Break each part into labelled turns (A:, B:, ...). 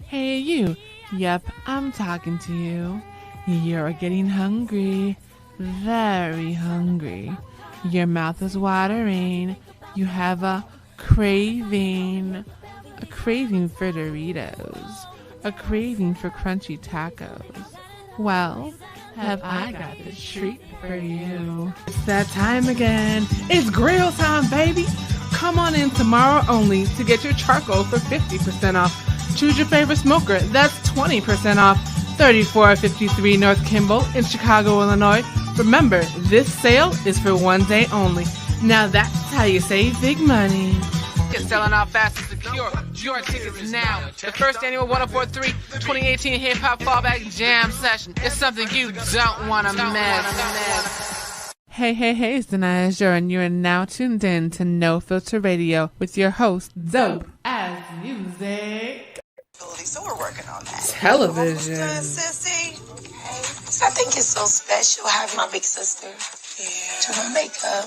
A: Hey, you. Yep, I'm talking to you. You're getting hungry. Very hungry. Your mouth is watering. You have a craving. A craving for Doritos. A craving for crunchy tacos. Well, have I got the treat for you. It's that time again. It's grill time, baby. Come on in tomorrow only to get your charcoal for 50% off. Choose your favorite smoker. That's 20% off. 3453 North Kimball in Chicago, Illinois. Remember, this sale is for one day only. Now that's how you save big money. Get selling out fast and secure. Your tickets now. The first annual 1043 2018 Hip Hop Fallback Jam Session. It's something you don't want to miss. Hey, it's Danaya, Azure, and you are now tuned in to No Filter Radio with your host, Dope as Music.
B: So we're working on that.
A: Television.
B: Sissy. Okay. So I think it's so special having my big sister do my makeup.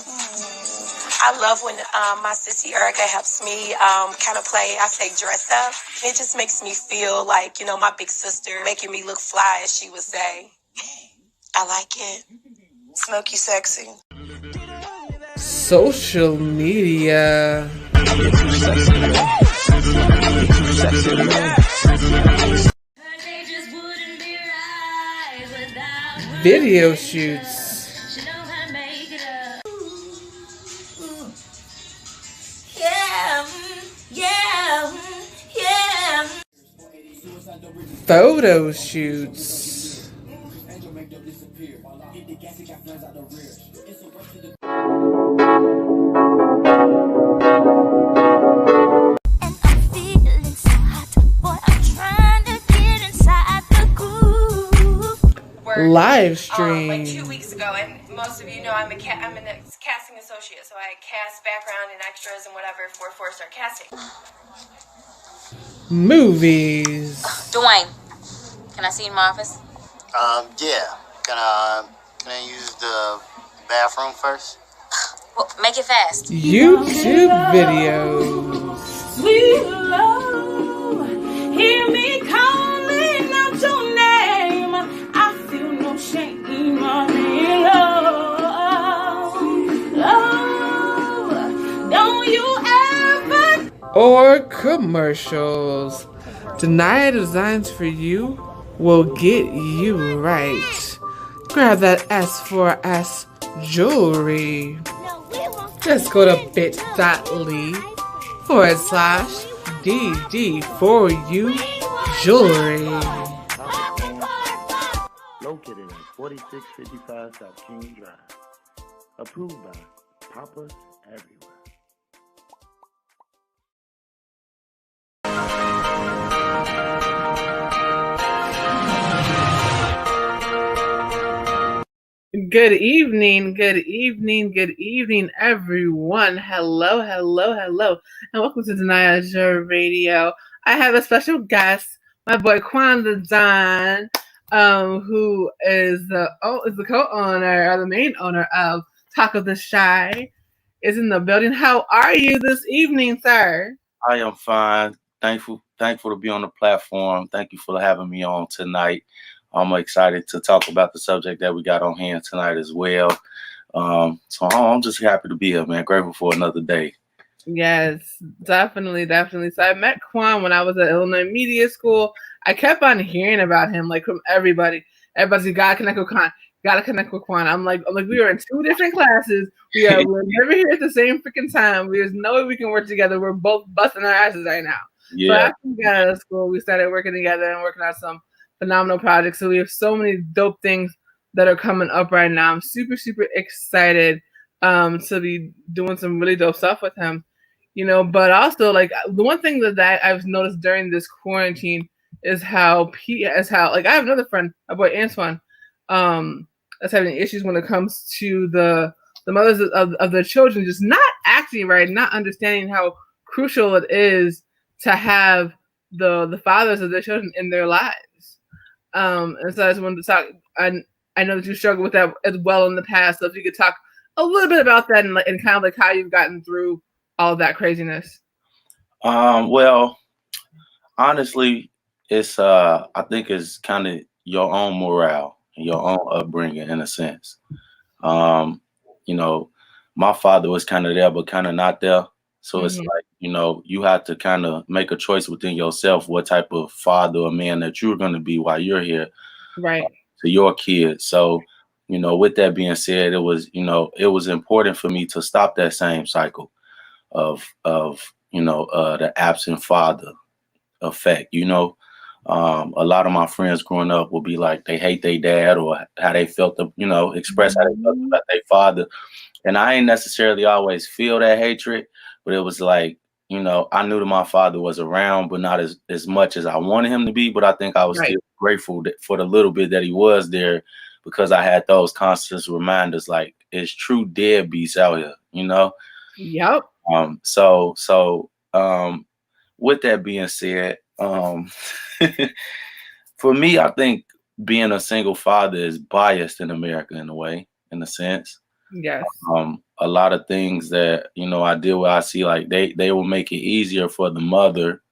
B: I love when my sissy Erica helps me kind of play, I say dress up. It just makes me feel like, my big sister making me look fly, as she would say. I like it. Smoky sexy.
A: Social media. Video shoots. Photo shoots. Live stream.
C: Like 2 weeks ago, and most of you know I'm a casting associate, so I cast background and extras and whatever for 4-star casting.
A: Movies.
D: Dwayne, can I see you in my office?
E: Yeah. Can I use the bathroom first?
D: Well, make it fast.
A: YouTube videos.
F: Sweet love, hear me calling out your name. I feel no shame in love. Don't you ever.
A: Or commercials. Danaya Designs for You will get you right. Grab that S4S jewelry. Just go to bit.ly/DD4U jewelry.
G: Located at 4655 South King Drive. Approved by Papas Everywhere.
A: Good evening, everyone. Hello, and welcome to Danaya Azure Radio. I have a special guest, my boy Quan the Don, who is the co-owner or the main owner of Talk of the Shy, is in the building. How are you this evening, sir?
H: I am fine. Thankful to be on the platform. Thank you for having me on tonight. I'm excited to talk about the subject that we got on hand tonight as well. So I'm just happy to be here, man. Grateful for another day.
A: Yes, definitely. So I met Quan when I was at Illinois Media School. I kept on hearing about him, like from everybody. Everybody's gotta connect with Quan. I'm like, we were in two different classes. We're never here at the same freaking time. There's no way we can work together. We're both busting our asses right now.
H: Yeah.
A: So after we got out of school, we started working together and working on some phenomenal projects. So we have so many dope things that are coming up right now. I'm super, super excited to be doing some really dope stuff with him, you know. But also, like, the one thing that I've noticed during this quarantine is how like, I have another friend, my boy Antoine, that's having issues when it comes to the mothers of their children just not acting right, not understanding how crucial it is to have the fathers of their children in their lives. And so I just wanted to talk. I know that you struggled with that as well in the past. So if you could talk a little bit about that and kind of like how you've gotten through all of that craziness.
H: Well, honestly, it's I think it's kind of your own morale and your own upbringing in a sense. Um, you know, my father was kind of there, but kind of not there. So it's
A: Mhm.
H: like, you have to kind of make a choice within yourself what type of father or man that you're going to be while you're here
A: Right.
H: to your kids. So, with that being said, it was important for me to stop that same cycle of the absent father effect. A lot of my friends growing up will be like they hate their dad or how they felt, express how they felt
A: Mhm.
H: about their father. And I ain't necessarily always feel that hatred, but it was like, I knew that my father was around, but not as much as I wanted him to be. But I think I was
A: Right.
H: still grateful for the little bit that he was there because I had those constant reminders like it's true deadbeats out here.
A: Yep.
H: So with that being said, for me, I think being a single father is biased in America in a way, in a sense.
A: Yes.
H: A lot of things that I deal with, I see like they will make it easier for the mother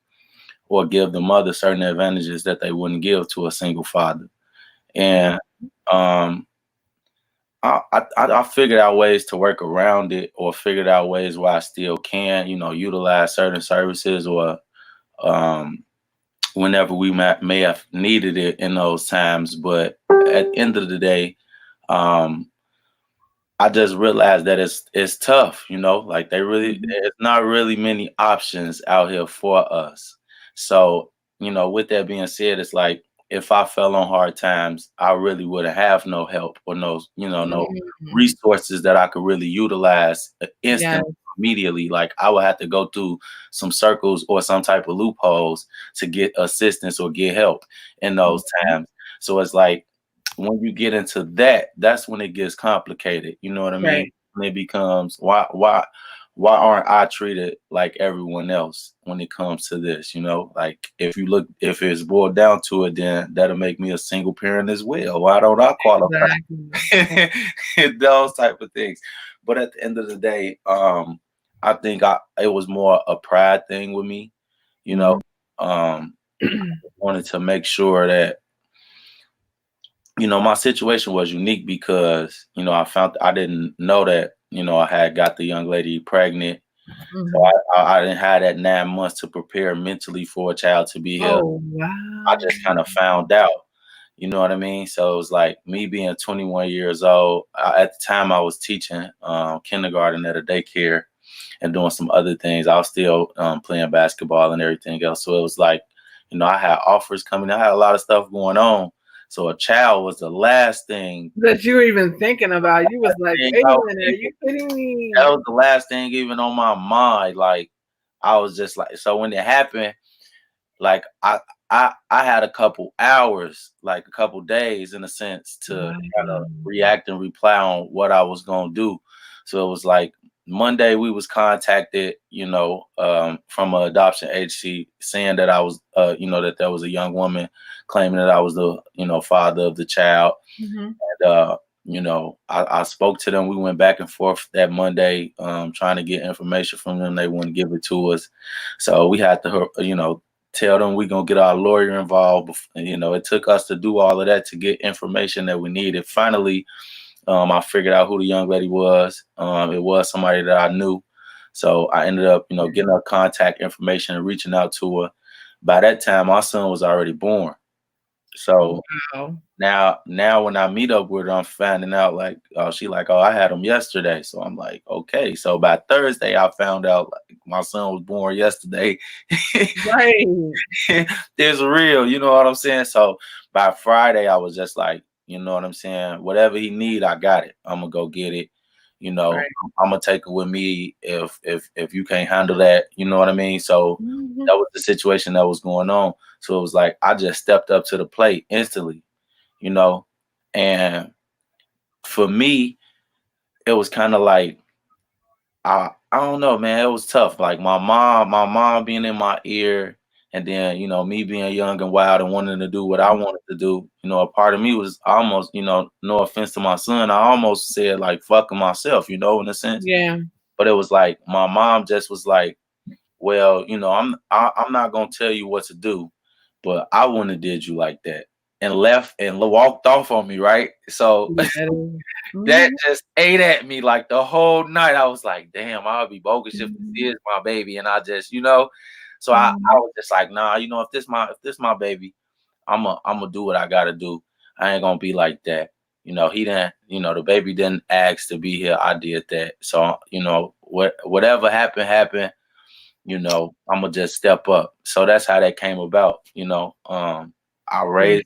H: or give the mother certain advantages that they wouldn't give to a single father. And um, I figured out ways to work around it, or figured out ways where I still can, utilize certain services, or um, whenever we may have needed it in those times. But at the end of the day, um, I just realized that it's tough, like
A: Mhm.
H: there's not really many options out here for us. So, with that being said, it's like if I fell on hard times, I really wouldn't have no help or no
A: Mhm.
H: resources that I could really utilize
A: Yes.
H: instantly, immediately. Like I would have to go through some circles or some type of loopholes to get assistance or get help in those
A: Mhm.
H: times. So it's like when you get into that, that's when it gets complicated. You know what I mean?
A: Right.
H: When it becomes why aren't I treated like everyone else when it comes to this? Like if it's boiled down to it, then that'll make me a single parent as well. Why don't I qualify?
A: Exactly.
H: Those type of things. But at the end of the day, I think it was more a pride thing with me. You know,
A: Mhm.
H: um, wanted to make sure that my situation was unique because, I didn't know that, I had got the young lady pregnant. So
A: Mhm.
H: I didn't have that 9 months to prepare mentally for a child to be here.
A: Oh,
H: I
A: wow.
H: just kind of found out, you know what I mean? So it was like me being 21 years old. At the time I was teaching kindergarten at a daycare and doing some other things. I was still playing basketball and everything else. So it was like, I had offers coming. I had a lot of stuff going on. So a child was the last thing.
A: That you were even thinking about. You was like,
H: Thing
A: wait
H: I
A: a
H: was
A: minute, are
H: thinking.
A: you kidding
H: That
A: me?
H: was the last thing even on my mind. Like I was just like, so when it happened, like I had a couple hours, like a couple days in a sense to kind of
A: Wow.
H: react and reply on what I was gonna do. So it was like Monday we was contacted, from an adoption agency saying that I was that there was a young woman claiming that I was the, father of the child.
A: Mhm.
H: And I spoke to them. We went back and forth that Monday, trying to get information from them. They wouldn't give it to us. So we had to, tell them we're gonna get our lawyer involved. It took us to do all of that to get information that we needed. Finally, I figured out who the young lady was. It was somebody that I knew. So I ended up, getting her contact information and reaching out to her. By that time, my son was already born. So
A: Wow.
H: now when I meet up with her, I'm finding out like, she like, oh, I had him yesterday. So I'm like, okay. So by Thursday, I found out like my son was born yesterday.
A: Right.
H: It's real, you know what I'm saying? So by Friday, I was just like, you know what I'm saying? Whatever he need, I got it. I'm gonna go get it. You know,
A: Right.
H: I'm gonna take it with me if you can't handle that. You know what I mean? So
A: Mhm.
H: that was the situation that was going on. So it was like I just stepped up to the plate instantly. You know, and for me, it was kind of like I don't know, man. It was tough. Like my mom being in my ear, and then me being young and wild and wanting to do what I wanted to do. A part of me was almost, no offense to my son, I almost said like fucking myself, in a sense.
A: Yeah.
H: But it was like my mom just was like, well, I'm not gonna tell you what to do, but I wouldn't have did you like that, and left and walked off on me, right? So
A: Yeah, that is.
H: that
A: Mhm.
H: just ate at me like the whole night. I was like, damn, I'll be bogus if this
A: Mhm.
H: is my baby. And I just, so I
A: Mhm.
H: was just like, nah, if this my baby, I'm gonna do what I gotta do. I ain't gonna be like that. He didn't, the baby didn't ask to be here. I did that. So, whatever happened, I'm gonna just step up. So that's how that came about. I
A: Yeah.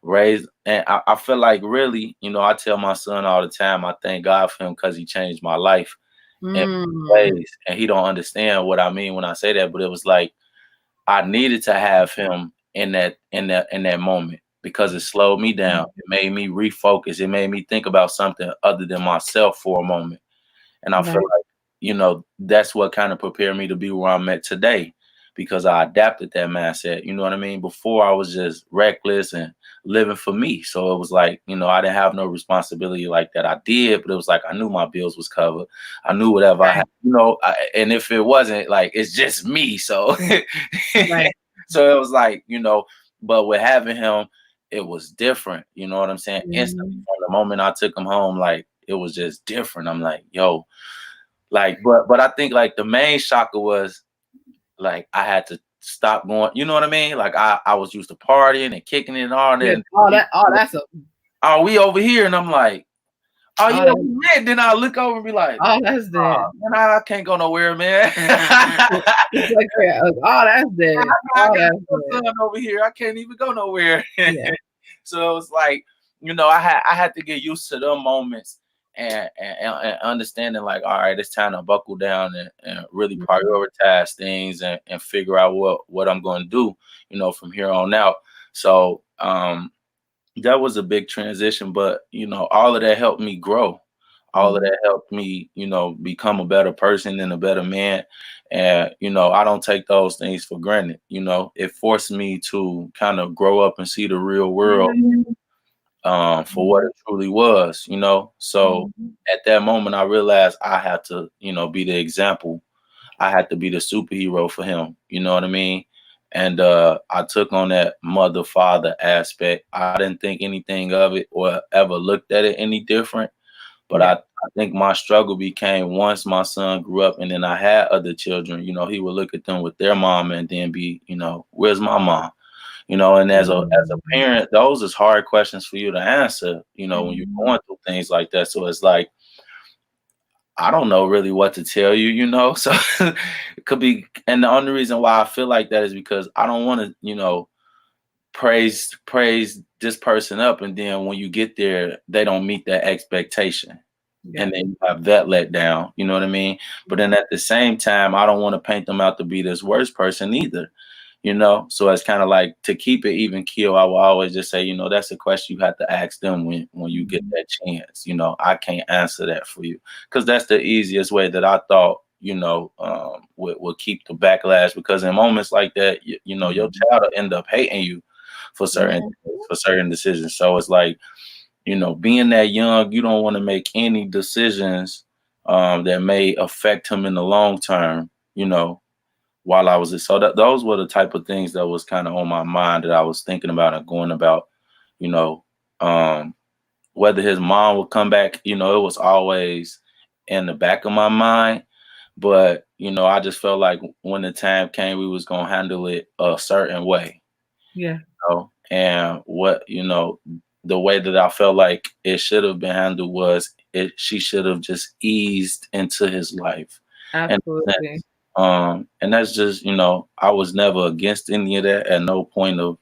H: raised and I feel like really, I tell my son all the time, I thank God for him because he changed my life in
A: Mm.
H: ways, and he don't understand what I mean when I say that, but it was like I needed to have him in that moment because it slowed me down. It made me refocus. It made me think about something other than myself for a moment. And I feel
A: Right.
H: like, that's what kind of prepared me to be where I'm at today because I adapted that mindset. You know what I mean? Before I was just reckless and living for me. So it was like, I didn't have no responsibility like that. I did, but it was like I knew my bills was covered. I knew whatever I had,
A: Right.
H: and if it wasn't, like it's just me. So
A: Right.
H: so it was like, but with having him, it was different. You know what I'm saying? Instantly
A: Mhm.
H: from the moment I took him home, like it was just different. I'm like, yo, like, but I think like the main shocker was like I had to stop going. You know what I mean? Like I was used to partying and kicking it and all that.
A: Yeah.
H: And
A: Oh, that's a.
H: are we over here? And I'm like, oh
A: Oh,
H: yeah,
A: that.
H: we lit. Then I look over and be like,
A: Oh, that's dead.
H: man, I can't go nowhere, man.
A: It's like that. Oh, that's dead.
H: I
A: Oh,
H: got
A: that's
H: my
A: dead.
H: son over here. I can't even go nowhere.
A: Yeah.
H: So it was like, I had to get used to them moments and understanding like, all right, it's time to buckle down and really
A: Mhm.
H: prioritize things and figure out what I'm going to do, from here on out. So that was a big transition, but all of that helped me grow. All of
A: Mhm.
H: that helped me, become a better person and a better man. And I don't take those things for granted. It forced me to kind of grow up and see the real world for what
A: Mhm.
H: it truly was. So
A: Mhm.
H: at that moment, I realized I had to, be the example. I had to be the superhero for him. You know what I mean? And I took on that mother father aspect. I didn't think anything of it or ever looked at it any different. But I,
A: Yeah.
H: I think my struggle became once my son grew up and then I had other children, he would look at them with their mom and then be, where's my mom? And as a
A: Mhm.
H: parent, those is hard questions for you to answer, when you're
A: Mhm.
H: going through things like that. So it's like I don't know really what to tell you. So it could be, and the only reason why I feel like that is because I don't want to, praise this person up, and then when you get there, they don't meet that expectation,
A: Yeah.
H: and then you have that let down. You know what I mean? But then at the same time, I don't want to paint them out to be this worst person either. So it's kind of like to keep it even keel. I will always just say, that's a question you have to ask them when you get
A: Mhm.
H: that chance. I can't answer that for you because that's the easiest way that I thought, would keep the backlash. Because in moments like that, your
A: Mhm.
H: child will end up hating you for certain
A: Mhm.
H: for certain decisions. So it's like, being that young, you don't want to make any decisions that may affect him in the long term. While I was so those were the type of things that was kind of on my mind that I was thinking about and going about, you know, um, whether his mom would come back, it was always in the back of my mind. But, I just felt like when the time came, we was gonna handle it a certain way,
A: Yeah.
H: and the way that I felt like it should have been handled was she should have just eased into his life. And
A: Absolutely.
H: and that's just, I was never against any of that at no point of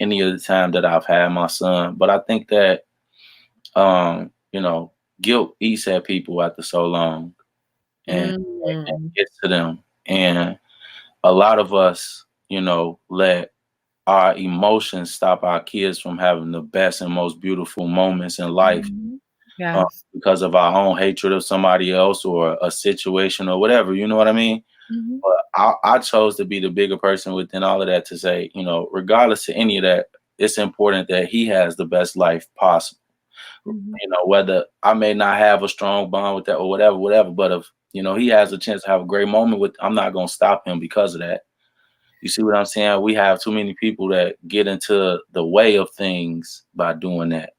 H: any of the time that I've had my son. But I think that, guilt eats at people after so long, and gets to them. And a lot of us, let our emotions stop our kids from having the best and most beautiful moments in life,
A: Yes.
H: because of our own hatred of somebody else or a situation or whatever. You know what I mean?
A: Mhm.
H: But I chose to be the bigger person within all of that, to say, regardless of any of that, it's important that he has the best life possible.
A: Mhm.
H: Whether I may not have a strong bond with that or whatever, but if, he has a chance to have a great moment with, I'm not going to stop him because of that. You see what I'm saying? We have too many people that get into the way of things by doing that.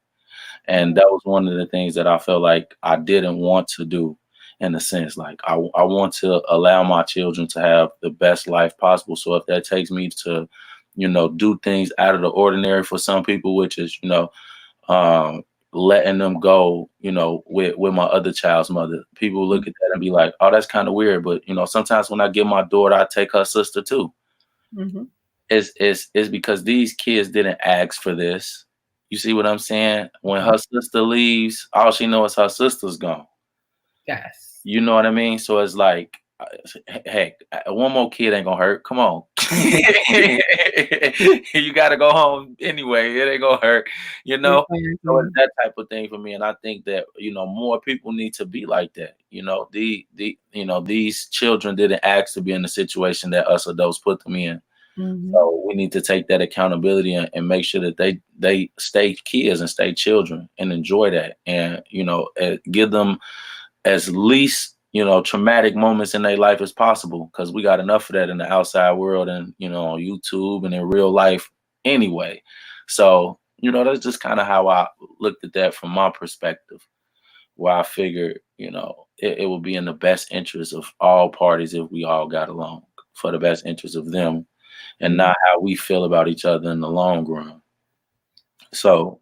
H: And that was one of the things that I felt like I didn't want to do, in a sense. Like, I want to allow my children to have the best life possible. So if that takes me to, do things out of the ordinary for some people, which is, um, letting them go, with my other child's mother. People look at that and be like, oh, that's kind of weird. But, sometimes when I get my daughter, I take her sister too.
A: Mhm.
H: It's because these kids didn't ask for this. You see what I'm saying? When her sister leaves, all she knows is her sister's gone.
A: Yes.
H: You know what I mean? So it's like, heck, one more kid ain't gonna hurt. Come on. You gotta go home anyway. It ain't gonna hurt, So it's that type of thing for me. And I think that, more people need to be like that. These children didn't ask to be in the situation that us adults put them in.
A: Mhm.
H: So we need to take that accountability and make sure that they stay kids and stay children and enjoy that, and give them as least traumatic moments in their life as possible, because we got enough of that in the outside world, and on YouTube and in real life anyway. So that's just kind of how I looked at that from my perspective, where I figured it would be in the best interest of all parties if we all got along, for the best interest of them, and not how we feel about each other in the long run. So,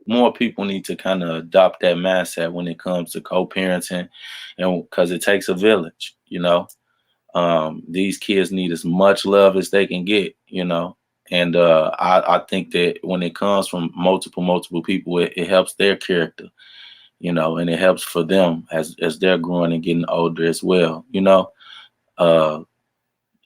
H: more people need to kind of adopt that mindset when it comes to co-parenting, and because it takes a village. These kids need as much love as they can get. And I think that when it comes from multiple people, it helps their character. And it helps for them as they're growing and getting older as well. Uh,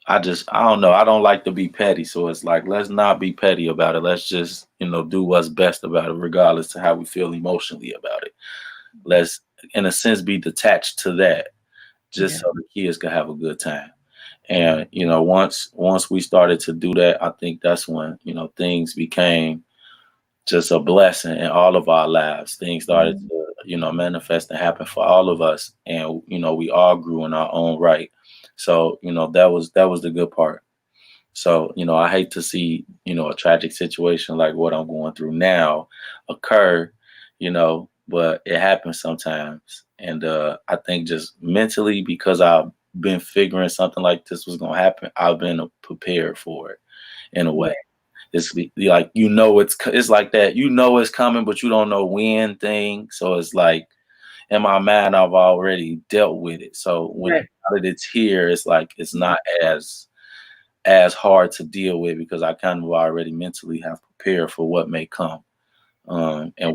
H: I don't know. I don't like to be petty. So it's like, let's not be petty about it. Let's just, do what's best about it, regardless to how we feel emotionally about it. Let's, in a sense, be detached to that, just so the kids can have a good time. And, once we started to do that, I think that's when, things became just a blessing in all of our lives. Things started to, manifest and happen for all of us. And, we all grew in our own right. So, that was the good part. So, I hate to see, a tragic situation like what I'm going through now occur, but it happens sometimes. And I think just mentally, because I've been figuring something like this was going to happen, I've been prepared for it in a way. It's like, it's like that, it's coming, but you don't know when thing. So it's like, in my mind, I've already dealt with it. So when it's here, it's like, it's not as hard to deal with, because I kind of already mentally have prepared for what may come, and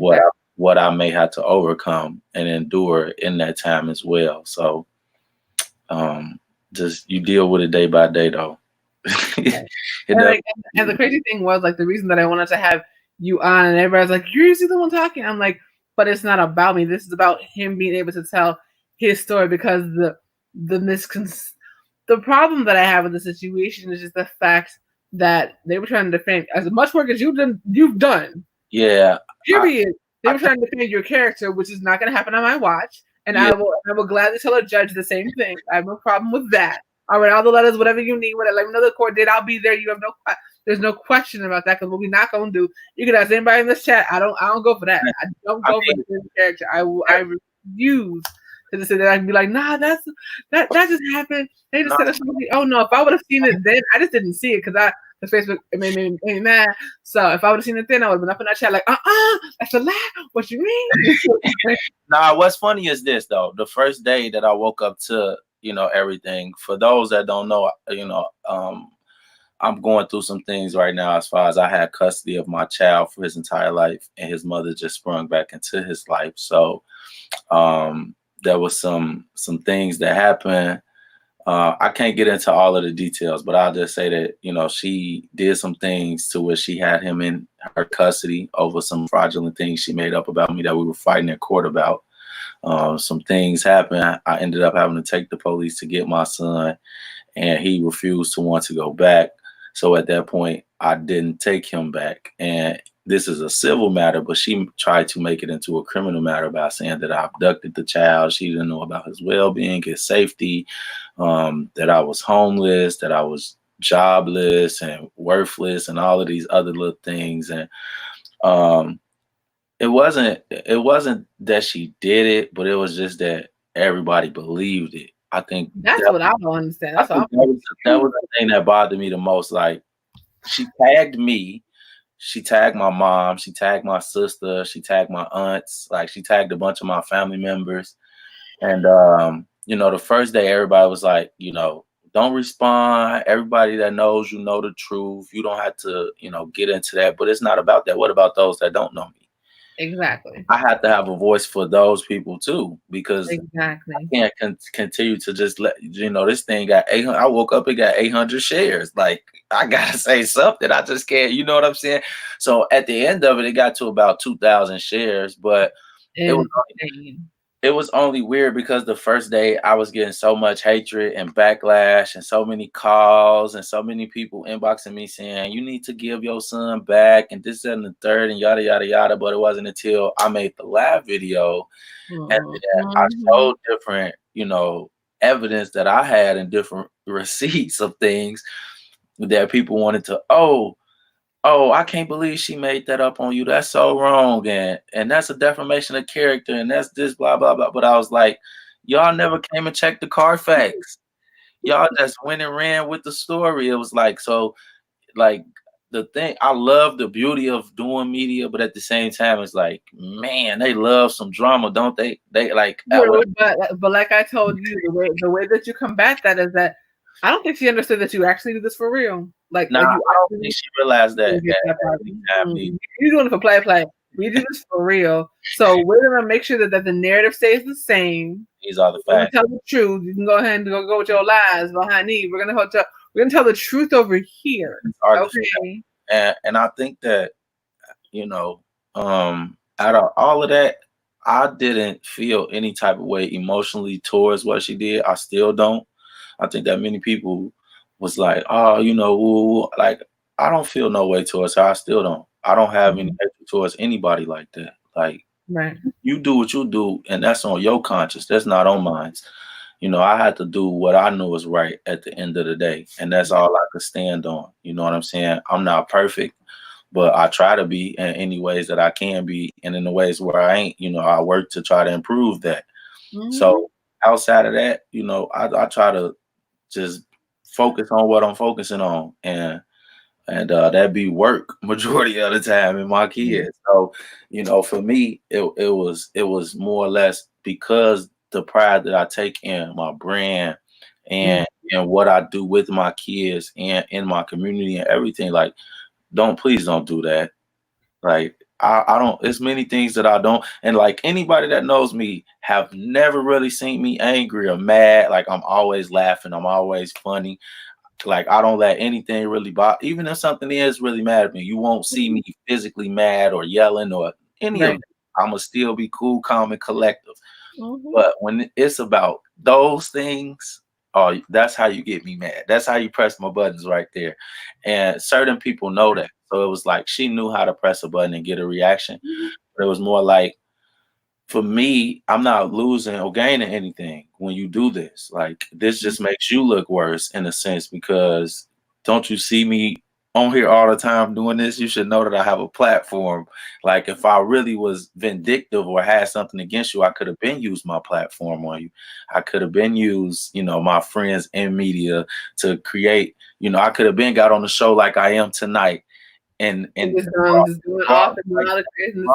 H: what I may have to overcome and endure in that time as well. So just you deal with it day by day, though.
A: And the crazy thing was, like, the reason that I wanted to have you on, and everybody's like, "You're usually the one talking." I'm like, but it's not about me. This is about him being able to tell his story, because the problem that I have with the situation is just the fact that they were trying to defend as much work as you've done.
H: Yeah.
A: Period. They were trying to defend your character, which is not going to happen on my watch. And I will gladly tell a judge the same thing. I have no problem with that. I'll write all the letters, whatever you need, whatever. Let me know the court date. I'll be there. You have there's no question about that, because what we're not gonna do. You can ask anybody in this chat. I don't go for that. I don't go for the character. I refuse to just say that. I can be like, nah, that just happened. They just said it. Oh no, if I would have seen it then, I just didn't see it because Facebook it made me mad. So if I would have seen it then, I would have been up in that chat like, that's a lie. What you mean?
H: Nah, what's funny is this though. The first day that I woke up to, everything. For those that don't know, I'm going through some things right now as far as I had custody of my child for his entire life, and his mother just sprung back into his life. So there was some things that happened. I can't get into all of the details, but I'll just say that, you know, she did some things to where she had him in her custody over some fraudulent things she made up about me that we were fighting in court about. Some things happened. I ended up having to take the police to get my son, and he refused to want to go back. So at that point, I didn't take him back. And this is a civil matter, but she tried to make it into a criminal matter by saying that I abducted the child. She didn't know about his well-being, his safety, that I was homeless, that I was jobless and worthless, and all of these other little things. And um, it wasn't that she did it, but it was just that everybody believed it. I think
F: That's what I don't understand.
H: I
F: That's
H: think
F: what
H: that was the thing that bothered me the most. Like, she tagged me, she tagged my mom, she tagged my sister, she tagged my aunts, like she tagged a bunch of my family members. And you know, the first day everybody was like, you know, don't respond. Everybody that knows you know the truth. You don't have to, you know, get into that. But it's not about that. What about those that don't know me?
F: exactly.
H: I have to have a voice for those people too, because
F: Exactly.
H: can't continue to just let you know this thing got 800. I woke up, it got 800 shares. Like, I gotta say something. I just can't. You know what I'm saying? So at the end of it, it got to about 2,000 shares, but it was
F: Insane.
H: it was only weird because the first day I was getting so much hatred and backlash and so many calls and so many people inboxing me saying, you need to give your son back and this, that, and the third and yada, yada, yada. But it wasn't until I made the live video and then I showed different, you know, evidence that I had and different receipts of things that people wanted to, oh, I can't believe she made that up on you. That's so wrong. And that's a defamation of character. And that's this, blah, blah, blah. But I was like, y'all never came and checked the Carfax. Y'all just went and ran with the story. It was like, so, like, the thing, I love the beauty of doing media, but at the same time, it's like, man, they love some drama, don't they? They like,
F: But like I told you, the way that you combat that is that I don't think she understood that you actually do this for real. Like,
H: nah, I don't think she realized that.
F: You're doing it for play. We do this for real. So we're gonna make sure that the narrative stays the same.
H: These are the
F: We're gonna
H: facts.
F: tell the truth. You can go ahead and go with your lies behind me. We're gonna tell the truth over here. Okay.
H: And I think that, you know, out of all of that, I didn't feel any type of way emotionally towards what she did. I still don't. I think that many people was like, oh, you know, ooh, like, I don't feel no way towards her. I still don't. I don't have any hatred towards anybody like that. Like,
F: right.
H: You do what you do, and that's on your conscience. That's not on mine. You know, I had to do what I knew was right at the end of the day, and that's all I could stand on. You know what I'm saying? I'm not perfect, but I try to be in any ways that I can be, and in the ways where I ain't, you know, I work to try to improve that. So outside of that, you know, I try to just focus on what I'm focusing on, and that be work majority of the time and my kids. So, you know, for me, it was more or less because the pride that I take in my brand and what I do with my kids and in my community and everything. Like, please don't do that. Like, I don't, it's many things that I don't, and like anybody that knows me have never really seen me angry or mad. Like, I'm always laughing, I'm always funny. Like, I don't let anything really bother. Even if something is really mad at me, you won't see me physically mad or yelling or any of it. I'm gonna still be cool, calm, and collective. But when it's about those things, oh, that's how you get me mad. That's how you press my buttons right there. And certain people know that. So it was like she knew how to press a button and get a reaction. But it was more like, for me, I'm not losing or gaining anything when you do this. Like, this just makes you look worse in a sense, because don't you see me on here all the time doing this? You should know that I have a platform. Like, if I really was vindictive or had something against you, I could have been used my platform on you. I could have been used, you know, my friends in media to create, you know, I could have been got on the show like I am tonight and brought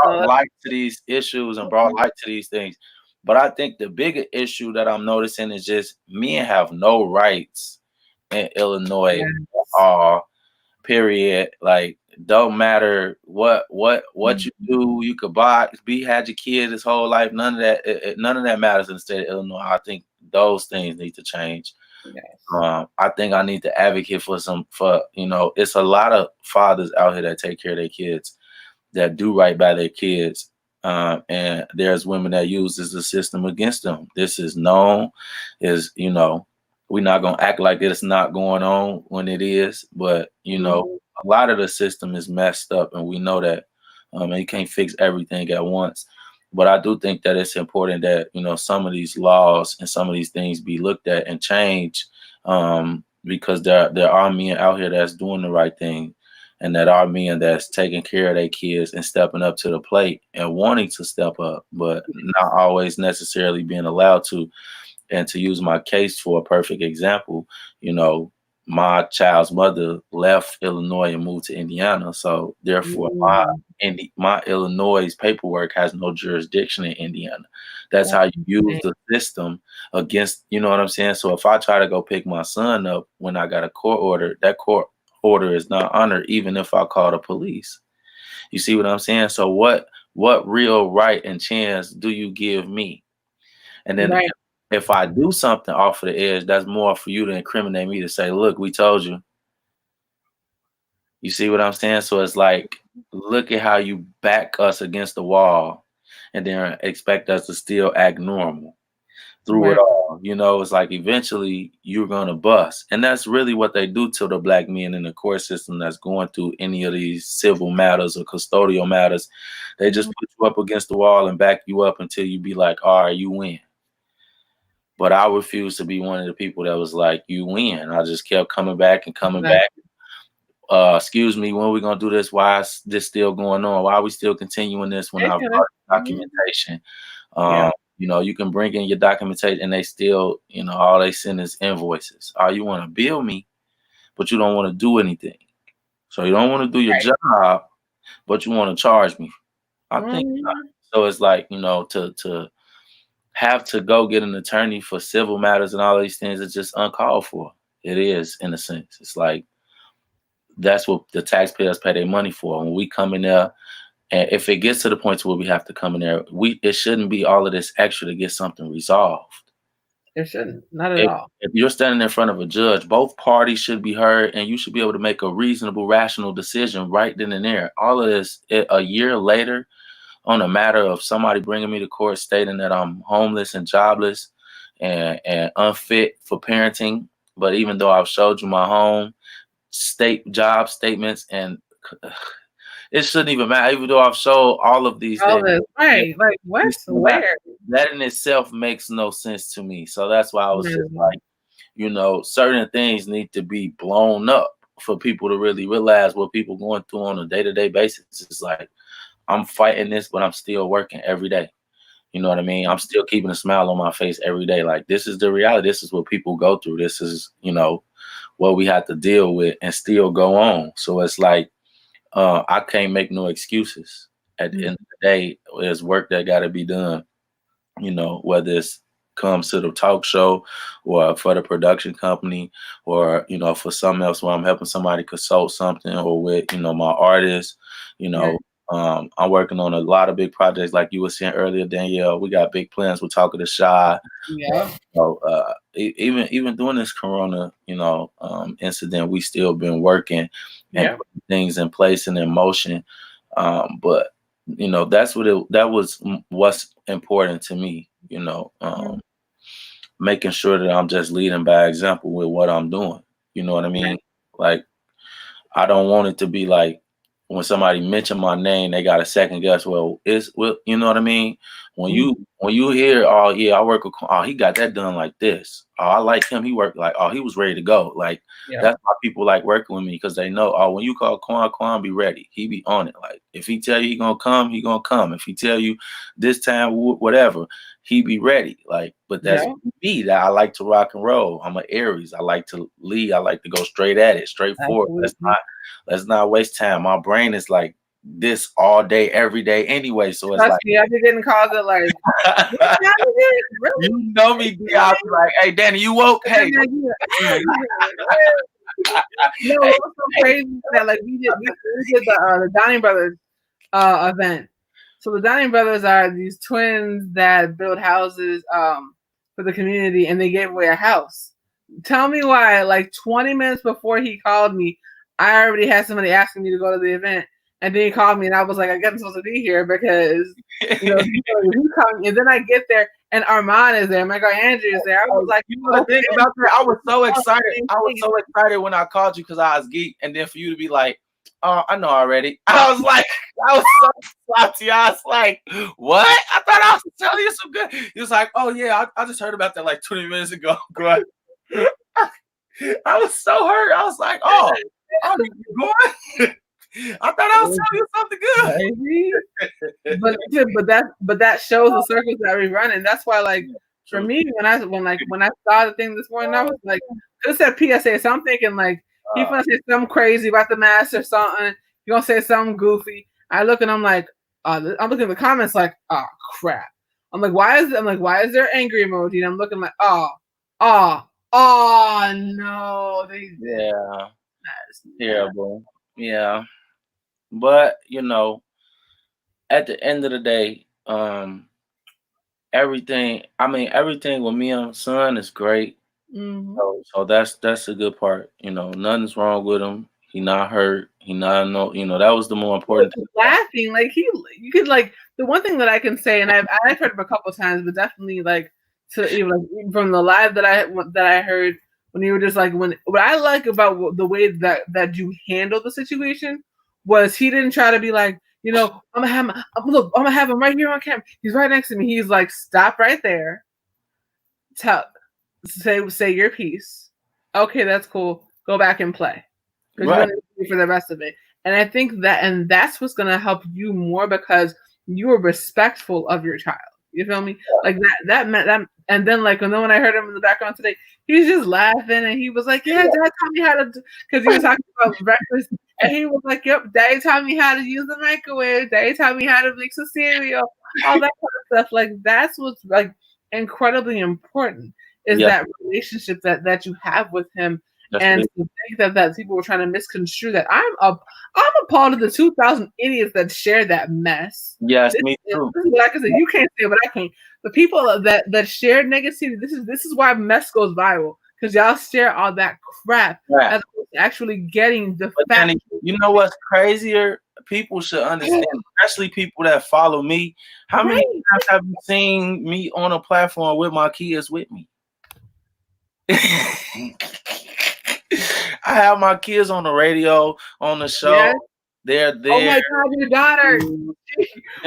H: light to these issues and brought light to these things. But I think the bigger issue that I'm noticing is just men have no rights in Illinois at all. period. Like, don't matter what you do. You could had your kid his whole life. None of that. None of that matters in the state of Illinois. I think those things need to change.
F: Yes.
H: I think I need to advocate for it's a lot of fathers out here that take care of their kids, that do right by their kids. And there's women that uses the system against them. This is known. We're not gonna act like it's not going on when it is, but a lot of the system is messed up, and we know that. And you can't fix everything at once. But I do think that it's important that some of these laws and some of these things be looked at and changed, because there are men out here that's doing the right thing, and that are men that's taking care of their kids and stepping up to the plate and wanting to step up, but not always necessarily being allowed to. And to use my case for a perfect example, my child's mother left Illinois and moved to Indiana. So therefore, my Illinois paperwork has no jurisdiction in Indiana. That's how you use the system against, you know what I'm saying? So if I try to go pick my son up when I got a court order, that court order is not honored, even if I call the police. You see what I'm saying? So what real right and chance do you give me? And then if I do something off of the edge, that's more for you to incriminate me, to say, look, we told you. You see what I'm saying? So it's like, look at how you back us against the wall and then expect us to still act normal through it all. It's like eventually you're going to bust. And that's really what they do to the black men in the court system that's going through any of these civil matters or custodial matters. They just put you up against the wall and back you up until you be like, all right, you win. But I refuse to be one of the people that was like, you win. I just kept coming back and coming back. Excuse me, when are we going to do this? Why is this still going on? Why are we still continuing this when I've got documentation? You can bring in your documentation and they still, all they send is invoices. You want to bill me, but you don't want to do anything. So you don't want to do your job, but you want to charge me. I think so. It's like, to have to go get an attorney for civil matters and all these things is just uncalled for. It is, in a sense. It's like, that's what the taxpayers pay their money for. When we come in there, and if it gets to the point where we have to come in there, it shouldn't be all of this extra to get something resolved.
F: It shouldn't. Not at all.
H: If you're standing in front of a judge, both parties should be heard, and you should be able to make a reasonable, rational decision right then and there. All of this, a year later, on a matter of somebody bringing me to court stating that I'm homeless and jobless and unfit for parenting. But even though I've showed you my home, job statements, and it shouldn't even matter. Even though I've showed all of these things,
F: like what's where?
H: That in itself makes no sense to me. So that's why I was just like, certain things need to be blown up for people to really realize what people going through on a day-to-day basis. It's like, I'm fighting this, but I'm still working every day. You know what I mean? I'm still keeping a smile on my face every day. Like, this is the reality. This is what people go through. This is, what we have to deal with and still go on. So it's like, I can't make no excuses. At the end of the day, there's work that got to be done, whether it's comes to the talk show or for the production company or, for something else where I'm helping somebody consult something or with, my artists, I'm working on a lot of big projects like you were saying earlier, Danielle. We got big plans. We're talking to Shy.
F: Yeah.
H: So even during this Corona, incident, we still been working and putting things in place and in motion. But that was what's important to me. Making sure that I'm just leading by example with what I'm doing. You know what I mean? Like, I don't want it to be like, when somebody mention my name, they got a second guess. Well, you know what I mean? When you hear, oh yeah, I work with, oh, he got that done like this. Oh, I like him. He worked like, oh, he was ready to go. Like, that's why people like working with me, because they know, oh, when you call Quan be ready. He be on it. Like, if he tell you he gonna come, he gonna come. If he tell you this time, whatever, he be ready. Like, but that's me. That I like to rock and roll. I'm an Aries. I like to lead. I like to go straight at it, straight forward. Let's not waste time. My brain is like this all day, every day anyway. So it's like,
F: I've been getting calls at like,
H: you know me, D. I'll be like, hey, Danny, you woke? Hey.
I: No, it was so crazy that like we did the Donning Brothers event. So the Donning Brothers are these twins that build houses for the community, and they gave away a house. Tell me why, like 20 minutes before he called me, I already had somebody asking me to go to the event. And then he called me, and I was like, I guess I'm supposed to be here because, he's coming. And then I get there, and Armand is there. My girl Andrew is there. I was like,
H: you know the thing about that, I was so excited. I was so excited when I called you because I was geek. And then for you to be like, oh, I know already. I was so salty. I was like, what? I thought I was telling you some good. He was like, oh, yeah, I just heard about that like 20 minutes ago. I was so hurt. I was like, oh, you going? I thought I was telling you something
I: good. but that shows the circles that we run, and that's why, like, for me, when I saw the thing this morning, I was like, it said PSA. So I'm thinking like he's gonna say something crazy about the mask or something. He's gonna say something goofy. I look and I'm like, I'm looking at the comments like, oh crap. I'm like, why is there angry emoji? And I'm looking like, oh no.
H: Terrible. Yeah. But at the end of the day, everything with me and my son is great.
I: Mm-hmm.
H: So that's a good part. Nothing's wrong with him. He not hurt. He not that was the more important thing.
I: Laughing like you could like the one thing that I can say, and I've heard it a couple of times, but definitely like from the live that I heard when you were just like what I like about the way that you handled the situation was he didn't try to be like, I'm gonna have him right here on camera. He's right next to me. He's like, stop right there. Say your piece. Okay, that's cool. Go back and play. Because you're going to for the rest of it. And I think that's what's going to help you more because you are respectful of your child. You feel me? Like that meant that. And then when I heard him in the background today, he was just laughing and he was like, yeah, Dad taught me how to, because he was talking about breakfast. And he was like, yep, Daddy taught me how to use the microwave. Daddy taught me how to mix a cereal. All that kind of stuff. Like that's what's like incredibly important is that relationship that you have with him. And to think that people were trying to misconstrue that, I'm appalled at the 2,000 idiots that shared that mess.
H: Yes, me too.
I: This is what I can say. You can't say what I can't. The people that shared negativity. This is why mess goes viral because y'all share all that crap as opposed to actually getting the fact.
H: You know what's crazier? People should understand, especially people that follow me. How many times have you seen me on a platform with my kids with me? I have my kids on the radio, on the show. Yeah. They're there.
I: Oh my God, your daughter!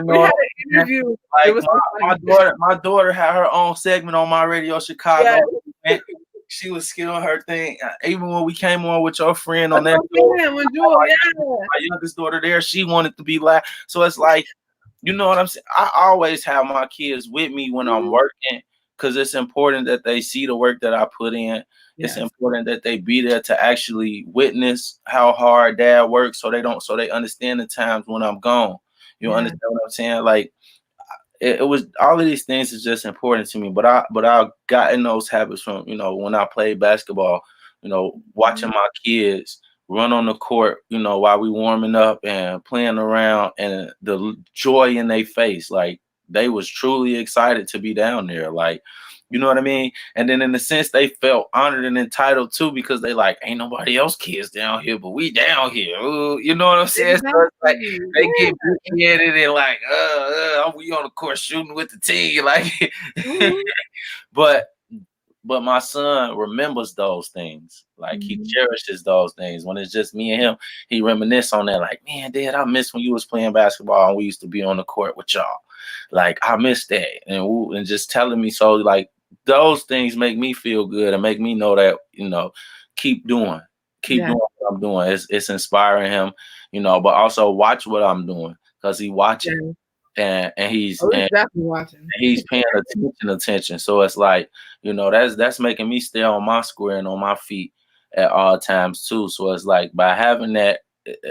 I: We had an interview.
H: Like my daughter had her own segment on my radio, Chicago. Yeah. She was skilling her thing. Even when we came on with your friend on that show, my youngest daughter there, she wanted to be live. So it's like, you know what I'm saying? I always have my kids with me when I'm working because it's important that they see the work that I put in. It's important that they be there to actually witness how hard Dad works so they understand the times when I'm gone. You understand what I'm saying? Like it was all of these things is just important to me. But I got in those habits from, when I played basketball, watching my kids run on the court, while we warming up and playing around and the joy in their face. Like they was truly excited to be down there. Like, you know what I mean? And then in the sense they felt honored and entitled too because they like, ain't nobody else kids down here, but we down here. Ooh, you know what I'm saying? Exactly. So it's like they get big-headed and like, we on the court shooting with the team. Like, but my son remembers those things. Like he cherishes those things. When it's just me and him, he reminisce on that. Like, man, Dad, I miss when you was playing basketball and we used to be on the court with y'all. Like, I miss that. And just telling me so, like, those things make me feel good and make me know that, keep doing what I'm doing. It's inspiring him, but also watch what I'm doing because he watching and he's
I: definitely watching.
H: And he's paying attention. So it's like, that's making me stay on my square and on my feet at all times too. So it's like by having that,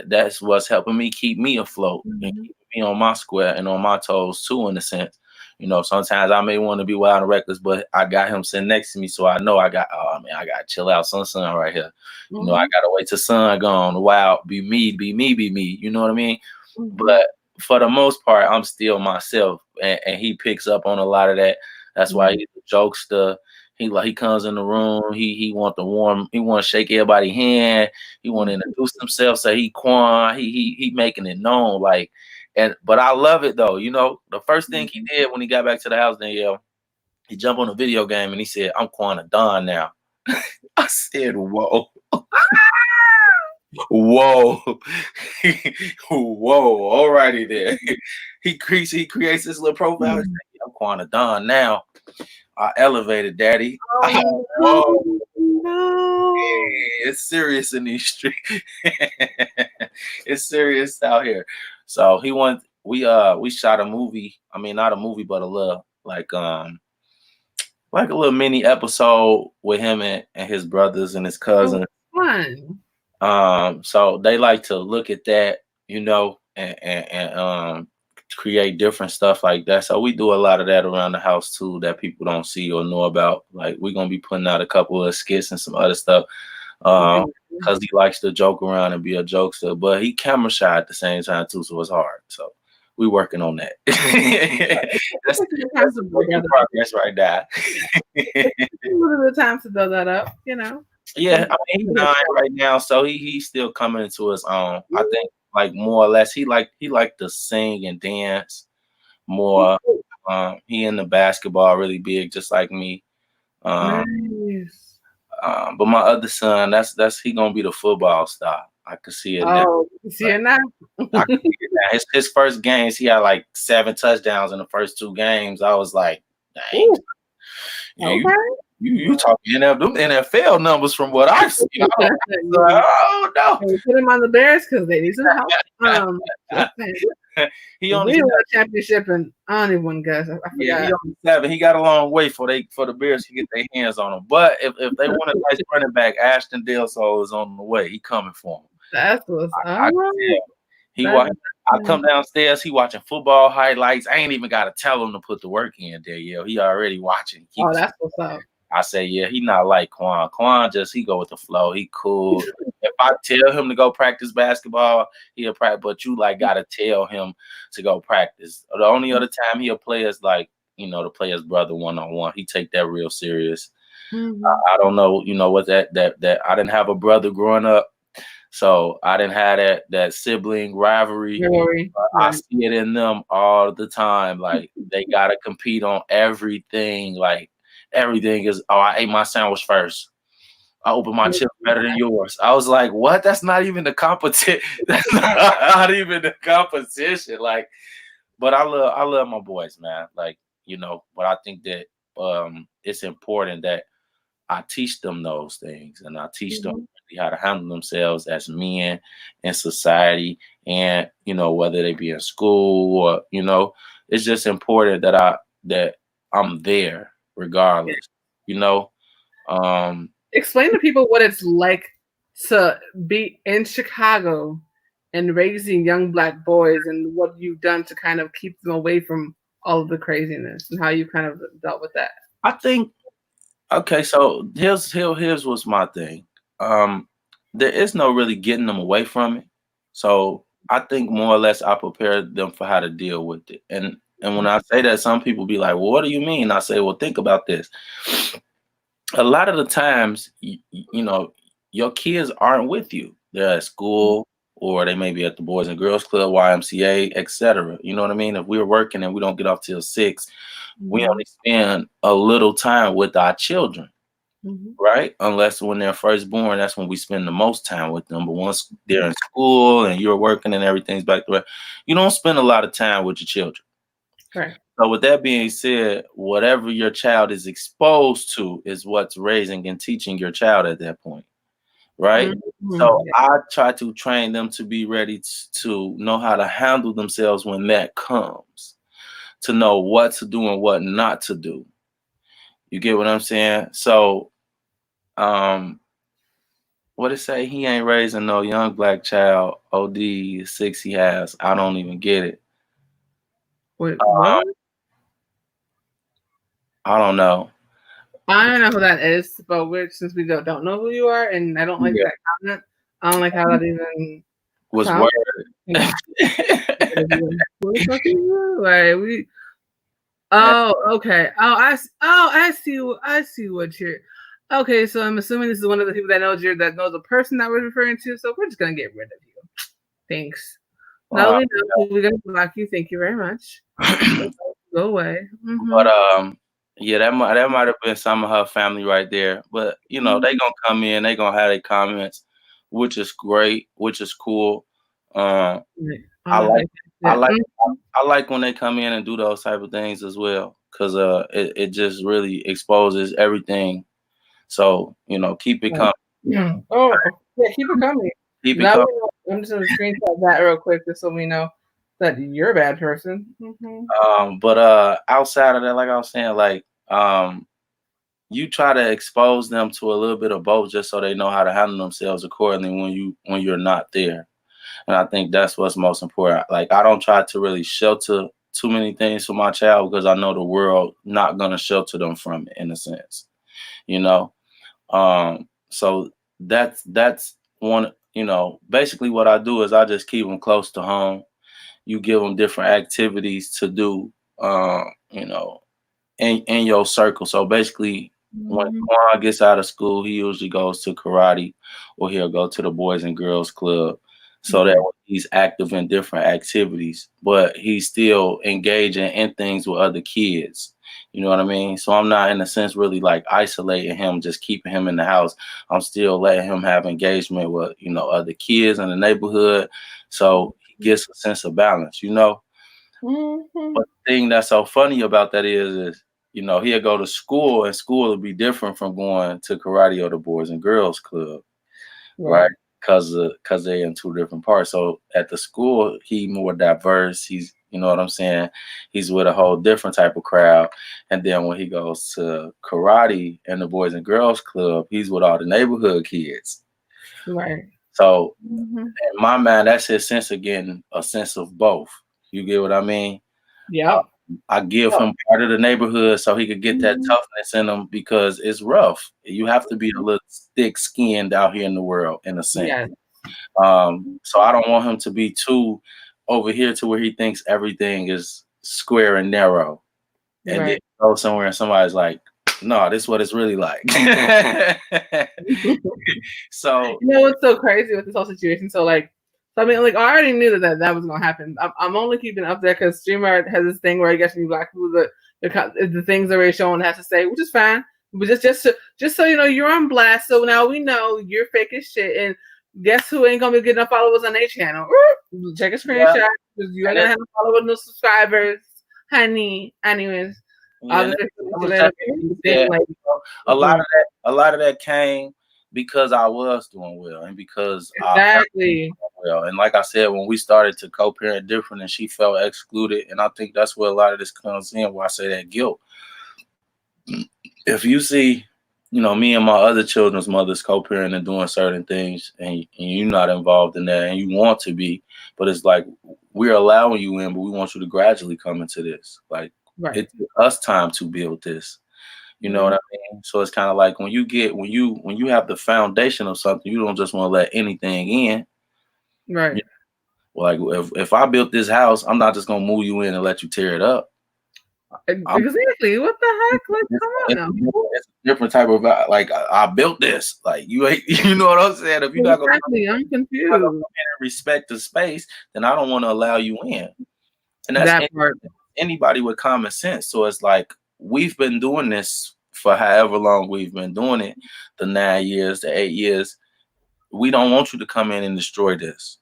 H: that's what's helping me keep me afloat and keep me on my square and on my toes too, in a sense. You know, sometimes I may want to be wild and reckless, but I got him sitting next to me, so I know I got. Oh man, I gotta chill out, son right here. You know, I gotta wait till sun gone. Wild, be me, be me, be me. You know what I mean? But for the most part, I'm still myself, and he picks up on a lot of that. That's why he's a jokester. He comes in the room. He want to warm. He want to shake everybody's hand. He want to introduce himself. Say he Quan. He making it known like. But I love it though. You know, the first thing he did when he got back to the house, Danielle, he jumped on a video game and he said, "I'm Quan a Don now." I said, "Whoa." Whoa, whoa! Alrighty there. He creates this little profile. I'm Quan a Don now. I elevated, Daddy. Whoa.
I: No.
H: Hey, it's serious in these streets. It's serious out here. So we shot a movie. I mean, not a movie, but a little like a little mini episode with him and his brothers and his cousin.
I: Fun.
H: So they like to look at that, you know, and create different stuff like that. So we do a lot of that around the house too that people don't see or know about. Like we're gonna be putting out a couple of skits and some other stuff. Because he likes to joke around and be a jokester, but he camera shy at the same time too, so it's hard. So we working on that. that's progress right now.
I: A little bit of time to build that up, you know.
H: Yeah, I mean he's 9 right now, so he's still coming into his own. I think like more or less he like to sing and dance more. He in the basketball really big, just like me.
I: Nice.
H: But my other son, that's he gonna be the football star. I could see it now.
I: Oh, you see it now?
H: I can see it now. His first games, he had like 7 touchdowns in the first 2 games. I was like, dang.
I: Okay.
H: You talking NFL numbers from what I've seen. Oh no!
I: Put him on the Bears because they need some help.
H: He only
I: won a championship and I don't even want to guess. I forgot.
H: Yeah, he only 7. He got a long way for the Bears to get their hands on him. But if they want a nice running back, Ashton Delsol is on the way. He coming for him.
I: That's what's
H: I come downstairs. He watching football highlights. I ain't even got to tell him to put the work in there. He already watching.
I: That's what's up.
H: I say, yeah, he not like Quan. Quan he go with the flow. He cool. If I tell him to go practice basketball, he'll practice. But you like gotta tell him to go practice. The only other time he'll play is like, you know, to play his brother 1-on-1. He take that real serious. I don't know, you know, what that I didn't have a brother growing up. So I didn't have that sibling rivalry. I see it in them all the time. Like they gotta compete on everything. Like everything is, oh, I ate my sandwich first. I opened my chips better than yours. I was like, what? That's not even the competition. That's not even the competition. Like, but I love my boys, man. Like, you know, but I think that it's important that I teach them those things, and I teach them how to handle themselves as men in society, and you know, whether they be in school or, you know, it's just important that I'm there regardless, you know.
I: Explain to people what it's like to be in Chicago and raising young Black boys, and what you've done to kind of keep them away from all of the craziness, and how you kind of dealt with that.
H: I think, okay, so here's what's my thing. There is no really getting them away from it. So I think more or less I prepared them for how to deal with it. And when I say that, some people be like, well, what do you mean? I say, well, think about this. A lot of the times, you know, your kids aren't with you. They're at school, or they may be at the Boys and Girls Club, YMCA, etc. You know what I mean? If we're working and we don't get off till 6, we only spend a little time with our children, right? Unless when they're first born, that's when we spend the most time with them. But once they're in school and you're working and everything's back to work, you don't spend a lot of time with your children.
I: Right.
H: So with that being said, whatever your child is exposed to is what's raising and teaching your child at that point, right? So I try to train them to be ready to know how to handle themselves when that comes, to know what to do and what not to do. You get what I'm saying? So, what it say? He ain't raising no young Black child. OD 6 he has. I don't even get it.
I: Wait, what?
H: I don't know.
I: I don't know who that is, but since we don't know who you are, and I don't like that comment. I don't like how that even
H: Was
I: sounds.
H: word.
I: Who the fuck are you? Like we. Oh, okay. I see. I see what you're. Okay, so I'm assuming this is one of the people that knows the person that we're referring to. So we're just gonna get rid of you. Thanks. Now we know we're gonna block you. Thank you very much. Go away.
H: But yeah, that might have been some of her family right there. But you know, they gonna come in, they gonna have their comments, which is great, which is cool. I like I like when they come in and do those type of things as well, because it just really exposes everything. So you know, keep it coming.
I: Oh, yeah, keep it coming.
H: Keep it
I: Now
H: coming.
I: I'm just gonna screenshot that real quick just so we know that you're a bad person.
H: But outside of that, like I was saying, like you try to expose them to a little bit of both just so they know how to handle themselves accordingly when you're not there. And I think that's what's most important. Like I don't try to really shelter too many things for my child because I know the world not gonna shelter them from it in a sense. You know? So that's one, you know, basically what I do is I just keep them close to home. You give them different activities to do, you know, in your circle. So basically, when Quan gets out of school, he usually goes to karate or he'll go to the Boys and Girls Club. So that way he's active in different activities, but he's still engaging in things with other kids. You know what I mean? So I'm not in a sense really like isolating him, just keeping him in the house. I'm still letting him have engagement with, you know, other kids in the neighborhood. So he gets a sense of balance, you know? But the thing that's so funny about that is you know, he'll go to school and school will be different from going to karate or the Boys and Girls Club, right? Because they're in two different parts. So at the school, he more diverse. He's, you know what I'm saying? He's with a whole different type of crowd. And then when he goes to karate and the Boys and Girls Club, he's with all the neighborhood kids.
I: Right.
H: So in my mind, that's his sense of getting a sense of both. You get what I mean?
I: Yeah.
H: I give him part of the neighborhood so he could get that toughness in him because it's rough. You have to be a little thick-skinned out here in the world, in a sense.
I: Yeah.
H: So I don't want him to be too over here to where he thinks everything is square and narrow, and then go somewhere and somebody's like, "No, this is what it's really like." So
I: you know what's so crazy with this whole situation? So I mean, like I already knew that was gonna happen. I'm only keeping it up there because Streamer has this thing where he gets me black people the things that Rayshon has to say, which is fine. But just so you know, you're on blast. So now we know you're fake as shit. And guess who ain't gonna be getting enough followers on their channel? Check a screenshot because you ain't gonna have followers, no subscribers, honey. Anyways,
H: a lot of that came because I was doing well and because I was doing well. And like I said, when we started to co-parent different and she felt excluded, and I think that's where a lot of this comes in, where I say that guilt. If you see, you know, me and my other children's mothers co-parenting and doing certain things and you're not involved in that and you want to be, but it's like we're allowing you in, but we want you to gradually come into this. Like it took us time to build this. You know what I mean? So it's kind of like when you have the foundation of something, you don't just want to let anything in.
I: Right.
H: You know? Like if I built this house, I'm not just gonna move you in and let you tear it up.
I: Exactly. What the heck? Like, come on now.
H: It's a different type of like I built this. Like you ain't, you know what I'm saying? If you're not gonna
I: I'm confused.
H: Respect the space, then I don't want to allow you in. And that's anybody with common sense. So it's like we've been doing this for however long we've been doing it, the 9 years, the 8 years. We don't want you to come in and destroy this.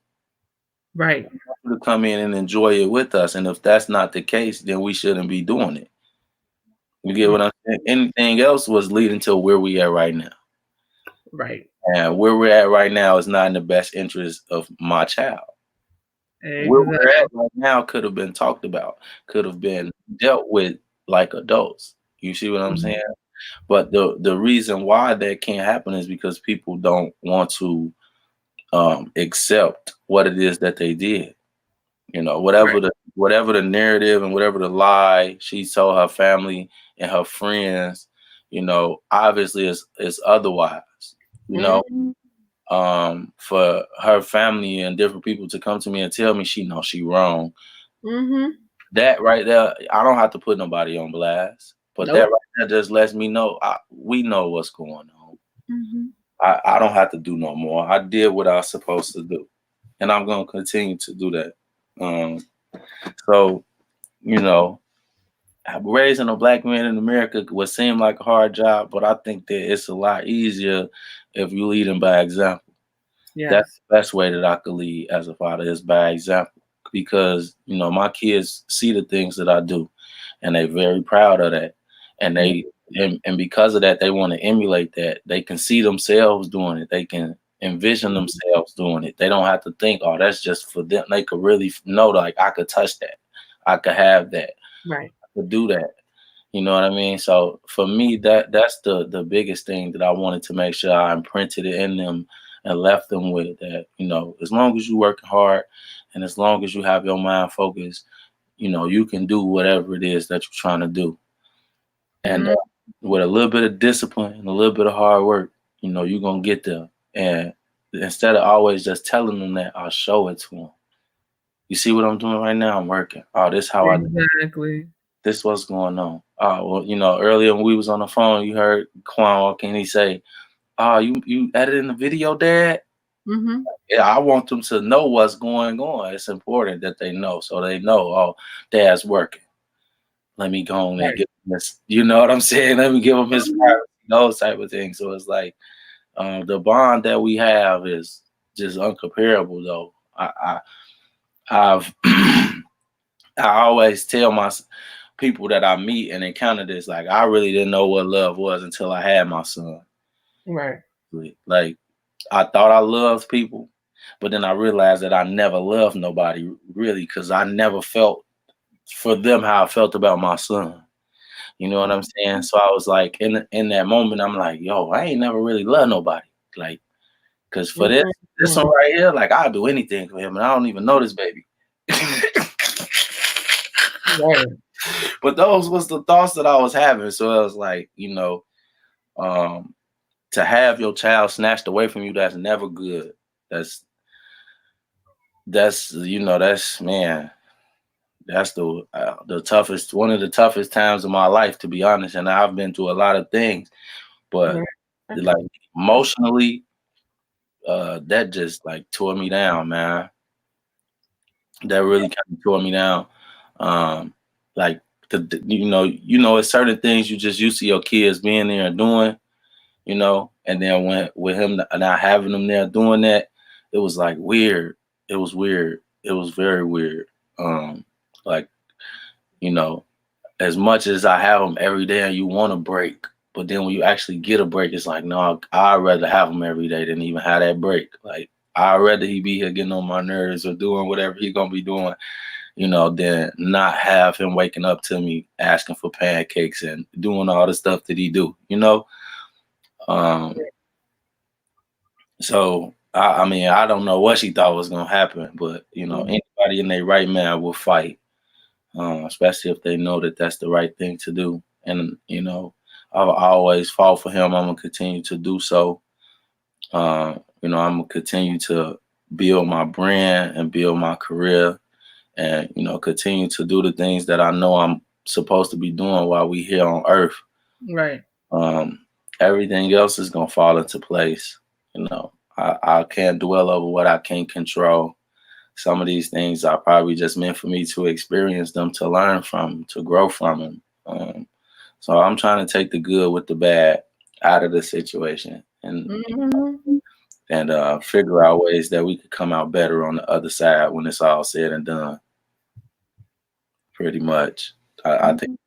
I: Right.
H: We want you to come in and enjoy it with us. And if that's not the case, then we shouldn't be doing it. You get what I'm saying? Anything else was leading to where we are right now.
I: Right.
H: And where we're at right now is not in the best interest of my child. Exactly. Where we're at right now could have been talked about, could have been dealt with like adults. You see what I'm saying? But the reason why that can't happen is because people don't want to accept what it is that they did. You know, whatever the whatever the narrative and whatever the lie she told her family and her friends, obviously is otherwise. You know, for her family and different people to come to me and tell me she knows she wrong. That right there, I don't have to put nobody on blast, but that right there just lets me know we know what's going on. I don't have to do no more. I did what I was supposed to do, and I'm gonna continue to do that. So, raising a black man in America would seem like a hard job, but I think that it's a lot easier if you lead them by example.
I: Yes.
H: That's the best way that I could lead as a father is by example, because my kids see the things that I do, and they're very proud of that, and and because of that, they want to emulate that. They can see themselves doing it. They can envision themselves doing it. They don't have to think, oh, that's just for them. They could really know, like, I could touch that, I could have that,
I: right,
H: I could do that. You know what I mean? So for me, that's the biggest thing that I wanted to make sure I imprinted it in them and left them with, that, as long as you're working hard and as long as you have your mind focused, you can do whatever it is that you're trying to do. And with a little bit of discipline and a little bit of hard work, you're going to get there. And instead of always just telling them that, I'll show it to them. You see what I'm doing right now? I'm working. Oh, this how I do.
I: Exactly.
H: This what's going on. Oh, well, earlier when we was on the phone, you heard Quan walk in, he say, oh, you editing the video, Dad? Yeah, I want them to know what's going on. It's important that they know, so they know, oh, Dad's working. Let me go on and give him this. You know what I'm saying? Let me give him his privacy, those type of things. So it's like the bond that we have is just uncomparable, though. I've I always tell my people that I meet and encounter this, like, I really didn't know what love was until I had my son.
I: Right.
H: Like, I thought I loved people, but then I realized that I never loved nobody really, because I never felt for them how I felt about my son. You know what I'm saying? So I was like, in that moment, I'm like, yo, I ain't never really loved nobody. Like, because for this one right here, like, I'll do anything for him, and I don't even know this baby.
I: Right.
H: But those was the thoughts that I was having. So I was like, to have your child snatched away from you, that's never good. That's man, that's the toughest, one of the toughest times of my life, to be honest. And I've been through a lot of things, but like emotionally, that just like tore me down, man. That really kind of tore me down. Like it's certain things you just used to your kids being there and doing, and then when with him not having them there doing that, it was like weird. It was weird. It was very weird. Like, as much as I have them every day and you want a break, but then when you actually get a break, it's like, no, I'd rather have him every day than even have that break. Like, I'd rather he be here getting on my nerves or doing whatever he gonna be doing, than not have him waking up to me asking for pancakes and doing all the stuff that he do, So I mean, I don't know what she thought was gonna happen, but anybody in their right mind will fight, especially if they know that that's the right thing to do. And I've always fought for him. I'm gonna continue to do so. I'm gonna continue to build my brand and build my career, and continue to do the things that I know I'm supposed to be doing while we here on Earth.
I: Right.
H: Everything else is gonna fall into place. I can't dwell over what I can't control. Some of these things are probably just meant for me to experience them, to learn from, to grow from them. So I'm trying to take the good with the bad out of the situation, and figure out ways that we could come out better on the other side when it's all said and done. Pretty much, I think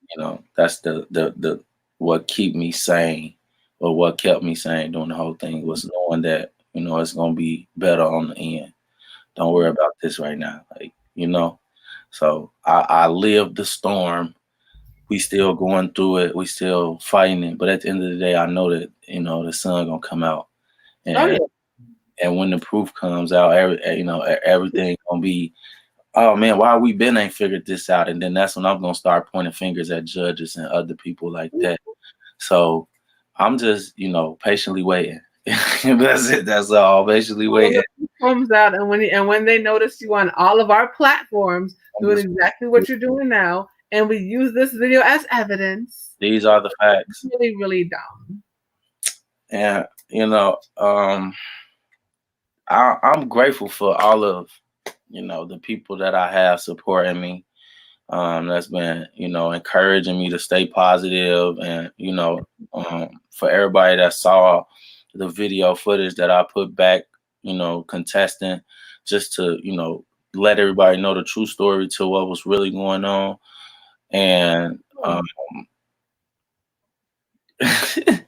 H: that's the what keep me sane, or what kept me sane during the whole thing, was knowing that it's gonna be better on the end. Don't worry about this right now, So I lived the storm. We still going through it. We still fighting it. But at the end of the day, I know that the sun gonna come out, and and when the proof comes out, everything gonna be oh man, why we been ain't figured this out? And then that's when I'm gonna start pointing fingers at judges and other people like that. So I'm just, patiently waiting. That's it. That's all. Patiently waiting.
I: Comes out, and when they notice you on all of our platforms doing exactly what you're doing now, and we use this video as evidence.
H: These are the facts.
I: Really, really dumb.
H: And I'm grateful for all of the people that I have supporting me. That's been encouraging me to stay positive, and for everybody that saw the video footage that I put back, contesting, just to let everybody know the true story to what was really going on. And
I: This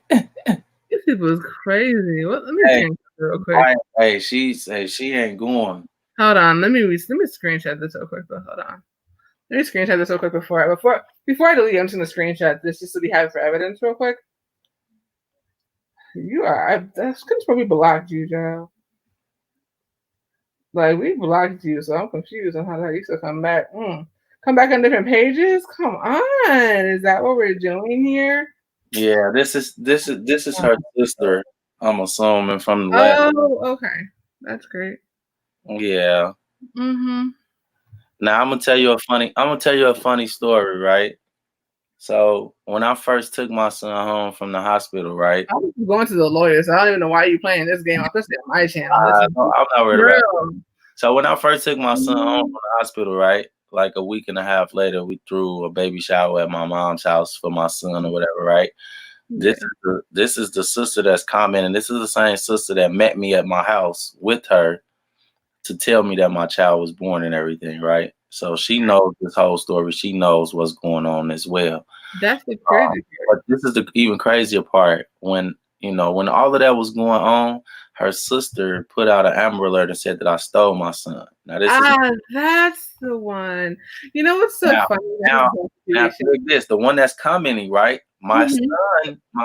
I: people is crazy. Let me change this real quick.
H: She ain't going.
I: Hold on, let me screenshot this real quick. But hold on, let me screenshot this real quick before I delete. I'm just gonna screenshot this just so we have it for evidence, real quick. That's because we blocked you, Joe. Like, we blocked you, so I'm confused on how you still come back. Come back on different pages? Come on, is that what we're doing here?
H: Yeah, this is her sister. I'm assuming from the last.
I: Oh, okay, that's great.
H: Yeah.
I: Mm-hmm.
H: Now I'm gonna tell you a funny story, right? So when I first took my son home from the hospital, right?
I: I was going to the lawyer, so I don't even know why you're playing this game, especially on my channel.
H: I'm not worried about it. So when I first took my son home from the hospital, right? Like a week and a half later, we threw a baby shower at my mom's house for my son or whatever, right? Yeah. This is the sister that's commenting. This is the same sister that met me at my house with her to tell me that my child was born and everything, right? So she knows this whole story. She knows what's going on as well.
I: That's the crazy
H: part. But this is the even crazier part. When all of that was going on, her sister put out an Amber Alert and said that I stole my son. Now
I: that's the one. You know what's so funny?
H: Now this, the one that's commenting, right? My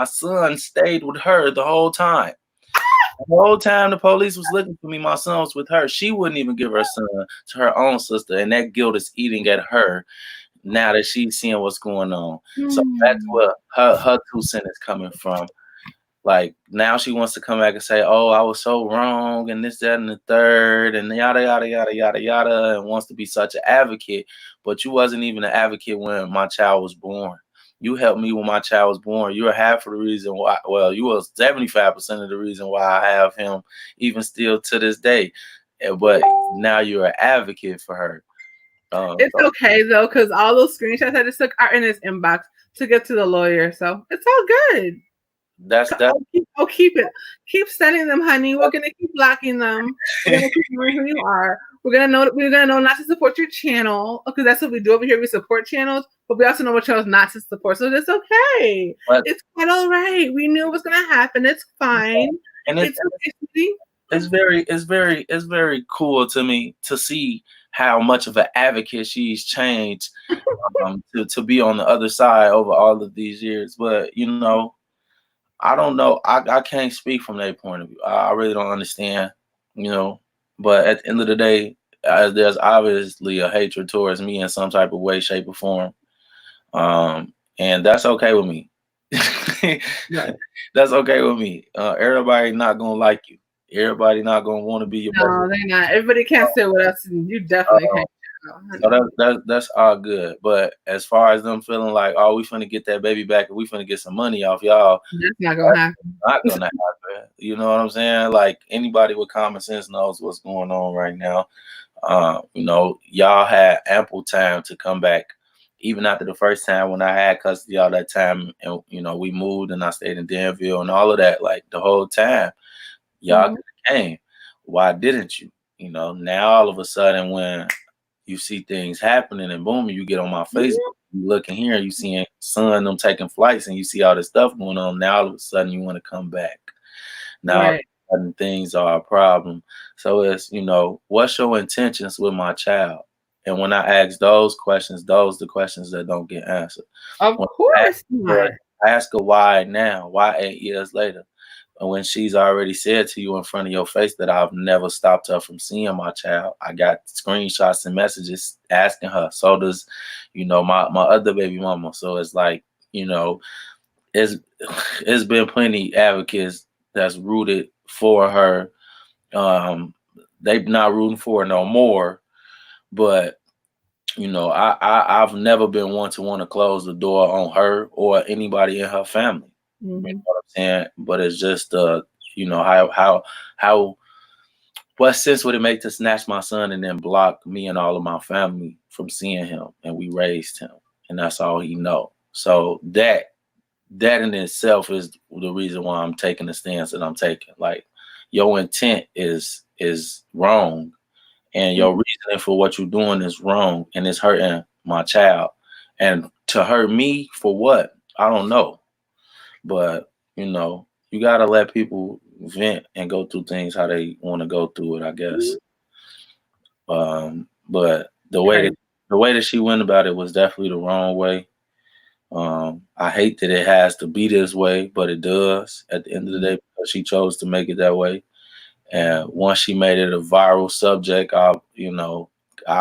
H: son stayed with her the whole time. The whole time the police was looking for me, my son was with her. She wouldn't even give her son to her own sister, and that guilt is eating at her now that she's seeing what's going on. So that's where her 2 cents is coming from. Like, now she wants to come back and say, oh, I was so wrong, and this, that, and the third, and yada, yada, yada, yada, yada, and wants to be such an advocate. But you wasn't even an advocate when my child was born. You helped me when my child was born. You're half of the reason why. Well, you were 75% of the reason why I have him, even still to this day. But now you're an advocate for her.
I: It's okay though, because all those screenshots I just took are in his inbox to get to the lawyer, so it's all good. Keep it. Keep sending them, honey. We're gonna keep blocking them. We're gonna keep knowing who you are. We're gonna know not to support your channel, because that's what we do over here. We support channels, but we also know what channels not to support. So that's okay. It's quite all right. We knew it was gonna happen. It's fine. And
H: it's very cool to me to see how much of an advocate she's changed to be on the other side over all of these years. But I don't know. I can't speak from their point of view. I really don't understand, But at the end of the day, there's obviously a hatred towards me in some type of way, shape, or form. And that's okay with me. That's okay with me. Everybody not gonna like you. Everybody not gonna want to be your
I: person. No, they're not. Everybody can't sit with us, and you definitely can't.
H: So that's all good. But as far as them feeling like, oh, we finna get that baby back and we finna get some money off y'all,
I: that's not gonna happen.
H: Not gonna happen. You know what I'm saying? Like, anybody with common sense knows what's going on right now. Y'all had ample time to come back, even after the first time when I had custody all that time, and we moved and I stayed in Danville and all of that. Like, the whole time, y'all came. Why didn't you? Now all of a sudden when you see things happening and boom, you get on my Facebook, you look in here, you seeing son them taking flights and you see all this stuff going on. Now all of a sudden you want to come back. Now things are a problem. So it's, what's your intentions with my child? And when I ask those questions, those are the questions that don't get answered.
I: Of course not.
H: I ask her why now, why 8 years later? when she's already said to you in front of your face that I've never stopped her from seeing my child. I got screenshots and messages asking her. So does, my other baby mama. So it's like, it's it's been plenty advocates that's rooted for her. They not rooting for her no more, but I've never been one to want to close the door on her or anybody in her family. You know what I'm saying? But it's just how what sense would it make to snatch my son and then block me and all of my family from seeing him? And we raised him, and that's all he know. So that in itself is the reason why I'm taking the stance that I'm taking. Like, your intent is wrong, and your reasoning for what you're doing is wrong, and it's hurting my child. And to hurt me for what? I don't know. But you gotta let people vent and go through things how they want to go through it, I guess. But the way that she went about it was definitely the wrong way. I hate that it has to be this way, but it does at the end of the day, because she chose to make it that way. And once she made it a viral subject, I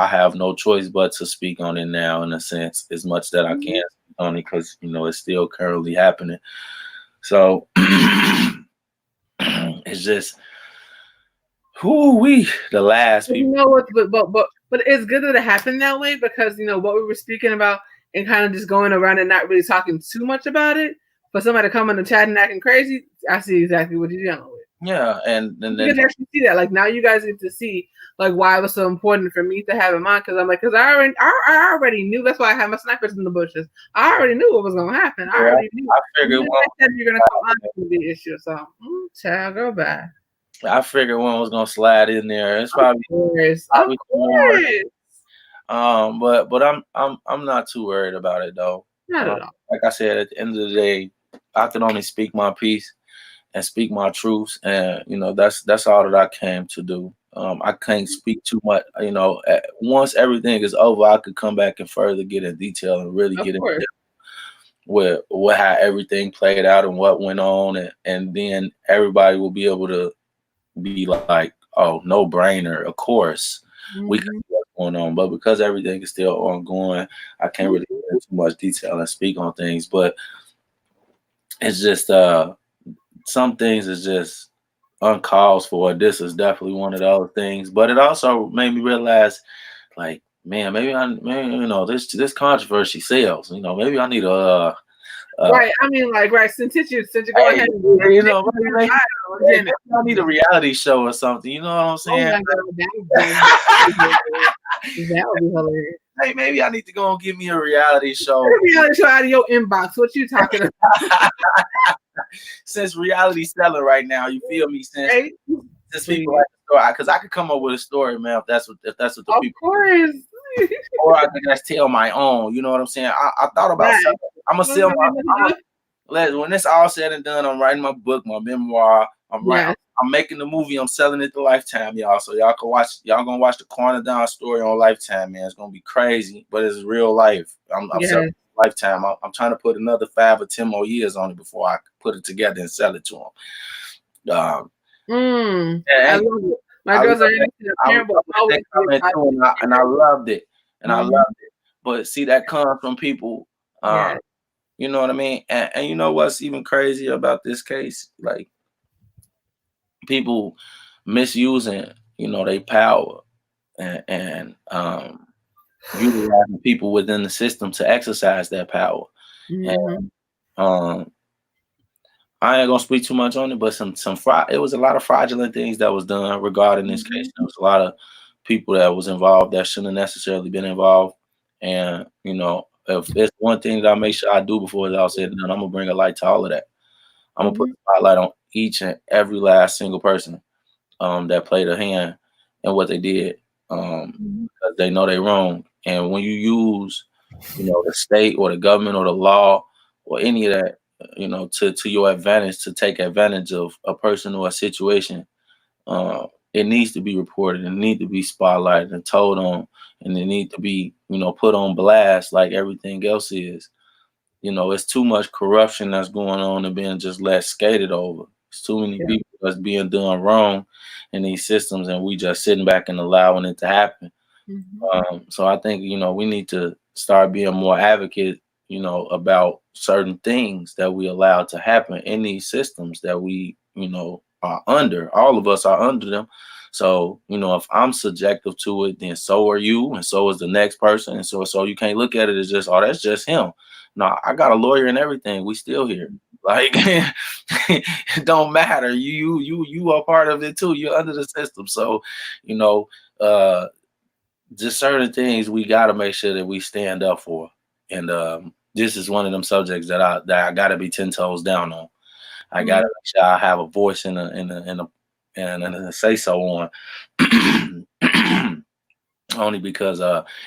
H: have no choice but to speak on it now, in a sense, as much that I can speak on it, because it's still currently happening. So it's just the last people.
I: You know what? But it's good that it happened that way, because what we were speaking about and kind of just going around and not really talking too much about it. For somebody to come in the chat and acting crazy, I see exactly what you're dealing with.
H: Yeah, and
I: you can actually see that. Like, now you guys get to see like why it was so important for me to have in mind, because I already knew. That's why I had my snipers in the bushes. I already knew what was gonna happen. I already knew.
H: I figured
I: you're gonna come on to the issue. So, child, go back.
H: I figured one was gonna slide in there. It's probably
I: of course.
H: But I'm not too worried about it though.
I: Not at all.
H: Like I said, at the end of the day, I can only speak my piece and speak my truths, and that's all that I came to do. I can't speak too much. Once everything is over, I could come back and further get in detail and really get into with how everything played out and what went on, and then everybody will be able to be like, oh, no brainer, of course. We can see what's going on, but because everything is still ongoing, I can't really get into too much detail and speak on things. But it's just some things is just uncalled for. This is definitely one of those things. But it also made me realize, like, man, maybe this controversy sells. Maybe I need to
I: right. I mean, like, right. Since you go ahead and
H: I need a reality show or something. You know what I'm saying?
I: Oh my God, that would be hilarious.
H: Hey, maybe I need to go and give me a reality show.
I: Reality show out of your inbox. What you talking about?
H: Since reality's selling right now, you feel me? Since people like the story, because I could come up with a story, man. If that's what the people.
I: Of course.
H: Or I could just tell my own. You know what I'm saying? I thought about something. I'm gonna sell when it's all said and done, I'm writing my book, my memoir. I'm making the movie. I'm selling it to Lifetime, y'all. So y'all can watch. Y'all gonna watch the Quan story on Lifetime, man. It's gonna be crazy, but it's real life. I'm selling it to Lifetime. I'm trying to put another 5 or 10 more years on it before I put it together and sell it to them.
I: I love it. My girls are into the parent,
H: and I loved it, But see, that comes from people. You know what I mean? And you know what's even crazier about this case? Like, people misusing, their power and utilizing people within the system to exercise that power. And I ain't gonna speak too much on it, but it was a lot of fraudulent things that was done regarding this case. There was a lot of people that was involved that shouldn't have necessarily been involved. And if there's one thing that I make sure I do before it's all said and done, I'm gonna bring a light to all of that. I'm gonna put a spotlight on each and every last single person that played a hand in what they did, because they know they're wrong. And when you use, the state or the government or the law or any of that, to your advantage, to take advantage of a person or a situation, it needs to be reported and need to be spotlighted and told on, and it need to be, put on blast like everything else is. It's too much corruption that's going on and being just let skated over. It's too many people that's being done wrong in these systems, and we just sitting back and allowing it to happen. So I think, we need to start being more advocate, about certain things that we allow to happen in these systems that we, are under. All of us are under them. So, if I'm subjective to it, then so are you, and so is the next person. And so you can't look at it as just, oh, that's just him. No, I got a lawyer and everything. We still here. Like, it don't matter. You are part of it too. You're under the system. So, uh just certain things we got to make sure that we stand up for. And this is one of them subjects that I got to be 10 toes down on. I got to make sure I have a voice and a say so on. Only because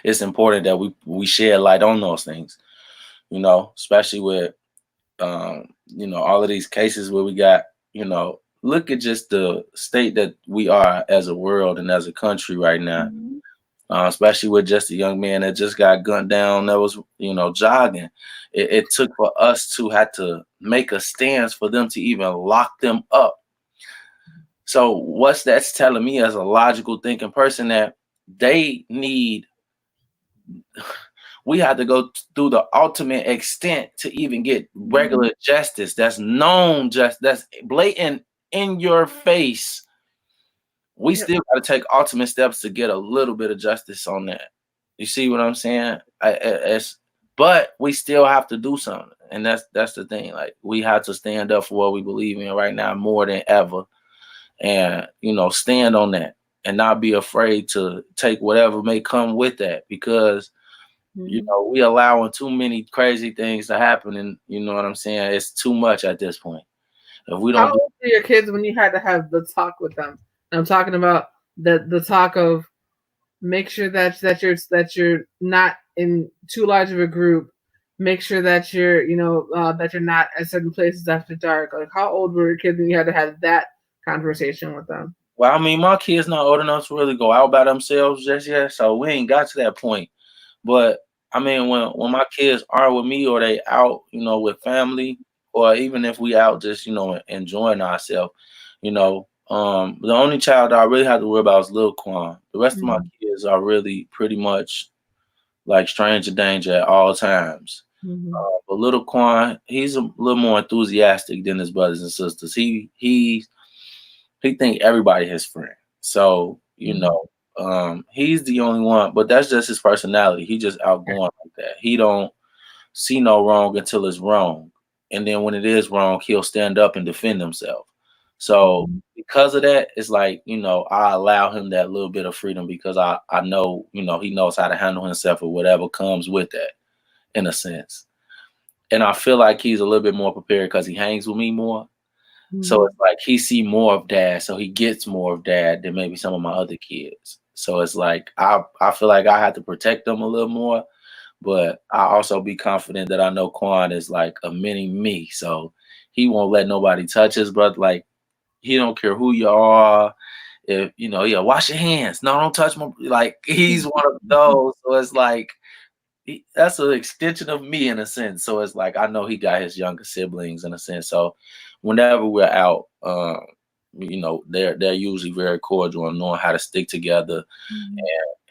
H: it's important that we shed light on those things, especially with all of these cases where we got, look at just the state that we are as a world and as a country right now. Especially with just a young man that just got gunned down that was, jogging. It took for us to have to make a stance for them to even lock them up. So what's that's telling me as a logical thinking person that they need, we have to go through the ultimate extent to even get regular justice that's known, that's blatant in your face. We still got to take ultimate steps to get a little bit of justice on that. You see what I'm saying? But we still have to do something, and that's the thing. Like, we have to stand up for what we believe in right now more than ever, and stand on that, and not be afraid to take whatever may come with that, because we allowing too many crazy things to happen, and you know what I'm saying. It's too much at this point. If we don't,
I: how old were your kids when you had to have the talk with them? I'm talking about the talk of make sure that you're not in too large of a group. Make sure that you're that you're not at certain places after dark. Like, how old were your kids when you had to have that conversation with them?
H: Well, I mean, my kids not old enough to really go out by themselves just yet, so we ain't got to that point. But I mean, when my kids are with me or they out, with family, or even if we out just, enjoying ourselves, the only child that I really have to worry about is little Quan. The rest of my kids are really pretty much like stranger danger at all times. But little Quan, he's a little more enthusiastic than his brothers and sisters. He think everybody his friend. So, he's the only one, but that's just his personality. He just outgoing like that. He don't see no wrong until it's wrong. And then when it is wrong, he'll stand up and defend himself. So because of that, it's like, I allow him that little bit of freedom because I know, he knows how to handle himself or whatever comes with that, in a sense. And I feel like he's a little bit more prepared because he hangs with me more. So it's like he see more of dad, so he gets more of dad than maybe some of my other kids. So it's like I feel like I have to protect them a little more, but I also be confident that I know Quan is like a mini me, so he won't let nobody touch his brother. Like, he don't care who you are. If yeah, wash your hands. No, don't touch my. Like, he's one of those. So it's like that's an extension of me in a sense. So it's like I know he got his younger siblings in a sense. So whenever we're out, they're usually very cordial and knowing how to stick together,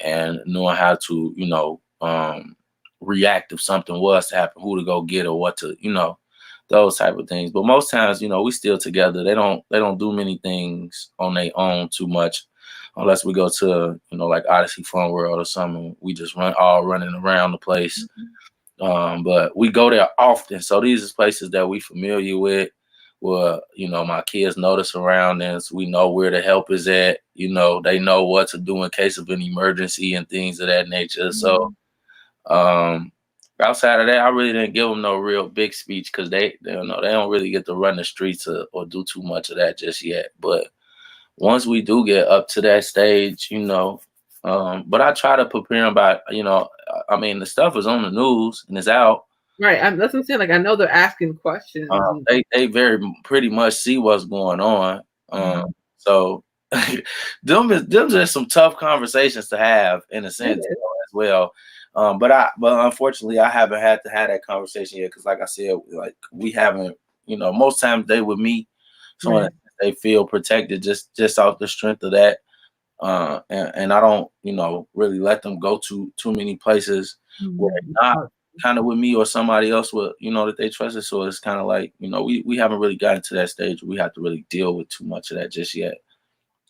H: and knowing how to react if something was to happen, who to go get or what to those type of things. But most times, we still together. They don't do many things on their own too much, unless we go to like Odyssey Fun World or something. We just running around the place. But we go there often. So these are places that we familiar with, where my kids know the surroundings. We know where the help is at. They know what to do in case of an emergency and things of that nature. So outside of that, I really didn't give them no real big speech because they don't really get to run the streets or do too much of that just yet. But once we do get up to that stage, but I try to prepare them by, I mean, the stuff is on the news and it's out.
I: Right. That's what I'm saying. Like, I know they're asking questions.
H: They very pretty much see what's going on. So them just some tough conversations to have in a sense as well. But unfortunately I haven't had to have that conversation yet because, like I said, like we haven't. Most times they with me, So
I: Right.
H: they feel protected just off the strength of that. And I don't, really let them go to too many places where they're not kind of with me or somebody else with, that they trusted. So it's kind of like, we haven't really gotten to that stage where we have to really deal with too much of that just yet.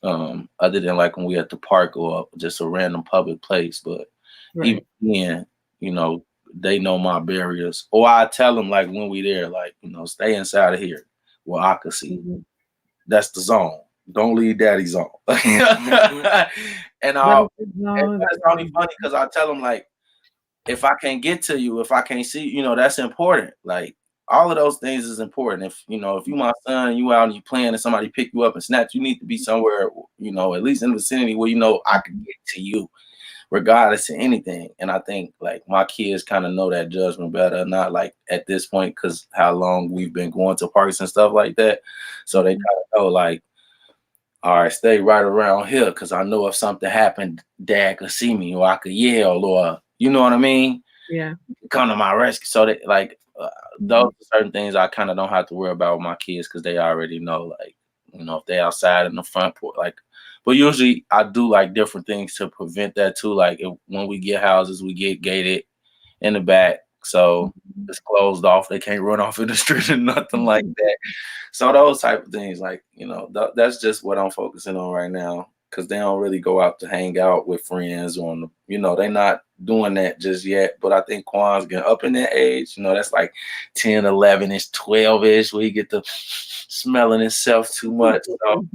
H: Other than like when we at the park or just a random public place. But even
I: Right.
H: then, they know my barriers. Or I tell them like when we there, like, stay inside of here where I can see. That's the zone. Don't leave daddy's zone. And that's only funny because I tell them like, if I can't get to you, if I can't see, that's important. Like all of those things is important. If if you my son, you out and you playing and somebody pick you up and snatch, you need to be somewhere, at least in the vicinity where I can get to you, regardless of anything. And I think like my kids kind of know that judgment better, not like at this point, because how long we've been going to parks and stuff like that. So they kind of know like, all right, stay right around here because I know if something happened, dad could see me or I could yell or you know what I mean?
I: Yeah.
H: Come to my rescue. So they like those are certain things I kind of don't have to worry about with my kids because they already know, like, if they outside in the front porch, like, but usually I do like different things to prevent that too. Like when we get houses, we get gated in the back. So it's closed off. They can't run off in the street or nothing like that. So those type of things, like, that's just what I'm focusing on right now. Cause they don't really go out to hang out with friends on they're not doing that just yet. But I think Quan's getting up in that age, that's like 10, 11-ish, 12-ish, where he get to smelling himself too much. So,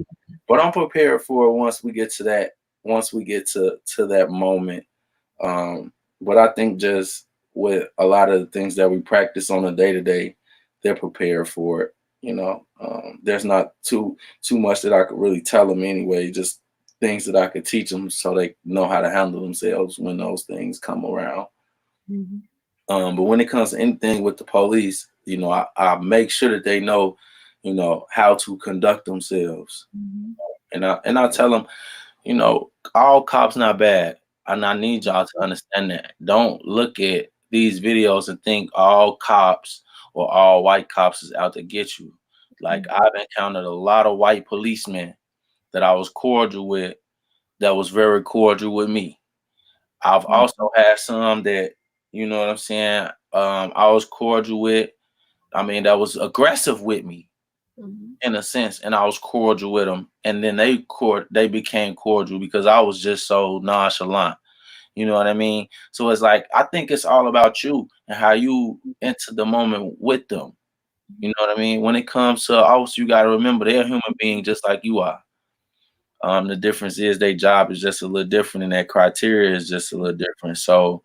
H: but I'm prepared for it once we get to that moment. But I think just with a lot of the things that we practice on a day-to-day, they're prepared for it. There's not too much that I could really tell them anyway, just things that I could teach them so they know how to handle themselves when those things come around. But when it comes to anything with the police, I make sure that they know, how to conduct themselves. And I tell them, all cops not bad. And I need y'all to understand that. Don't look at these videos and think all cops or all white cops is out to get you. Like I've encountered a lot of white policemen that I was cordial with, that was very cordial with me. I've also had some that, you know what I'm saying, I was cordial with. I mean, that was aggressive with me in a sense, and I was cordial with them. And then they became cordial because I was just so nonchalant. You know what I mean? So it's like, I think it's all about you and how you enter the moment with them. You know what I mean? When it comes to also, you got to remember they're a human being just like you are. The difference is their job is just a little different and that criteria is just a little different. So,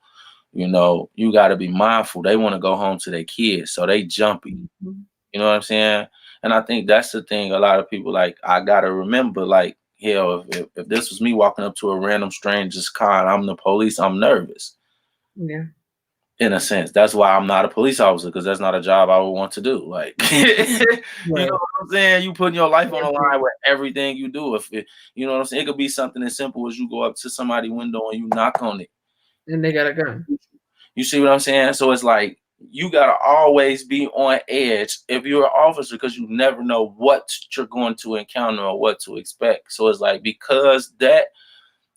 H: you got to be mindful. They want to go home to their kids, so they jumpy. You know what I'm saying? And I think that's the thing. A lot of people, like, I got to remember, like, hell, if this was me walking up to a random stranger's car and I'm the police, I'm nervous.
I: Yeah.
H: In a sense, that's why I'm not a police officer, because that's not a job I would want to do. Like, you know what I'm saying? You putting your life on the line with everything you do. You know what I'm saying? It could be something as simple as you go up to somebody's window and you knock on it.
I: And they got a gun.
H: You see what I'm saying? So it's like, you got to always be on edge if you're an officer, because you never know what you're going to encounter or what to expect. So it's like, because that,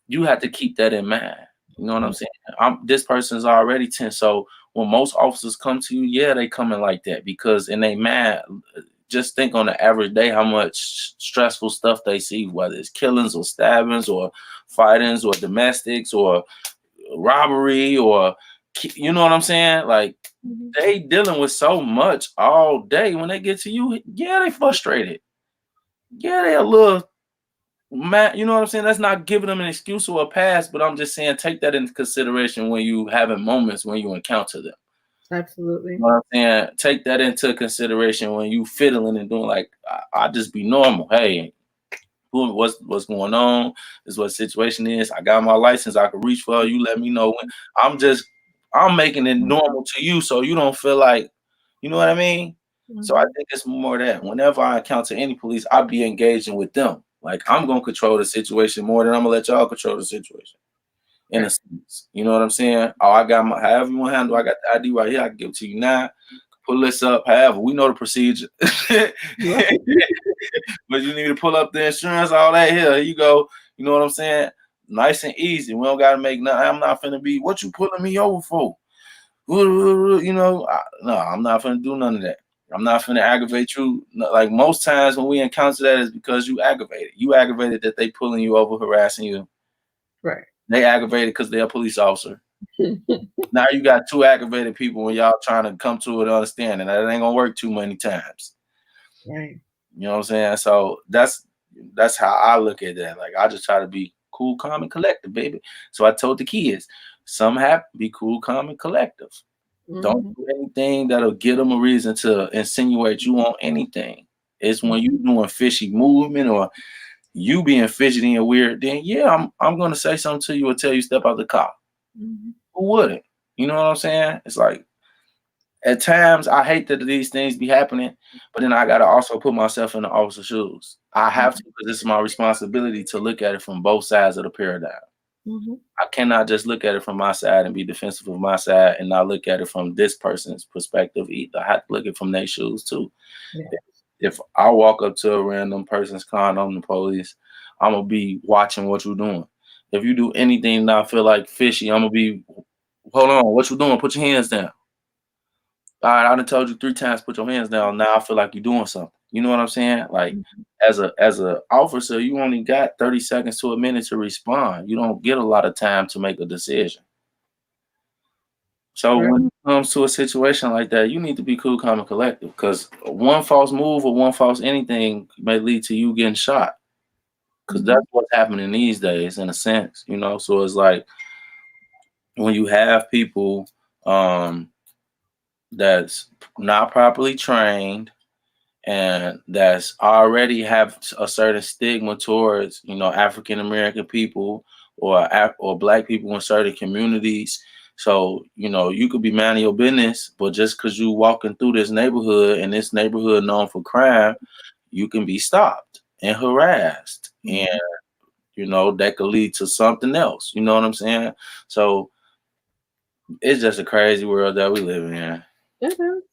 H: you have to keep that in mind. You know what I'm saying? This person's already tense. So when most officers come to you, yeah, they coming like that because in they mind, just think on the average day how much stressful stuff they see, whether it's killings or stabbings or fightings or domestics or robbery or, you know what I'm saying? Like, they dealing with so much all day. When they get to you, yeah, they frustrated. Yeah, they a little mad. You know what I'm saying? That's not giving them an excuse or a pass, but I'm just saying take that into consideration when you having moments when you encounter them.
I: Absolutely.
H: You know what I'm saying? Take that into consideration when you fiddling and doing like, I just be normal. Hey, what's going on? This is what the situation is. I got my license. I can reach for you. Let me know when. I'm making it normal to you, so you don't feel like, you know what I mean? So I think it's more that whenever I encounter any police, I'll be engaging with them. Like, I'm gonna control the situation more than I'm gonna let y'all control the situation. In a sense, you know what I'm saying? Oh, I got my, however you want to handle. I got the ID right here. I can give it to you now. pull this up. However, we know the procedure. But you need to pull up the insurance, all that here. Here you go. You know what I'm saying? Nice and easy. We don't gotta make nothing. I'm not finna be what you pulling me over for. You know, no, I'm not finna do none of that. I'm not finna aggravate you. Like most times when we encounter that is because you aggravated. You aggravated that they pulling you over, harassing you.
I: Right.
H: They aggravated because they're a police officer. Now you got two aggravated people when y'all trying to come to an understanding. That ain't gonna work too many times.
I: Right.
H: You know what I'm saying? So that's how I look at that. Like I just try to be cool, calm, and collective, baby. So I told the kids, some have to be cool, calm, and collective. Don't do anything that'll give them a reason to insinuate you on anything. It's when you doing fishy movement or you being fidgety and weird, then yeah, I'm gonna say something to you or tell you step out the car. Who wouldn't? You know what I'm saying? It's like at times I hate that these things be happening, but then I gotta also put myself in the officer's shoes. I have to because this is my responsibility to look at it from both sides of the paradigm. I cannot just look at it from my side and be defensive of my side and not look at it from this person's perspective either. I have to look at it from their shoes too. Yeah. If I walk up to a random person's car and I'm the police, I'm gonna be watching what you're doing. If you do anything that I feel like fishy, I'm gonna be, hold on, what you doing? Put your hands down. All right, I done told you 3 times, put your hands down. Now I feel like you're doing something. You know what I'm saying? Like as a officer, you only got 30 seconds to a minute to respond. You don't get a lot of time to make a decision. So when it comes to a situation like that, you need to be cool, calm, and collective because one false move or one false anything may lead to you getting shot. Because that's what's happening these days in a sense, you know? So it's like when you have people that's not properly trained and that's already have a certain stigma towards, you know, African American people or Black people in certain communities. So, you know, you could be minding your business, but just because you walking through this neighborhood and this neighborhood known for crime, you can be stopped and harassed. And, you know, that could lead to something else. You know what I'm saying? So it's just a crazy world that we live in.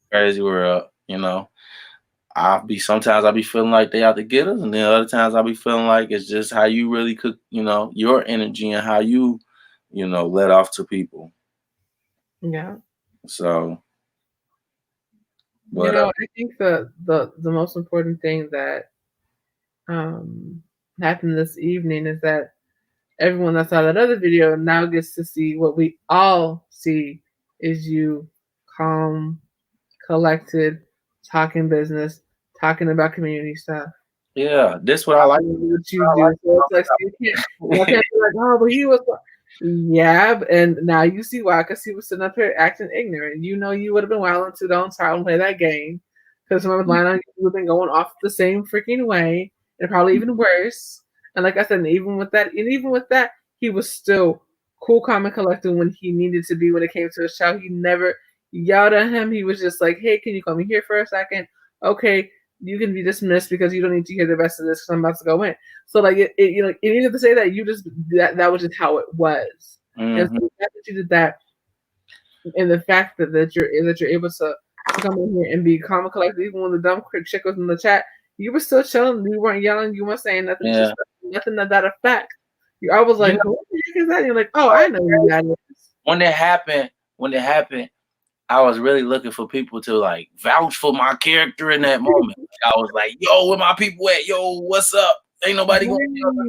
H: Crazy world, you know. Sometimes I'll be feeling like they out to get us, and then other times I'll be feeling like it's just how you really could, you know, your energy and how you know, let off to people.
I: Yeah.
H: So,
I: you know, I think the most important thing that happened this evening is that everyone that saw that other video now gets to see what we all see is you calm, collected, talking business, talking about community stuff.
H: Yeah, this what I like.
I: What you do. So it's like you can't be like, oh, but he was. Yeah, and now you see why, because he was sitting up here acting ignorant. You know, you would have been wilding to don't try and play that game, because someone was lying on you, you would have been going off the same freaking way, and probably even worse. And like I said, even with that, he was still cool, calm, and collected when he needed to be when it came to his child. He never yelled at him. He was just like, hey, can you come in here for a second? Okay, you can be dismissed because you don't need to hear the rest of this because I'm about to go in. So like you know, you needed to say that you just that was just how it was. And so the fact that you did that, and the fact that you're able to come in here and be calm and collected, even when the dumb chick was in the chat, you were still chilling. You weren't yelling. You weren't saying nothing. Just nothing of that effect. I was like, what the heck is that? And you're like, oh, I know who that is.
H: When it happened, I was really looking for people to like vouch for my character in that moment. I was like, yo, where my people at? Yo, what's up? Ain't nobody gonna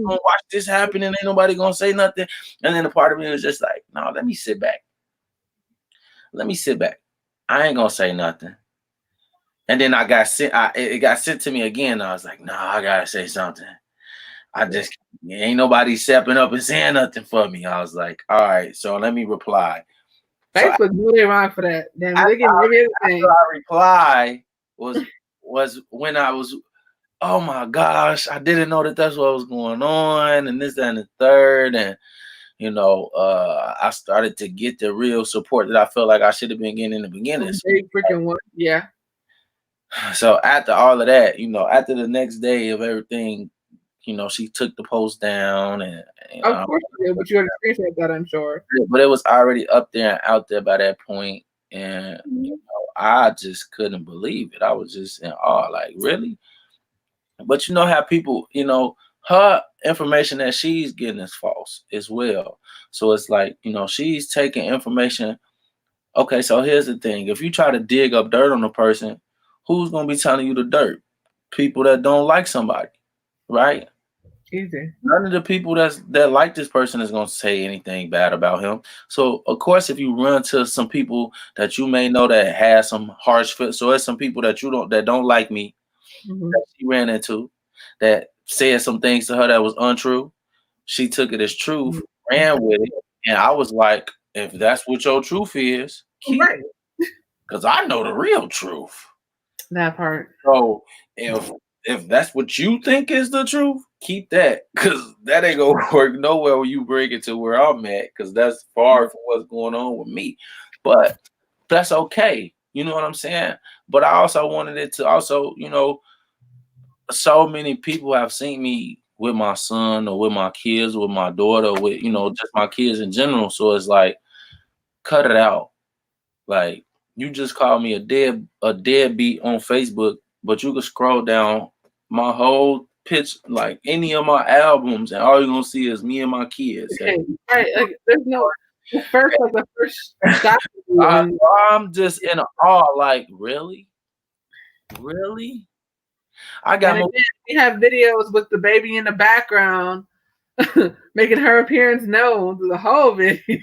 H: watch this happen and ain't nobody gonna say nothing. And then the part of me was just like, no, let me sit back. I ain't gonna say nothing. And then it got sent to me again. I was like, no, I gotta say something. Ain't nobody stepping up and saying nothing for me. I was like, all right, so let me reply.
I: Facebook really wrong for that. Damn,
H: after I reply was when I was, oh my gosh, I didn't know that's what was going on, and this, that, and the third, and you know, I started to get the real support that I felt like I should have been getting in the beginning.
I: Freaking one, yeah.
H: So after all of that, you know, after the next day of everything, you know, she took the post down, and
I: of course you did, but you appreciate that, I'm sure.
H: But it was already up there and out there by that point, and you know, I just couldn't believe it. I was just in awe, like, really? But you know how people, her information that she's getting is false as well. So it's like, she's taking information. Okay, so here's the thing. If you try to dig up dirt on a person, who's gonna be telling you the dirt? People that don't like somebody, right?
I: Easy.
H: None of the people that like this person is gonna say anything bad about him. So of course, if you run to some people that you may know that has some harsh fit, so there's some people that don't like me that she ran into that said some things to her that was untrue. She took it as truth, ran with it, and I was like, if that's what your truth is, keep
I: Right.
H: it, because I know the real truth.
I: That part.
H: So if that's what you think is the truth, keep that, because that ain't gonna work nowhere when you bring it to where I'm at, because that's far from what's going on with me. But that's okay. You know what I'm saying? But I also wanted it to also, so many people have seen me with my son or with my kids, with my daughter, with just my kids in general. So it's like, cut it out. Like, you just called me a deadbeat on Facebook, but you can scroll down my whole pitch, like any of my albums, and all you're gonna see is me and my kids.
I: Okay. Right. Like there's no the first shot.
H: I'm just in awe. Like, really, really? I got
I: And
H: more.
I: again, we have videos with the baby in the background making her appearance known through the whole video.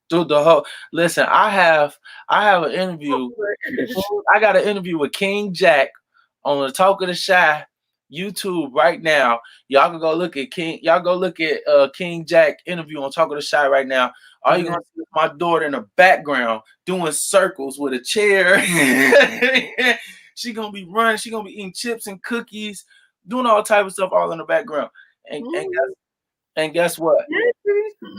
H: Dude, listen, I have an interview. I got an interview with King Jack on the Talk of the Shy YouTube right now. Y'all can go look at King Jack interview on Talk of the Shy right now. All you gonna see is my daughter in the background doing circles with a chair. She gonna be running. She gonna be eating chips and cookies, doing all type of stuff all in the background. And guess what?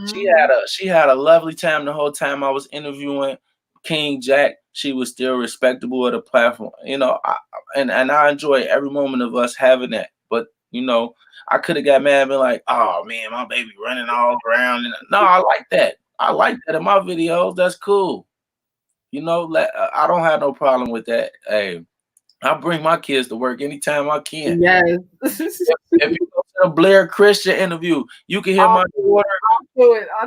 H: She had a lovely time the whole time I was interviewing King Jack. She was still respectable at the platform, and I enjoy every moment of us having that. But I could have got mad and been like, "Oh man, my baby running all around." And no, I like that. I like that in my videos. That's cool. I don't have no problem with that. Hey, I bring my kids to work anytime I can.
I: Yes.
H: If you go to a Blair Christian interview, you can hear my daughter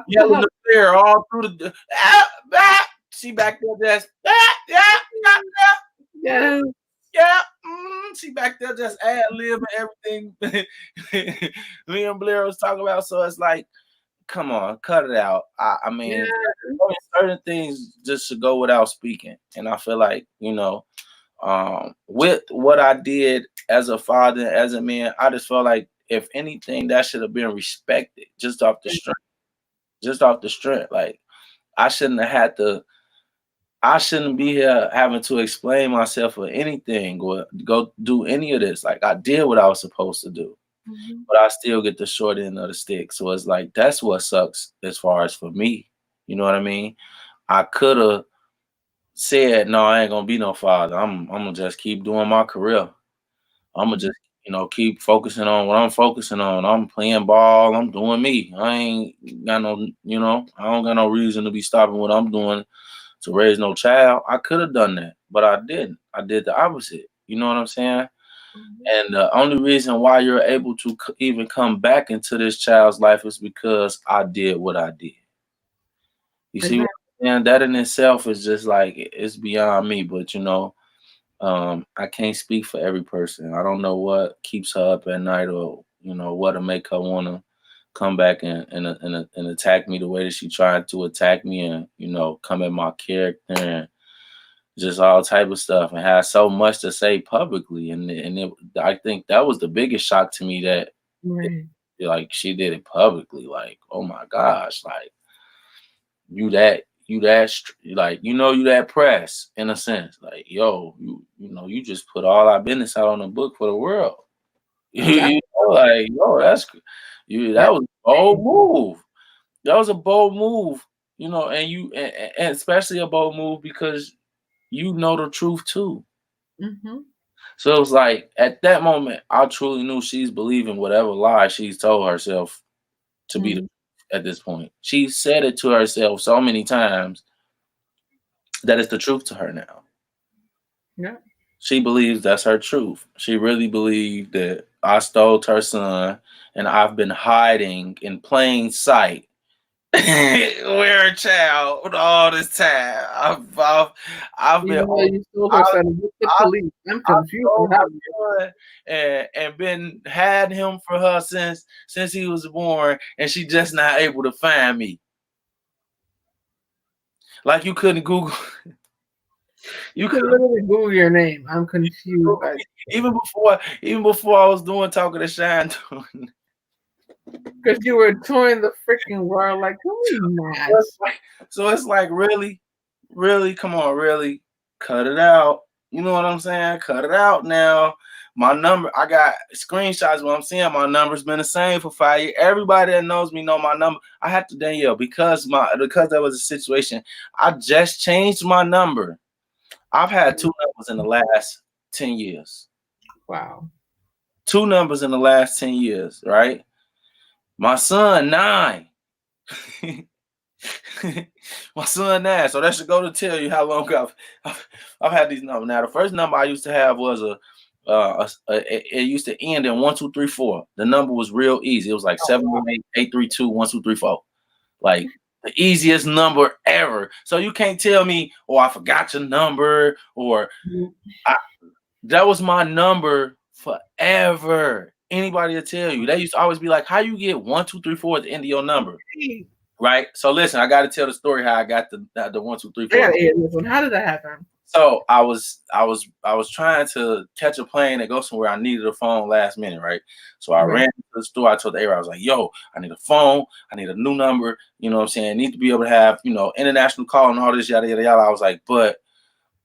H: yelling the Blair all through the. She back there just. Yeah. She back there just ad lib and everything. Me and Blair was talking about. So it's like, come on, cut it out. I mean, certain things just should go without speaking, and I feel like with what I did as a father, as a man, I just felt like if anything, that should have been respected just off the strength. Just off the strength. Like, I shouldn't be here having to explain myself or anything or go do any of this. Like, I did what I was supposed to do, but I still get the short end of the stick. So it's like, that's what sucks as far as for me. You know what I mean? I could have said, no, I ain't gonna be no father. I'm gonna just keep doing my career. I'm gonna just, keep focusing on what I'm focusing on. I'm playing ball. I'm doing me. I ain't got no, I don't got no reason to be stopping what I'm doing to raise no child. I could have done that, but I didn't. I did the opposite. You know what I'm saying? And the only reason why you're able to even come back into this child's life is because I did what I did. You see what I'm saying? That in itself is just like, it's beyond me, but I can't speak for every person. I don't know what keeps her up at night or, what to make her want to come back and attack me the way that she tried to attack me and, come at my character and just all type of stuff and have so much to say publicly. I think that was the biggest shock to me that like she did it publicly. Like, oh my gosh, like you that like, you that press in a sense, like, yo, you just put all our business out on the book for the world. Like, yo, that was a bold move. That was a bold move, and especially a bold move because you know the truth too. So it was like at that moment, I truly knew she's believing whatever lie she's told herself to be the, at this point. She said it to herself so many times that is the truth to her now.
I: Yeah.
H: She believes that's her truth. She really believed that I stole her son and I've been hiding in plain sight. We're a child all this time. I've been
I: Even though
H: on.
I: you stole her
H: I,
I: son with the
H: I,
I: police. I'm
H: I
I: confused
H: stole
I: on how.
H: her son and been had him for her since he was born, and she just not able to find me. Like you couldn't Google.
I: You could literally Google your name. I'm confused.
H: Even before I was doing talking to Shine.
I: Because you were touring the freaking world like, who are you mad?
H: So it's like, really, come on, really, cut it out. You know what I'm saying? Cut it out now. My number, I got screenshots where I'm seeing my number's been the same for 5 years. Everybody that knows me know my number. I have to Danielle because that was a situation. I just changed my number. I've had 2 numbers in the last 10 years.
I: Wow.
H: 2 numbers in the last 10 years, right? My son, 9. My son 9. So that should go to tell you how long I've had these numbers. Now, the first number I used to have was it used to end in 1 2 3 4. The number was real easy. It was like 718 832 1 2 3 4. Like the easiest number ever. So you can't tell me, oh, I forgot your number, or that was my number forever. Anybody will tell you. They used to always be like, how you get 1 2 3 4 at the end of your number? Right. So listen, I got to tell the story how I got the 1 2 3 4.
I: How did that happen?
H: So I was trying to catch a plane and go somewhere. I needed a phone last minute, right? So I ran to the store. I told the air, I was like, yo, I need a phone. I need a new number. You know what I'm saying? I need to be able to have, international call and all this, yada, yada, yada. I was like, but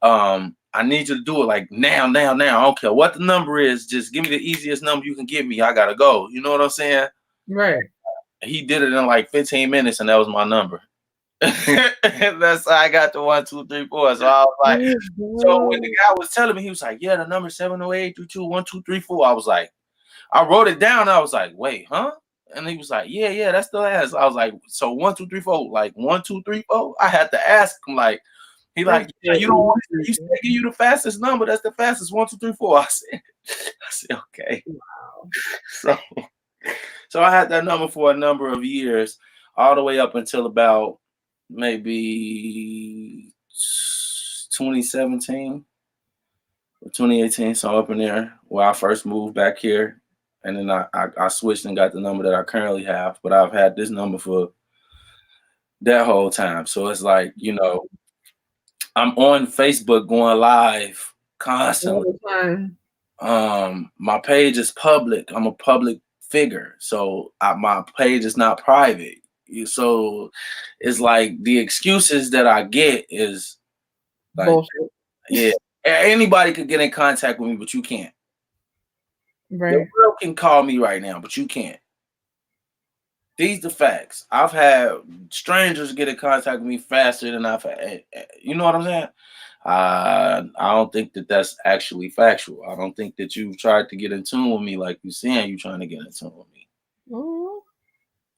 H: I need you to do it like now. I don't care what the number is. Just give me the easiest number you can give me. I got to go. You know what I'm saying?
I: Right.
H: He did it in like 15 minutes, and that was my number. That's how I got the 1 2 3 4. So I was like, so when the guy was telling me, he was like, yeah, the number 708-32-1234. I was like, I wrote it down. I was like, wait, huh? And he was like, yeah, that's the last. I was like, so 1 2 3 4, like 1 2 3 4. I had to ask him, like, he like, yeah, you don't want to, you said give you the fastest number. That's the fastest 1 2 3 4. I said, okay. Wow. So I had that number for a number of years, all the way up until about maybe 2017 or 2018. So up in there where I first moved back here. And then I switched and got the number that I currently have. But I've had this number for that whole time. So it's like, I'm on Facebook going live constantly. My page is public. I'm a public figure. So my page is not private. So it's like the excuses that I get is like, bullshit. Yeah, anybody could get in contact with me, but you can't. Right. The world can call me right now, but you can't. These the facts. I've had strangers get in contact with me faster than I've had. You know what I'm saying? I don't think that that's actually factual. I don't think that you've tried to get in tune with me like you're saying you're trying to get in tune with me. Mm-hmm.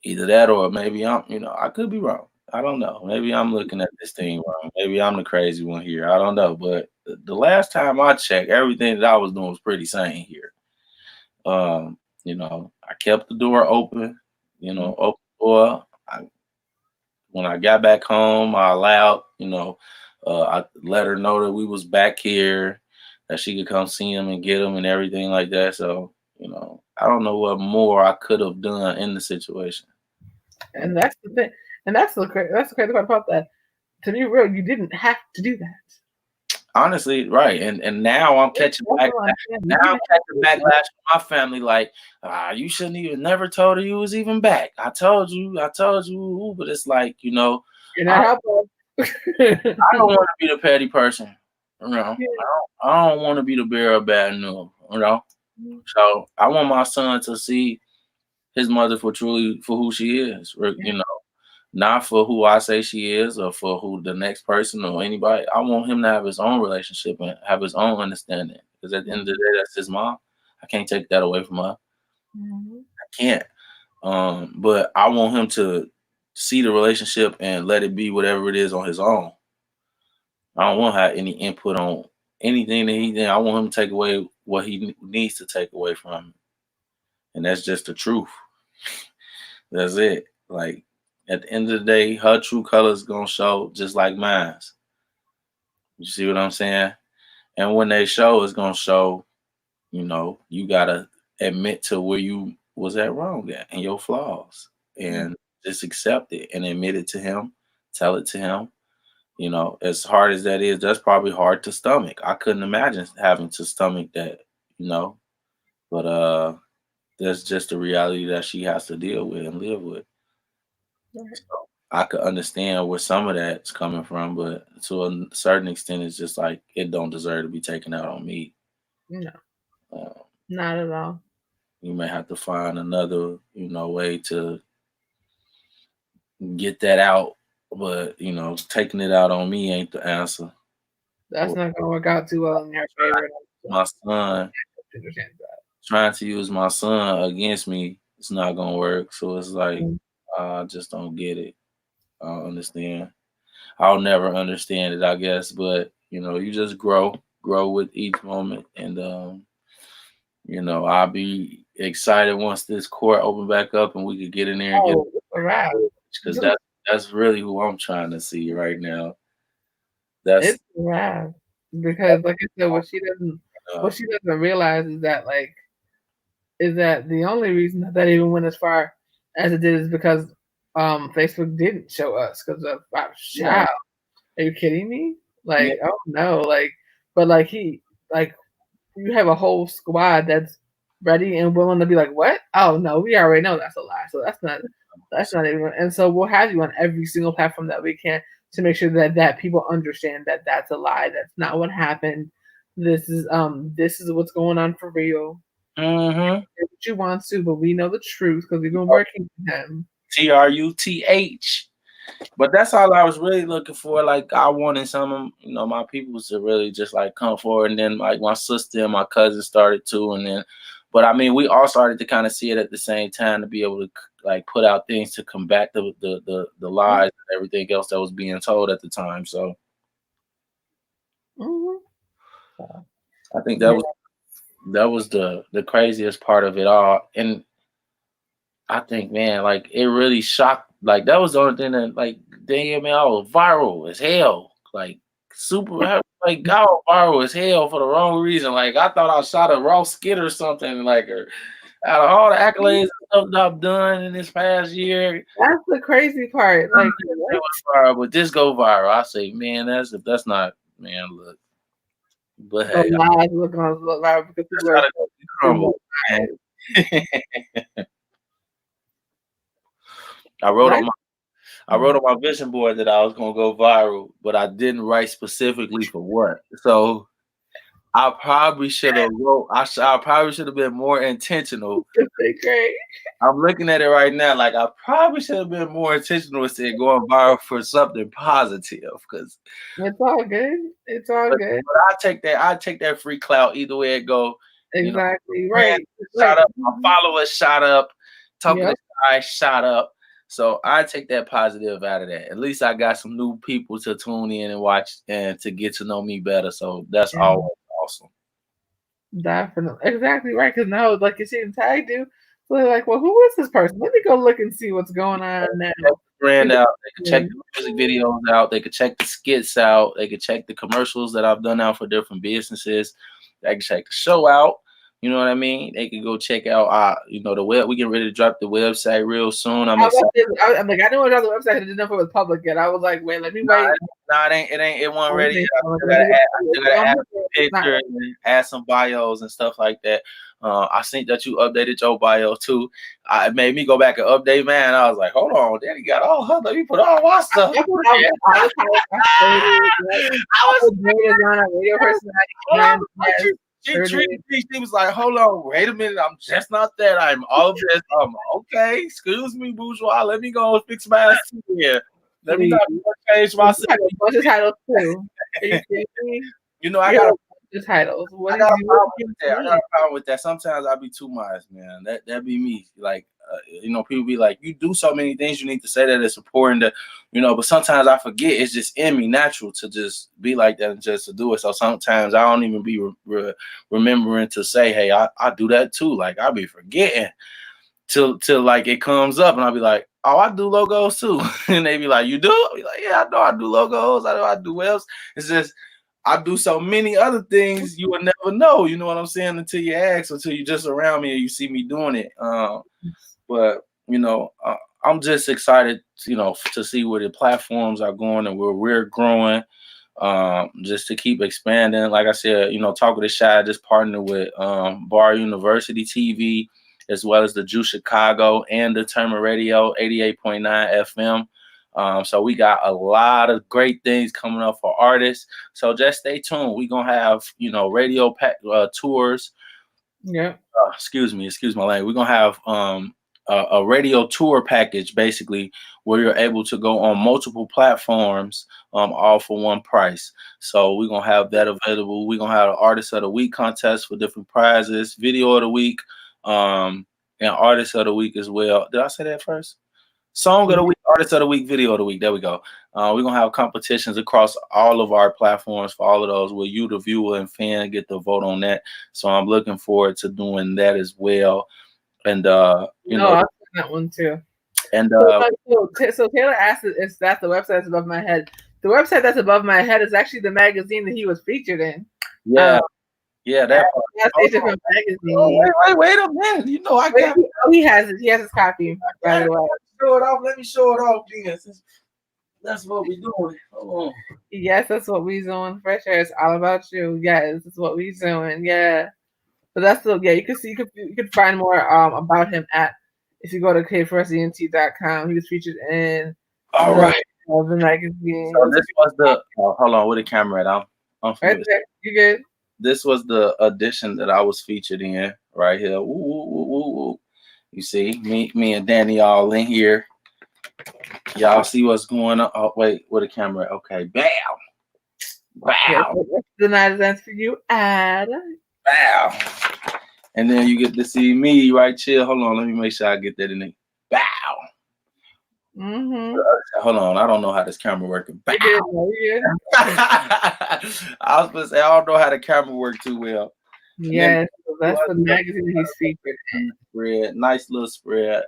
H: Either that or maybe I could be wrong. I don't know. Maybe I'm looking at this thing wrong. Maybe I'm the crazy one here. I don't know. But the last time I checked, everything that I was doing was pretty sane here. I kept the door open, open door. When I got back home, I allowed, I let her know that we was back here, that she could come see him and get him and everything like that. So, I don't know what more I could have done in the situation.
I: And that's the thing. And that's the crazy part about that. To be real, you didn't have to do that.
H: Honestly, right. And now I'm catching backlash. Now I'm catching backlash from my family. Like, you shouldn't even never told her you was even back. I told you. But it's like,
I: You're not helpful.
H: I don't want to be the petty person. I don't want to be the bearer of bad news. So I want my son to see his mother for who she is. Not for who I say she is or for who the next person or anybody. I want him to have his own relationship and have his own understanding. Because at the end of the day, that's his mom. I can't take that away from her. Mm-hmm. I can't. But I want him to see the relationship and let it be whatever it is on his own. I don't want to have any input on anything that he did. I want him to take away what he needs to take away from him. And that's just the truth. That's it. Like at the end of the day, her true colors gonna show just like mine's. You see what I'm saying? And when they show, it's gonna show, you gotta admit to where you was at wrong at and your flaws. And just accept it and admit it to him, tell it to him. As hard as that is, that's probably hard to stomach. I couldn't imagine having to stomach that, but that's just the reality that she has to deal with and live with. So I could understand where some of that's coming from, but to a certain extent, it's just like it don't deserve to be taken out on me.
I: No,
H: Uh,
I: not at all.
H: you may have to find another, way to get that out, but taking it out on me ain't the answer.
I: That's not gonna work out too well in your favor.
H: My son,
I: Understand that.
H: trying to use my son against me, it's not gonna work. So it's like I just don't get it. I don't understand. I'll never understand it, I guess. But you just grow with each moment, and I'll be excited once this court open back up and we could get in there and get because that's really who I'm trying to see right now.
I: It's rad because, like I said, what she doesn't realize is that the only reason that even went as far as it did is because Facebook didn't show us because of our child. Are you kidding me? Oh no, but you have a whole squad that's ready and willing to be like, what? Oh no, we already know that's a lie. So that's not even. And so we'll have you on every single platform that we can to make sure that people understand that that's a lie. That's not what happened. This is what's going on for real.
H: Mm-hmm.
I: What you want to, but we know the truth because we've been working with him.
H: TRUTH. But that's all I was really looking for. Like I wanted some of my people to really just like come forward, and then like my sister and my cousin started too, and then, but I mean we all started to kind of see it at the same time to be able to like put out things to combat the lies and everything else that was being told at the time. So I think that was the craziest part of it all, and I think, man, like it really shocked. Like that was the only thing that, like, damn, man, I was viral as hell. Like super, like got viral as hell for the wrong reason. Like I thought I shot a raw skit or something. Like, or out of all the accolades and stuff that I've done in this past year,
I: that's the crazy part. Like,
H: viral, but this go viral. I say, man, that's not, man. Look, but hey,
I: lies look viral because people are
H: crumble. I wrote on my vision board that I was gonna go viral, but I didn't write specifically for what. So I probably should have I probably should have been more intentional.
I: Great.
H: I'm looking at it right now, like I probably should have been more intentional with it going viral for something positive, because
I: it's all good. It's all good.
H: But I take that free clout either way it go.
I: Exactly, right.
H: Shot up, my followers shot up, talking to guys shot up. So I take that positive out of that. At least I got some new people to tune in and watch and to get to know me better. So that's always awesome.
I: Definitely. Exactly right. Because now, like you see in Tag do, so they're like, well, who is this person? Let me go look and see what's going on now.
H: Brand out. They can check the music videos out. They can check the skits out. They can check the commercials that I've done out for different businesses. They can check the show out. You know what I mean? They can go check out, the web. We get ready to drop the website real soon. I'm like,
I: I didn't want to drop the website. I didn't know if it was public yet. I was like, wait, let me wait.
H: It wasn't ready. I gotta add pictures and add some bios and stuff like that. I seen that you updated your bio too. It made me go back and update, man. I was like, hold on, Daddy got all her. Let me put all my stuff. I was a radio personality. She treated me. She was like, "Hold on, wait a minute. I'm just not that. I'm all this. Okay. Excuse me, bourgeois. Let me go fix my ass here. Let me not change myself."
I: What's the title too? Are you kidding me?
H: I got
I: the titles.
H: I got a problem with that. Sometimes I be too much, man. That be me. Like people be like, you do so many things, you need to say that it's important to, but sometimes I forget. It's just in me natural to just be like that and just to do it. So sometimes I don't even be remembering to say, hey, I do that too. Like I be forgetting till like it comes up and I'll be like, oh, I do logos too. And they be like, you do? I'll be like, yeah, I know I do logos. I know I do webs. It's just, I do so many other things you will never know, you know what I'm saying, until you ask, until you just around me and you see me doing it. But I'm just excited, to see where the platforms are going and where we're growing, just to keep expanding. Like I said, Talk with the Shy just partnered with Bar University TV, as well as the Juice Chicago and the Terma Radio 88.9 FM. So we got a lot of great things coming up for artists. So just stay tuned. We're going to have, radio tours.
I: Yeah.
H: Excuse my language. We're going to have a radio tour package, basically, where you're able to go on multiple platforms, all for one price. So we're going to have that available. We're going to have an Artist of the Week contest for different prizes, Video of the Week, and Artist of the Week as well. Did I say that first? Song of the Week, Artist of the Week, Video of the Week. There we go. We're going to have competitions across all of our platforms for all of those, where you, the viewer and fan, get to vote on that. So I'm looking forward to doing that as well. And,
I: I've seen that one too.
H: And
I: so Taylor asked if that's the website that's above my head. The website that's above my head is actually the magazine that he was featured in.
H: Yeah. That
I: different magazine.
H: Oh, wait a minute. I got it.
I: He has it. He has his copy, by the way.
H: Let me show it off, then. That's what we doing. Hold on.
I: Yes, that's what we doing. Fresh Air is all about you. Yes, that's what we doing. Yeah. So that's you can find more about him if you go to kfirstent.com. He was featured in the magazine.
H: So this was the hold on, with the camera at? I'm
I: right there. You good?
H: This was the edition that I was featured in right here. Ooh. You see, me and Danny all in here. Y'all see what's going on? Oh, wait, with the camera. Okay, bam.
I: The night is for you, Adam.
H: Bow. And then you get to see me right chill. Hold on, let me make sure I get that in there. Bow.
I: Mm-hmm.
H: Hold on, I don't know how this camera works. Bow.
I: Yeah.
H: I was supposed to say I don't know how the camera works too well.
I: Yes, so that's the magazine he's featured in.
H: Spread, nice little spread,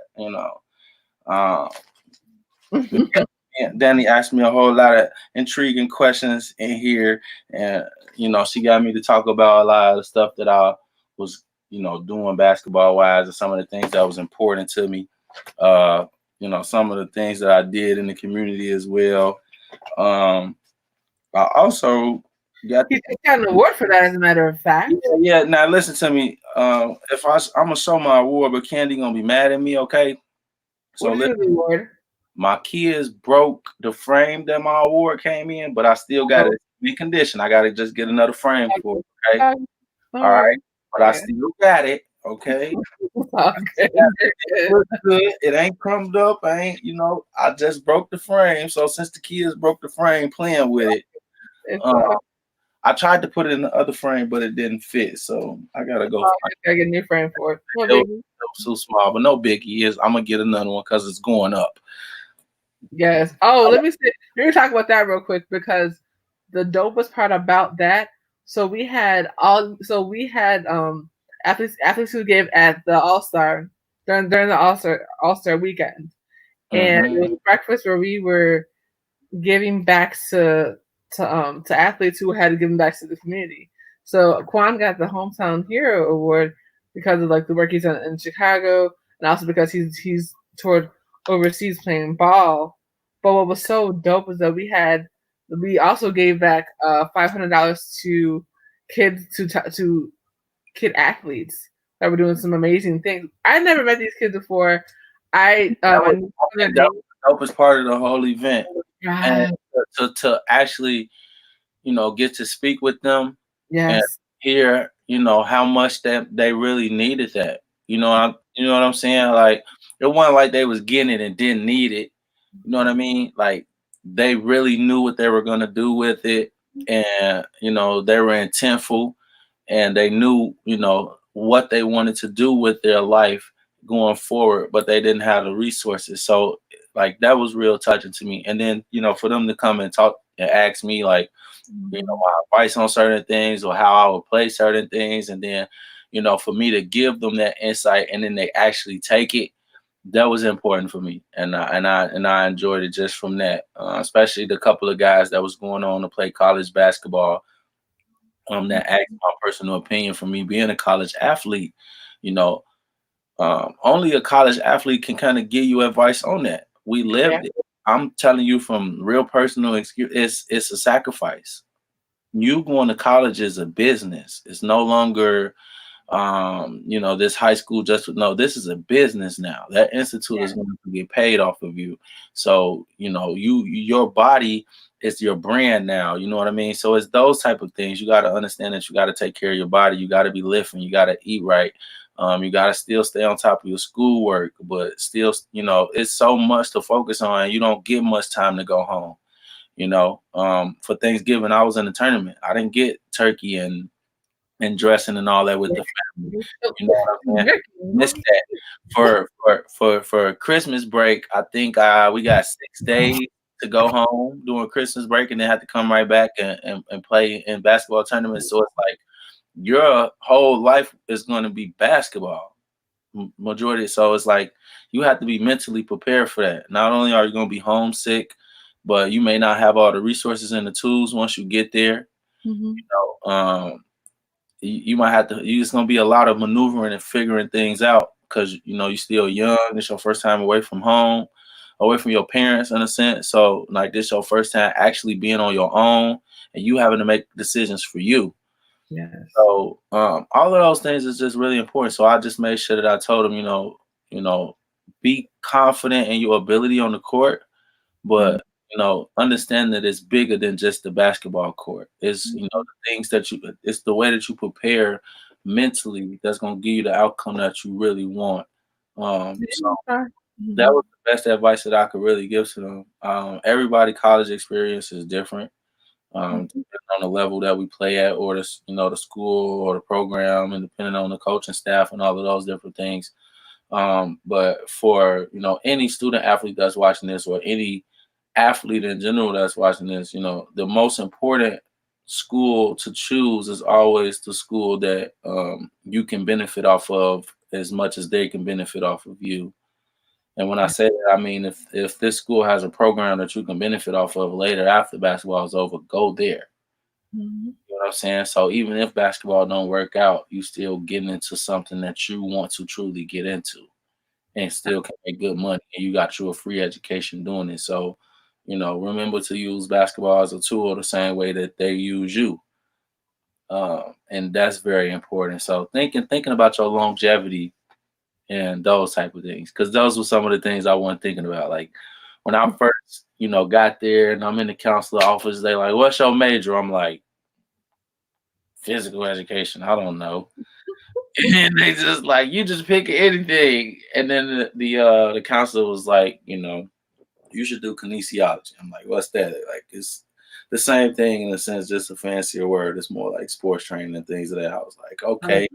H: Danny asked me a whole lot of intriguing questions in here, and she got me to talk about a lot of the stuff that I was doing basketball wise, and some of the things that was important to me, some of the things that I did in the community as well. I also got
I: an award for that, as a matter of fact.
H: Yeah, now listen to me. If I'm gonna show my award, but Candy gonna be mad at me, okay? So
I: what is the award?
H: My kids broke the frame that my award came in, but I still got it in condition. I gotta just get another frame for it, okay? All right. But I still got it, okay? It looks good. It ain't crumbed up. I just broke the frame. So since the kids broke the frame playing with it, I tried to put it in the other frame, but it didn't fit. So I gotta go.
I: I gotta get a new frame for it.
H: It was so small, but no biggie. I'm gonna get another one because it's going up.
I: Yes. Oh, let me talk about that real quick, because the dopest part about that. So we had athletes who gave at the All-Star during the All-Star weekend, and it was a breakfast where we were giving back to athletes who had given back to the community. So Quan got the Hometown Hero Award because of the work he's done in Chicago, and also because he's toured overseas playing ball. But what was so dope was that we also gave back $500 to kids to kid athletes that were doing some amazing things. I never met these kids before. That
H: was part of the whole event. And to actually, get to speak with them, and hear, how much that they really needed that. You know what I'm saying? Like, it wasn't like they was getting it and didn't need it. You know what I mean? Like, they really knew what they were gonna do with it, and they were intentful, and they knew what they wanted to do with their life, going forward, but they didn't have the resources. So like that was real touching to me. And then, for them to come and talk and ask me like, my advice on certain things or how I would play certain things. And then, for me to give them that insight and then they actually take it, that was important for me. And I enjoyed it just from that, especially the couple of guys that was going on to play college basketball, that asked my personal opinion from me being a college athlete. You know, only a college athlete can kind of give you advice on that. We lived it. I'm telling you from real personal experience, it's a sacrifice. You going to college is a business. It's no longer this high school no, this is a business now. That institute is going to get paid off of you. So, your body is your brand now. You know what I mean? So it's those type of things. You got to understand that you got to take care of your body. You got to be lifting. You got to eat right. You got to still stay on top of your schoolwork, but still, it's so much to focus on. And you don't get much time to go home. For Thanksgiving, I was in a tournament. I didn't get turkey and dressing and all that with the family. You know what I'm saying? Missed that. For Christmas break, I think we got 6 days to go home during Christmas break and then have to come right back and play in basketball tournaments. So it's like your whole life is going to be basketball majority. So it's like you have to be mentally prepared for that. Not only are you going to be homesick, but you may not have all the resources and the tools once you get there. You might have to. It's gonna be a lot of maneuvering and figuring things out because you're still young. It's your first time away from home, away from your parents in a sense. So like this your first time actually being on your own and you having to make decisions for you.
I: Yes.
H: So all of those things is just really important. So I just made sure that I told him, be confident in your ability on the court, but understand that it's bigger than just the basketball court. It's the things it's the way that you prepare mentally that's gonna give you the outcome that you really want. So that was the best advice that I could really give to them. Everybody college experience is different. Depending on the level that we play at, or the school or the program, and depending on the coaching staff and all of those different things. But for any student athlete that's watching this, or any athlete in general that's watching this, the most important school to choose is always the school that you can benefit off of as much as they can benefit off of you. And when I say that, I mean if this school has a program that you can benefit off of later after basketball is over, go there. You know what I'm saying? So even if basketball don't work out, you still getting into something that you want to truly get into and still can make good money, and you got you a free education doing it. So, remember to use basketball as a tool the same way that they use you. And that's very important. So thinking about your longevity and those type of things, because those were some of the things I wasn't thinking about. Like when I first, got there and I'm in the counselor office, they like, what's your major? I'm like, physical education. I don't know. And they just like, you just pick anything. And then the counselor was like, you should do kinesiology. I'm like, what's that? Like, it's the same thing in a sense, just a fancier word. It's more like sports training and things of that. I was like, okay.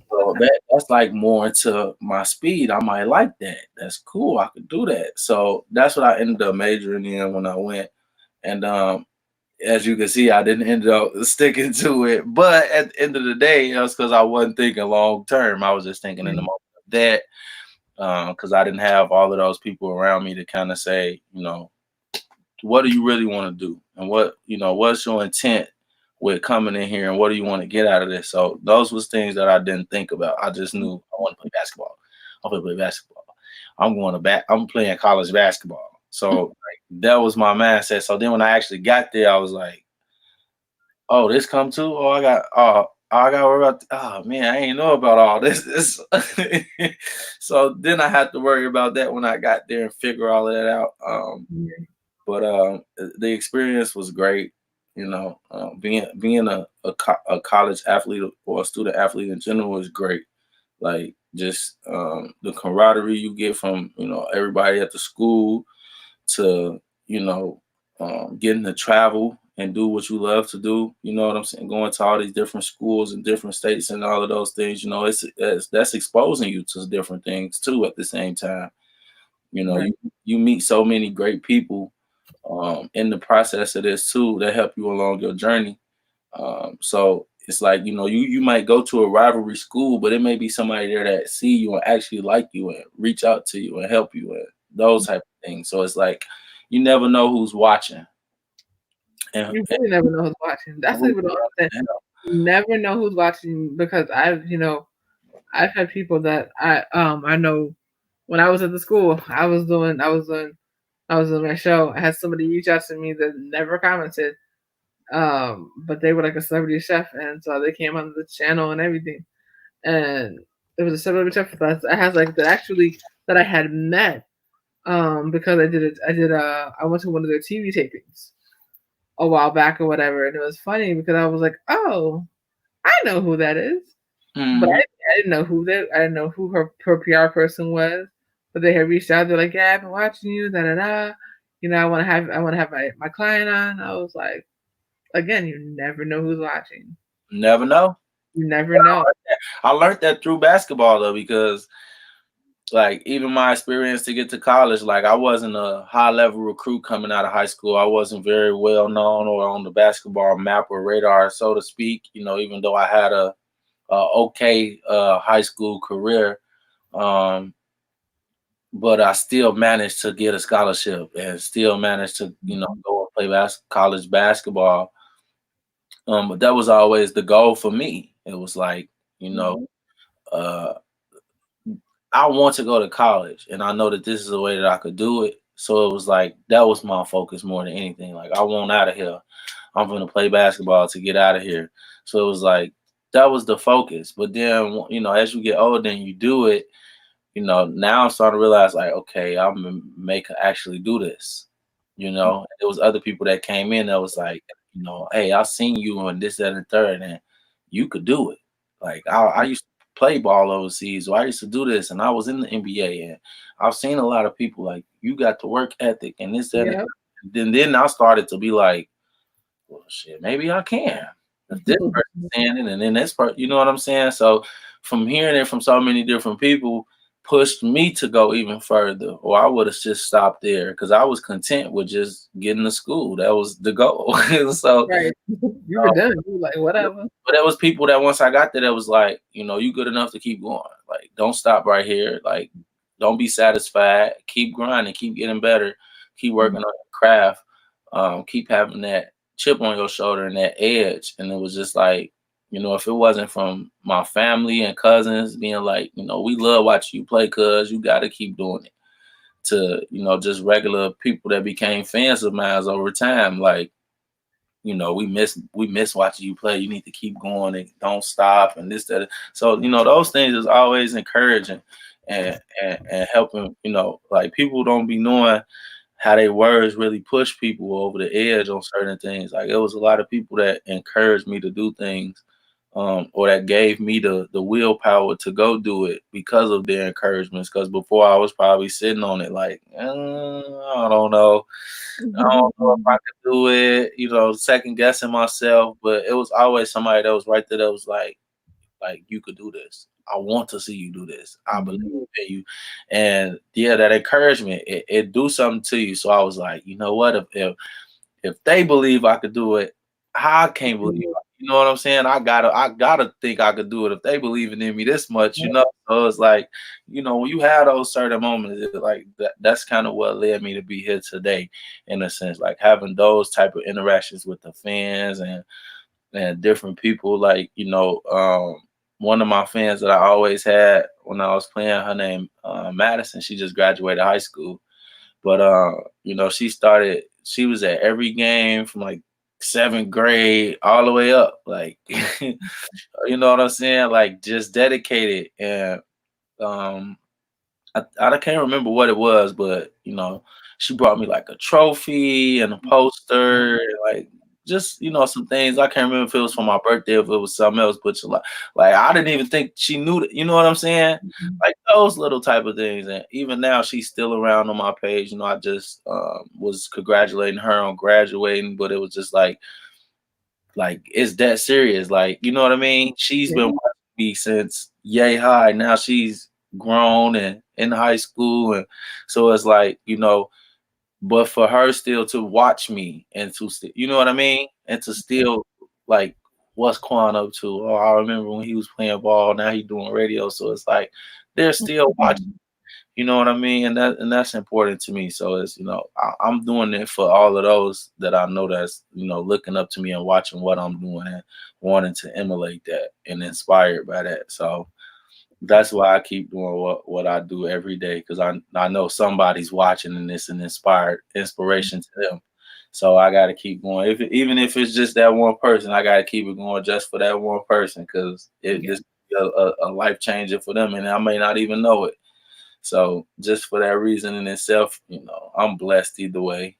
H: So that's like more into my speed. I might like that. That's cool. I could do that. So that's what I ended up majoring in when I went. And as you can see, I didn't end up sticking to it. But at the end of the day, it was because I wasn't thinking long term. I was just thinking in the moment of that, because I didn't have all of those people around me to kind of say, what do you really want to do? And what's your intent with coming in here, and what do you want to get out of this? So those was things that I didn't think about. I just knew I want to play basketball. I'm going to play basketball. I'm playing college basketball. So like, that was my mindset. So then when I actually got there, I was like, oh, this come too? I got to worry about, oh man, I ain't know about all this. So then I had to worry about that when I got there and figure all of that out. But the experience was great. Being a college athlete or a student athlete in general is great. Like just the camaraderie you get from everybody at the school, to getting to travel and do what you love to do. You know what I'm saying? Going to all these different schools in different states and all of those things, you know, it's that's exposing you to different things too at the same time. You know,
I: Right.
H: you meet so many great people in the process of this too that help you along your journey. So it's like, you know, you might go to a rivalry school, but it may be somebody there that see you and actually like you and reach out to you and help you and those type of things. So it's like you never know who's watching.
I: You
H: And
I: really never know who's watching. That's
H: who
I: even the other thing. You never know who's watching because I've had people that I know when I was at the school, I was on my show. I had somebody reach out to me that never commented. But they were like a celebrity chef, and so they came on the channel and everything. And it was a celebrity chef that I had like that actually that I had met because I went to one of their TV tapings a while back or whatever, and it was funny because I was like, oh, I know who that is, but
H: Mhm.
I: I didn't know I didn't know who her PR person was, but they had reached out. They're like, yeah, I've been watching you, da da da. You know, I want to have my client on. I was like, again, you never know who's watching.
H: Never know.
I: You never know.
H: I learned that through basketball though, because like even my experience to get to college, like I wasn't a high level recruit coming out of high school. I wasn't very well known or on the basketball map or radar, so to speak. You know, even though I had a okay high school career, um, but I still managed to get a scholarship and still managed to, you know, go and play college basketball. But that was always the goal for me. It was like, you know, uh, I want to go to college, and I know that this is a way that I could do it. So it was like that was my focus more than anything. Like I want out of here. I'm going to play basketball to get out of here. So it was like that was the focus. But then, you know, as you get older and you do it, you know, now I'm starting to realize like, okay, I'm gonna make actually do this. You know, there was other people that came in that was like, you know, hey, I seen you on this, that, and third, and you could do it. Like I used to play ball overseas, so I used to do this, and I was in the NBA, and I've seen a lot of people like you got the work ethic and this, that, and
I: Yeah.
H: then I started to be like, well, shit, maybe I can. If this person's saying it, and then this part, you know what I'm saying? So from hearing it from so many different people pushed me to go even further, or I would have just stopped there because I was content with just getting to school. That was the goal. So
I: Right. You were done. You were like, whatever.
H: but there was people that once I got there, that was like, you know, you good enough to keep going. Like, don't stop right here. Like, don't be satisfied. Keep grinding. Keep getting better. Keep working on your craft. Keep having that chip on your shoulder and that edge. And it was just like, you know, if it wasn't from my family and cousins being like, you know, we love watching you play, cuz you got to keep doing it. To, you know, just regular people that became fans of mine over time, like, you know, we miss watching you play. You need to keep going and don't stop and this, that. So, you know, those things is always encouraging and helping, you know, like people don't be knowing how their words really push people over the edge on certain things. Like it was a lot of people that encouraged me to do things, or that gave me the willpower to go do it because of their encouragements. Because before I was probably sitting on it like, I don't know. I don't know if I could do it, you know, second guessing myself, but it was always somebody that was right there that was like you could do this. I want to see you do this. I believe in you. And yeah, that encouragement, it do something to you. So I was like, you know what? If they believe I could do it, I can't believe it. You know what I'm saying? I gotta think I could do it if they believing in me this much, you know. So it's like, you know, when you have those certain moments, like that's kind of what led me to be here today, in a sense, like having those type of interactions with the fans and different people. Like, you know, one of my fans that I always had when I was playing, her name Madison. She just graduated high school, but you know, she was at every game from like seventh grade all the way up. Like you know what I'm saying? Like just dedicated. And um I can't remember what it was, but you know, she brought me like a trophy and a poster, and, like just, you know, some things. I can't remember if it was for my birthday, if it was something else, but like I didn't even think she knew that, you know what I'm saying? Like those little type of things. And even now, she's still around on my page. I just was congratulating her on graduating, but it was just like it's that serious. Like, you know what I mean? She's been watching me since yay high. Now she's grown and in high school, and so it's like, but for her still to watch me and to you know what I mean, and to still like, what's Quan up to? Oh, I remember when he was playing ball. Now he's doing radio, so it's like they're still watching. You know what I mean? And that's important to me. So it's, I'm doing it for all of those that I know that's, looking up to me and watching what I'm doing and wanting to emulate that and inspired by that. So that's why I keep doing what I do every day, because I know somebody's watching and it's an inspiration to them. So I got to keep going. Even if it's just that one person, I got to keep it going just for that one person, because this a life changer for them, and I may not even know it. So just for that reason in itself, I'm blessed either way.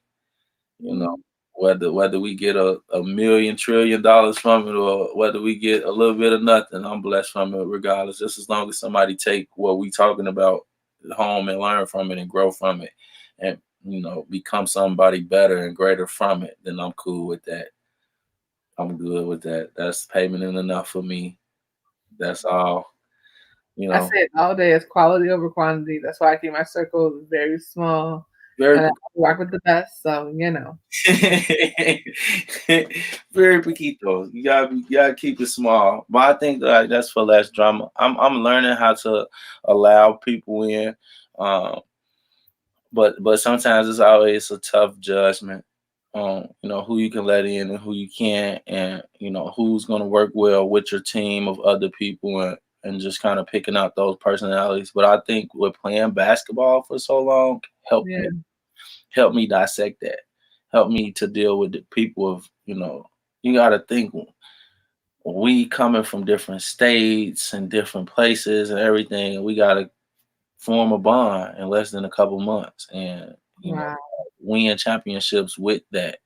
H: You know, whether we get a million trillion dollars from it, or whether we get a little bit of nothing, I'm blessed from it regardless. Just as long as somebody take what we talking about home and learn from it and grow from it, and become somebody better and greater from it, then I'm cool with that. I'm good with that. That's payment and enough for me. That's all.
I: I say it all day, it's quality over quantity. That's why I keep my circle very small.
H: Very
I: And I work with the best, so
H: very poquito. You gotta keep it small. But I think that's for less drama. I'm learning how to allow people in. Um, but sometimes it's always a tough judgment on who you can let in and who you can't, and who's gonna work well with your team of other people, and just kind of picking out those personalities. But I think with playing basketball for so long help me dissect that. Help me to deal with the people of, you got to think, we coming from different states and different places and everything, and we got to form a bond in less than a couple months, and win championships with that,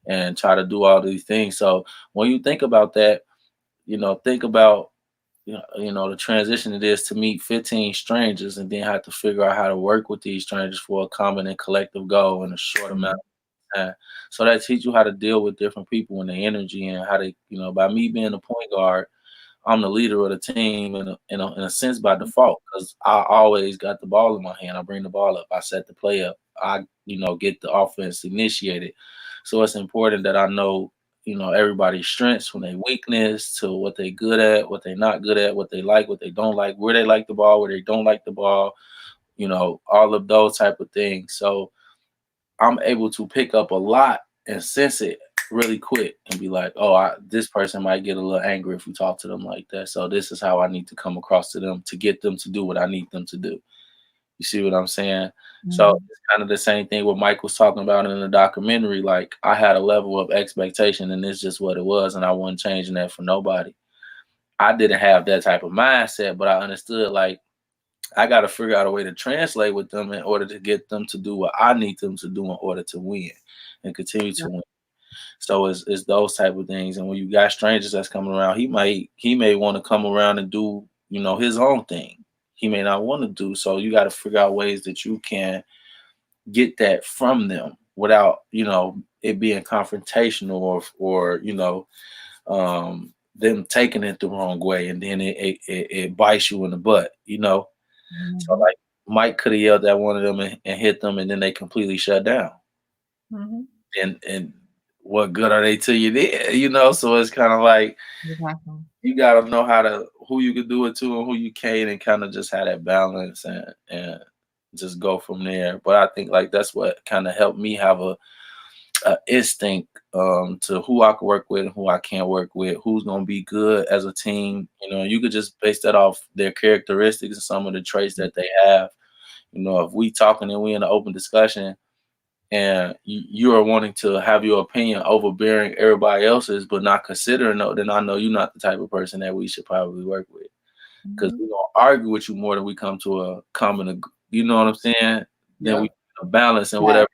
H: and try to do all these things. So when you think about that, think about the transition it is to meet 15 strangers and then have to figure out how to work with these strangers for a common and collective goal in a short amount of time. So that teach you how to deal with different people and their energy, and how to, by me being the point guard, I'm the leader of the team in a sense by default, because I always got the ball in my hand. I bring the ball up. I set the play up. I get the offense initiated. So it's important that I know everybody's strengths from their weakness to what they good at, what they not good at, what they like, what they don't like, where they like the ball, where they don't like the ball. All of those type of things. So I'm able to pick up a lot and sense it really quick and be like, oh, this person might get a little angry if we talk to them like that. So this is how I need to come across to them to get them to do what I need them to do. You see what I'm saying? So it's kind of the same thing what Mike was talking about in the documentary. Like, I had a level of expectation, and it's just what it was, and I wasn't changing that for nobody. I didn't have that type of mindset, but I understood, like, I got to figure out a way to translate with them in order to get them to do what I need them to do in order to win and continue to win. So it's those type of things. And when you got strangers that's coming around, he may want to come around and do, his own thing. He may not want to do. So you got to figure out ways that you can get that from them without, it being confrontational, or them taking it the wrong way, and then it bites you in the butt. So like, Mike could have yelled at one of them and hit them, and then they completely shut down. And what good are they to you then? So it's kind of like, you got to know who you can do it to and who you can't, and kind of just have that balance, and just go from there. But I think, like, that's what kind of helped me have a instinct to who I can work with and who I can't work with, who's gonna be good as a team. You could just base that off their characteristics and some of the traits that they have. If we talking and we in an open discussion, and you are wanting to have your opinion overbearing everybody else's, but not considering, then I know you're not the type of person that we should probably work with, because we're gonna argue with you more than we come to a common. You know what I'm saying? Then we balance and whatever.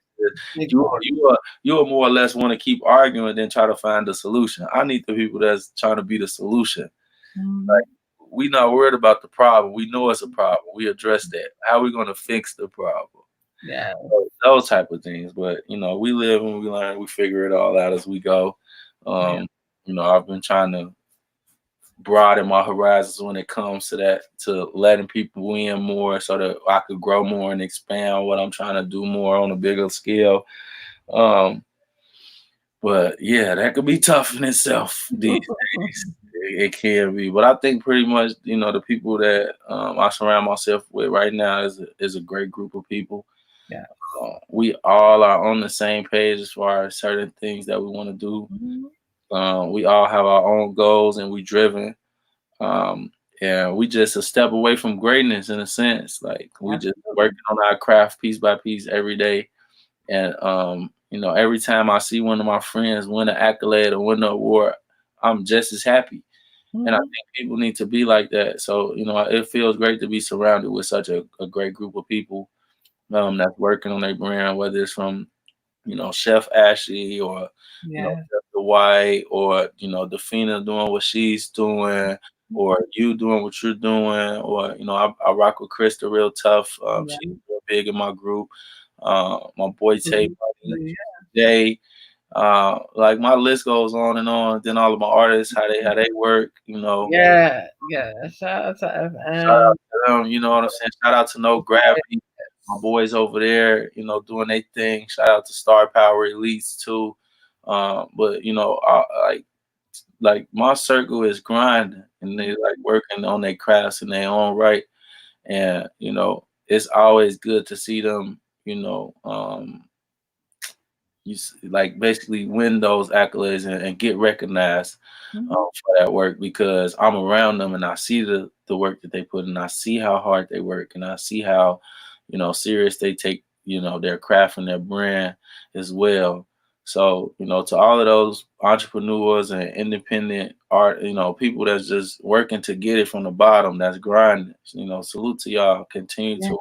H: You'll more or less want to keep arguing than try to find a solution. I need the people that's trying to be the solution. Like, we not worried about the problem. We know it's a problem. We address that. How are we going to fix the problem?
I: Yeah.
H: Those type of things. But we live and we learn. We figure it all out as we go. I've been trying to broaden my horizons when it comes to that, to letting people in more so that I could grow more and expand what I'm trying to do more on a bigger scale. But yeah, that could be tough in itself these days. It can be, but I think pretty much, the people that I surround myself with right now is a great group of people.
I: Yeah.
H: We all are on the same page as far as certain things that we want to do. We all have our own goals and we driven. And we just a step away from greatness in a sense. Like we just working on our craft piece by piece every day. And every time I see one of my friends win an accolade or win an award, I'm just as happy. And I think people need to be like that. So, it feels great to be surrounded with such a great group of people that's working on their brand, whether it's from, Chef Ashley or, Chef Dwight or, Defina doing what she's doing or you doing what you're doing. Or, I rock with Krista real tough. She's real big in my group. My boy Tay, Jay. Like my list goes on and on. Then all of my artists, how they work,
I: Yeah. Shout out to
H: Shout
I: FM.
H: out to them, you know what I'm saying? Shout out to No Gravity, my boys over there, doing their thing. Shout out to Star Power Elites too. But like my circle is grinding and they like working on their crafts in their own right. And it's always good to see them, like basically win those accolades and get recognized for that work, because I'm around them and I see the work that they put in. I see how hard they work and I see how serious they take their craft and their brand as well. So to all of those entrepreneurs and independent art people that's just working to get it from the bottom, that's grinding, salute to y'all. Continue to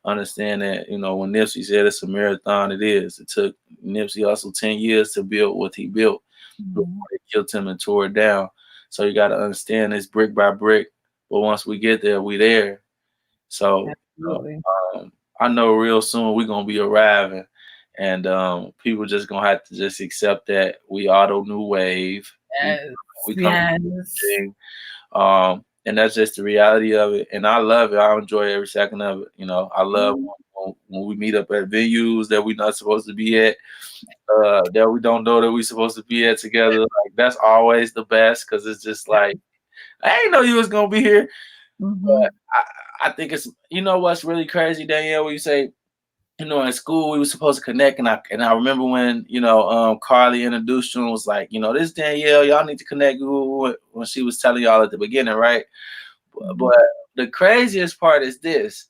H: understand that, when Nipsey said it's a marathon, it is. It took Nipsey Hussle 10 years to build what he built before they killed him and tore it down. So you got to understand it's brick by brick. But once we get there, we there. So I know real soon we're going to be arriving. And people just going to have to just accept that we are the new wave. We come and that's just the reality of it. And I love it. I enjoy every second of it. I love when we meet up at venues that we're not supposed to be at, that we don't know that we're supposed to be at together. Like that's always the best, because it's just like, I didn't know you was going to be here. But I think it's, what's really crazy, Danielle, when you say, in school we were supposed to connect, and I remember when Carly introduced you and was like, this Danielle, y'all need to connect, when she was telling y'all at the beginning, right? But the craziest part is this: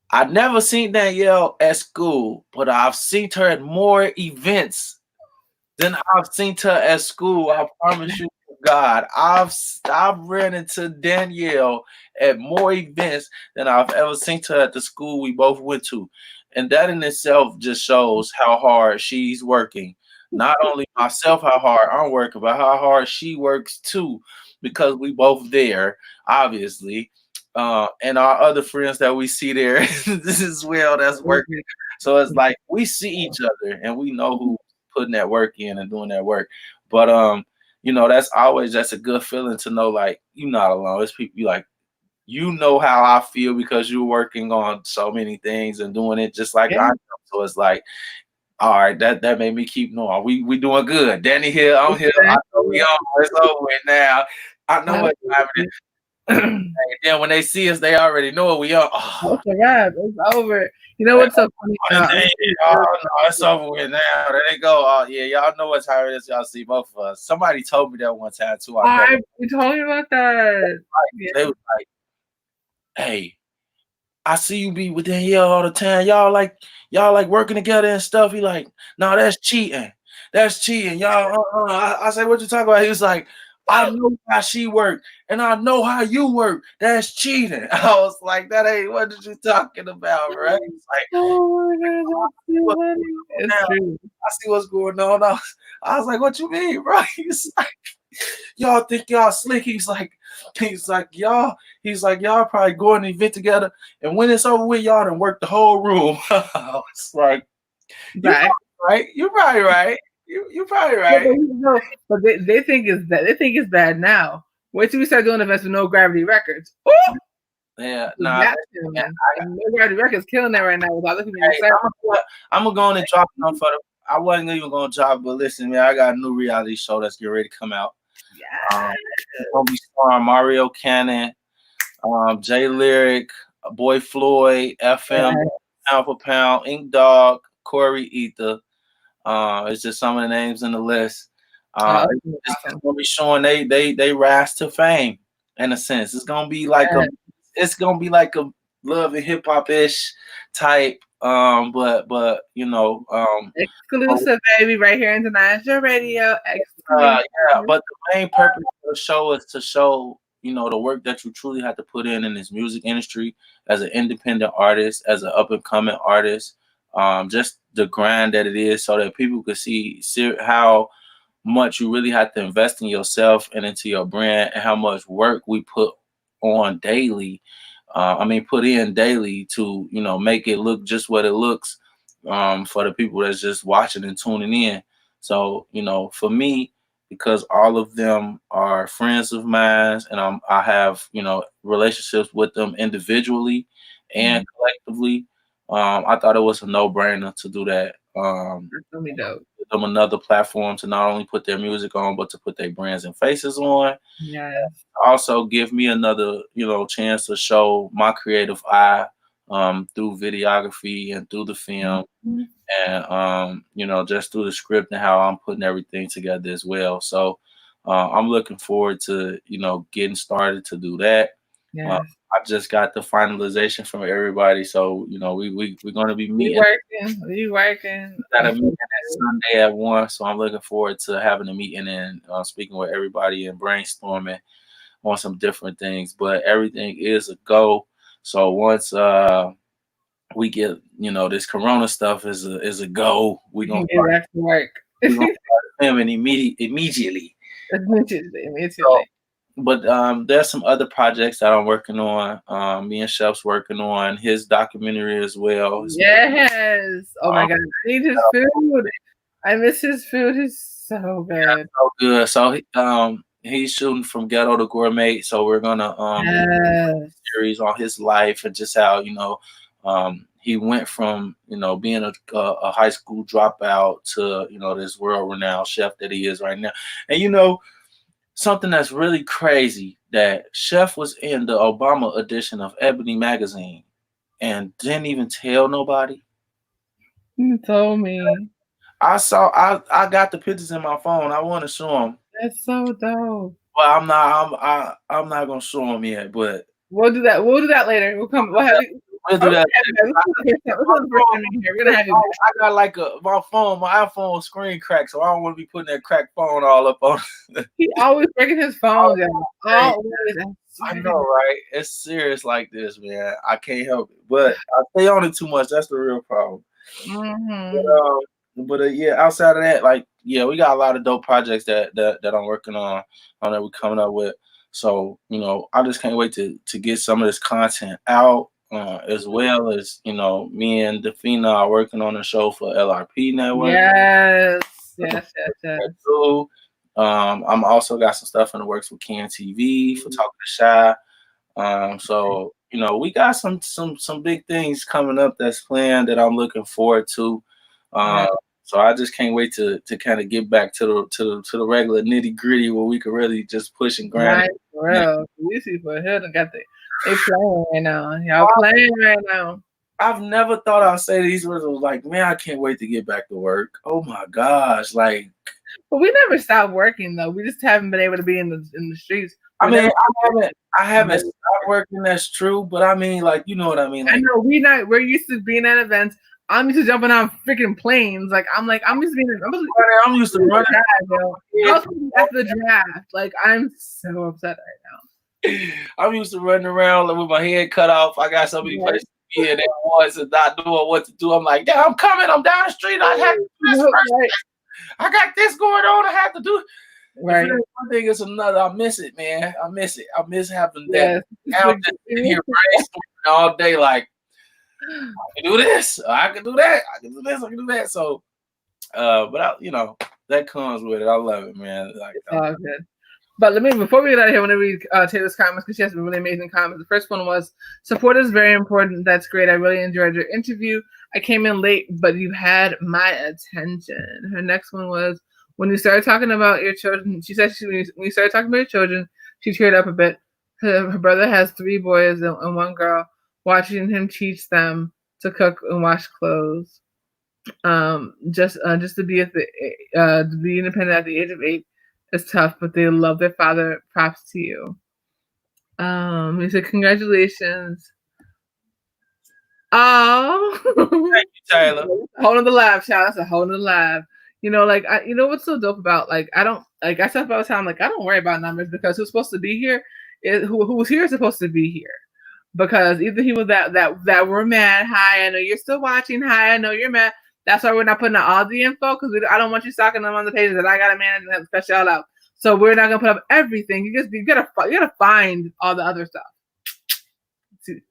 H: I never seen Danielle at school, but I've seen her at more events than I've seen her at school. I promise you, God, I've ran into Danielle at more events than I've ever seen her at the school we both went to. And that in itself just shows how hard she's working. Not only myself, how hard I'm working, but how hard she works too, because we both there, obviously. And our other friends that we see there this as well, that's working. So it's like we see each other and we know who putting that work in and doing that work. But that's a good feeling to know, like, you're not alone. It's people like, how I feel, because you're working on so many things and doing it just like I am. So it's like, all right, that made me keep knowing we doing good. Danny here, I'm here. I know we on. It's over with now. I know what time it is. And then when they see us, they already know what we are.
I: It's a wrap. It's over. You know what's so funny?
H: It's over with now. There they go. Yeah, y'all know what time it is. Y'all see both of us. Somebody told me that one time too.
I: You told me about that.
H: They was like, "Hey, I see you be with Danielle all the time. Y'all like working together and stuff." He like, "No, that's cheating. That's cheating, y'all." I said, "What you talking about?" He was like, "I know how she worked, and I know how you work. That's cheating." I was like, "That ain't what you talking about, right?" It's like,
I: oh my God, that's
H: it's true. I see what's going on. I was like, "What you mean, bro?" He's like, y'all think y'all slick. He's like, y'all probably go in the event together, and when it's over with, y'all done work the whole room. It's like, you
I: Right.
H: right. You're probably right. You probably
I: No,
H: right.
I: but they think it's bad. They think it's bad now. Wait till we start doing events with No Gravity Records. Ooh!
H: Yeah, nah.
I: That's killing. And No Gravity Records killing that right now with all the people excited.
H: I'm gonna go on and drop them for the. I wasn't even gonna drop, but listen, man, I got a new reality show that's getting ready to come out. It's gonna be starring Mario Cannon, Jay Lyric, Boy Floyd, FM, Pound for Pound, Ink Dog, Corey Ether. It's just some of the names in the list. It's gonna be showing they rise to fame in a sense. It's gonna be like a love and hip hop ish type. But you know,
I: exclusive, baby, right here in Azure Radio. Exclusive.
H: Yeah, but the main purpose of the show is to show, you know, the work that you truly have to put in this music industry as an independent artist, as an up and coming artist, just the grind that it is, so that people could see how much you really have to invest in yourself and into your brand, and how much work we put on daily. Put in daily to, you know, make it look just what it looks, for the people that's just watching and tuning in. So, you know, for me, because all of them are friends of mine, and I have, you know, relationships with them individually and collectively, I thought it was a no-brainer to do that.
I: That's gonna be dope.
H: Give them another platform to not only put their music on, but to put their brands and faces on.
I: Yes.
H: Also give me another, you know, chance to show my creative eye, through videography and through the film, and you know, just through the script and how I'm putting everything together as well. So I'm looking forward to, you know, getting started to do that.
I: Yes.
H: I just got the finalization from everybody, so you know, we're gonna be meeting.
I: We working.
H: Got a meeting at Sunday at 1, so I'm looking forward to having a meeting and speaking with everybody and brainstorming on some different things. But everything is a go. So once we get, you know, this Corona stuff is a go, we're gonna
I: get back to work.
H: We're gonna start filming immediately.
I: Immediately.
H: So, but there's some other projects that I'm working on. Me and Chef's working on his documentary as well.
I: Yes. Oh my God, I need his food. I miss his food. He's so good.
H: Yeah, so good. So he's shooting From Ghetto to Gourmet. So we're gonna series on his life and just how, you know, he went from, you know, being a high school dropout to, you know, this world-renowned chef that he is right now. And you know, something that's really crazy, that Chef was in the Obama edition of Ebony magazine and didn't even tell nobody.
I: You told me.
H: I got the pictures in my phone. I want to show him.
I: That's so dope.
H: Well, I'm not gonna show him yet, but
I: we'll do that. We'll do that later. We'll come. We'll do that.
H: We're gonna have you. I got like my iPhone screen cracked, so I don't want to be putting that cracked phone all up on.
I: He always breaking his phone down. Always.
H: I know, right? It's serious like this, man. I can't help it, but I stay on it too much. That's the real problem. But yeah, outside of that, like, yeah, we got a lot of dope projects that I'm working on that we're coming up with. So, you know, I just can't wait to get some of this content out, as well as, you know, me and Defina are working on a show for LRP Network.
I: Yes.
H: I'm also got some stuff in the works with Can TV for Talking to Shy. So, you know, we got some big things coming up that's planned that I'm looking forward to. So I just can't wait to kind of get back to the regular nitty gritty where we could really just push and grind.
I: Right, we see for here got they playing right now. Y'all playing right now.
H: I've never thought I'd say these words. I was like, man, I can't wait to get back to work. Oh my gosh, like.
I: But we never stopped working though. We just haven't been able to be in the streets.
H: I haven't stopped working. That's true, but I mean, like, you know what I mean. Like,
I: I know we're used to being at events. I'm used to jumping on freaking planes. Like I'm used to running. After the draft. Like I'm so upset right now.
H: I'm used to running around with my head cut off. I got so many places to be in at once and not knowing what to do. I'm like, yeah, I'm coming. I'm down the street. I have to do this first. I got this going on. I have to do.
I: Right.
H: If it ain't one thing, it's another. I miss it, man. I miss it. I miss having that.
I: Yes.
H: I'm just sitting here brainstorming all day, like I can do this, I can do that, I can do this, I can do that. So, but that comes with it. I love it, man. Like,
I: Oh, good. But let me, before we get out of here, I want to read Taylor's comments because she has some really amazing comments. The first one was, support is very important. That's great. I really enjoyed your interview. I came in late, but you had my attention. Her next one was, when you started talking about your children, she said when you started talking about your children, she teared up a bit. Her brother has 3 boys and 1 girl. Watching him teach them to cook and wash clothes. Just to be to be independent at the age of 8 is tough, but they love their father. Props to you. He said, congratulations. Oh,
H: thank you, Taylor.
I: Hold on the lab, child. That's a whole nother lab. What's so dope about, like, I don't, like, I said all the time, like, I don't worry about numbers because who's supposed to be here who was here is supposed to be here. Because either he was that we're mad. Hi, I know you're still watching. Hi, I know you're mad. That's why we're not putting out all the info, because I don't want you stalking them on the pages that I gotta manage and special y'all out. So we're not gonna put up everything. You gotta find all the other stuff.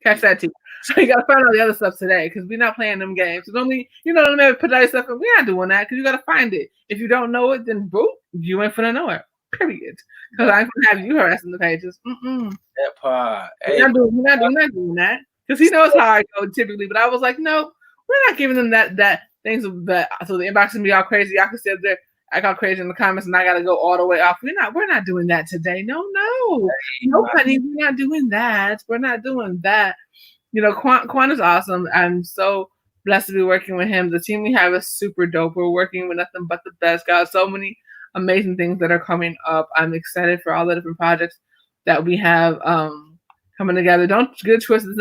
I: Catch that too. So you gotta find all the other stuff today, because we're not playing them games. So don't be, put that stuff in. We're not doing that, because you gotta find it. If you don't know it, then boop, you ain't finna know it. Period. Because I ain't gonna have you harassing the pages.
H: That part.
I: We're not doing that. Because he knows how I go typically. But I was like, no, we're not giving them that things that, so the inbox can be all crazy. Y'all can sit there, I got crazy in the comments, and I gotta go all the way off. We're not doing that today. No, honey, we're not doing that. We're not doing that. Quan is awesome. I'm so blessed to be working with him. The team we have is super dope. We're working with nothing but the best guys. So many amazing things that are coming up. I'm excited for all the different projects that we have coming together. Don't get twisted.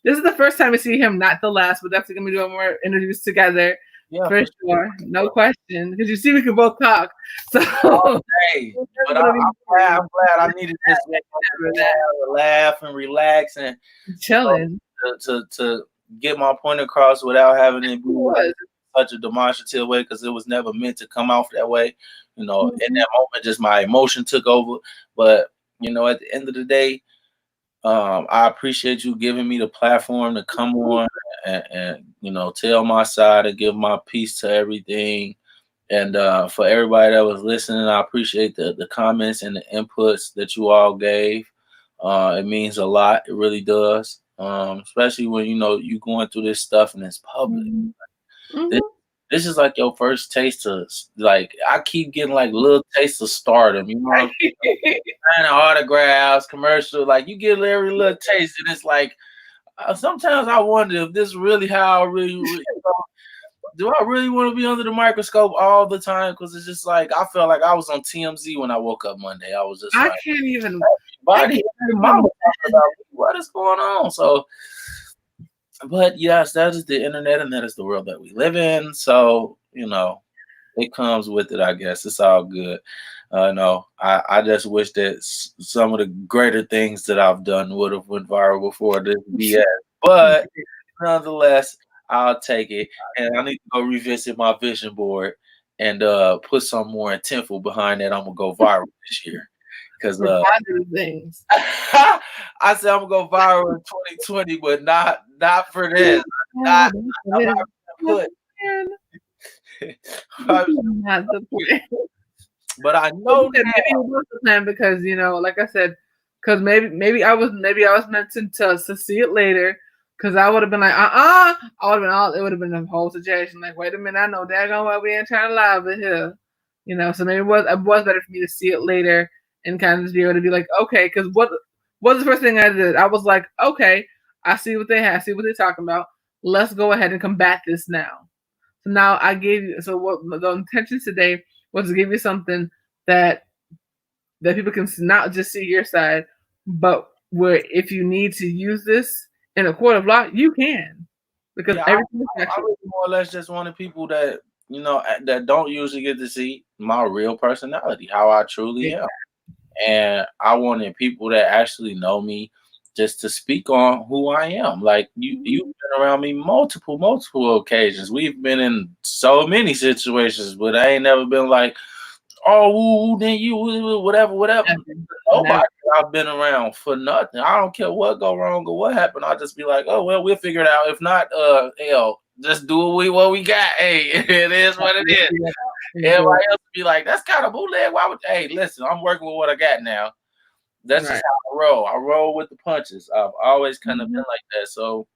I: This is the first time we see him, not the last. We're definitely gonna be doing more interviews together. Yeah, for sure. No question. Because you see we can both talk. So
H: hey, but I'm glad I needed this to laugh and relax and
I: chilling.
H: To get my point across without having it be such a demonstrative way, because it was never meant to come off that way. In that moment, just my emotion took over. But at the end of the day, I appreciate you giving me the platform to come on and tell my side and give my piece to everything. And for everybody that was listening, I appreciate the comments and the inputs that you all gave. It means a lot. It really does. Especially when you going through this stuff and it's public. This is like your first taste of, like, I keep getting like little tastes of stardom, kind of autographs, commercial, like you get every little taste, and it's like sometimes I wonder if this is really how I really do I really want to be under the microscope all the time? Because it's just like I felt like I was on TMZ when I woke up Monday. I was just
I: I can't even
H: body mama talking about what is going on. So. But yes, that is the internet, and that is the world that we live in. So, it comes with it, I guess. It's all good. No, I just wish that some of the greater things that I've done would have went viral before this BS. But nonetheless, I'll take it. And I need to go revisit my vision board and put some more intentful behind that. I'm going to go viral this year. Because
I: things.
H: I said I'm gonna go viral in 2020, but not for this. Not put. But I know
I: maybe it was the plan because like I said, because maybe I was meant to see it later. Because I would have been like, I would have been all. It would have been a whole situation. Like, wait a minute, I know daggone well we ain't trying to live in here. So maybe it was better for me to see it later. And kind of just be able to be like, okay, because what was the first thing I did? I was like, okay, I see what they have, I see what they're talking about. Let's go ahead and combat this now. So now I gave you. So what the intention today was to give you something that people can not just see your side, but where if you need to use this in a court of law, you can, because everything is actually
H: more or less just wanted people that that don't usually get to see my real personality, how I truly am. And I wanted people that actually know me just to speak on who I am. Like you've been around me multiple occasions. We've been in so many situations, but I ain't never been like, oh, then you whatever.
I: Never.
H: Nobody I've been around for nothing. I don't care what go wrong or what happened. I'll just be like, oh well, we'll figure it out. If not, hell, just do what we got. Hey, it is what it is. Everybody else be like, that's kind of bootleg. Why would? Hey, listen, I'm working with what I got now. That's just how I roll. I roll with the punches. I've always kind of been like that. So,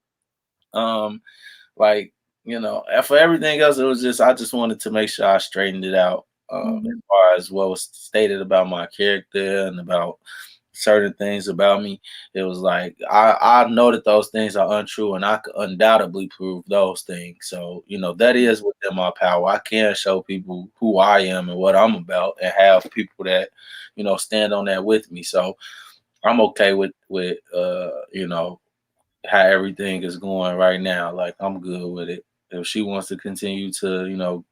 H: like, you know, for everything else, it was just I just wanted to make sure I straightened it out. As far as what was stated about my character and about certain things about me, it was like I know that those things are untrue, and I could undoubtedly prove those things. So, you know, that is within my power. I can show people who I am and what I'm about, and have people that, you know, stand on that with me. So I'm okay with you know, how everything is going right now. Like, I'm good with it. If she wants to continue to, you know,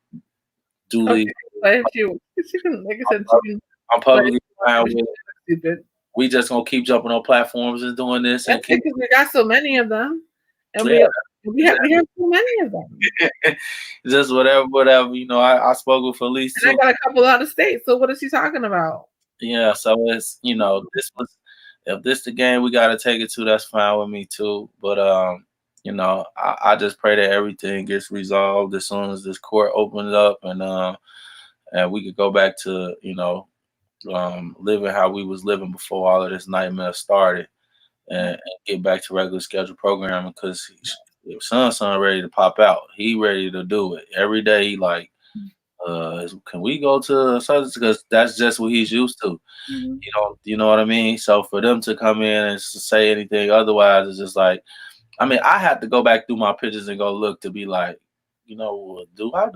H: do these,
I: She can, like I said, she can.
H: I'm publicly fine with it. We just gonna keep jumping on platforms and doing this, and keep.
I: Because we got so many of them, and we have so many of them.
H: Just whatever. You know, I spoke with Felice too.
I: And I got a couple out of state. So what is she talking about?
H: Yeah, so it's, you know, if this the game we gotta take it to, that's fine with me too. But you know, I just pray that everything gets resolved as soon as this court opens up, and we could go back to, you know, living how we was living before all of this nightmare started, and get back to regular scheduled programming. Because son ready to pop out. He ready to do it every day. He like, can we go to such, because that's just what he's used to. You know what I mean? So for them to come in and say anything otherwise, it's just like, I mean, I had to go back through my pictures and go look to be like, you know, do I,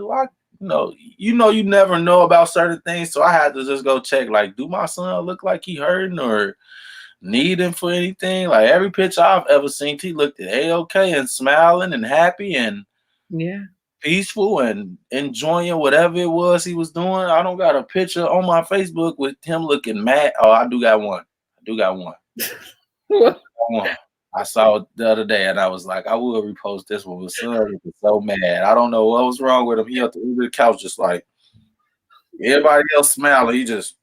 H: you never know about certain things. So I had to just go check, like, do my son look like he hurting or needing for anything? Like, every picture I've ever seen, he looked at A-okay and smiling and happy and peaceful and enjoying whatever it was he was doing. I don't got a picture on my Facebook with him looking mad. Oh, I do got one. I saw it the other day, and I was like, I will repost this one. His son was so mad. I don't know what was wrong with him. He had to leave the couch just like everybody else smiling. He just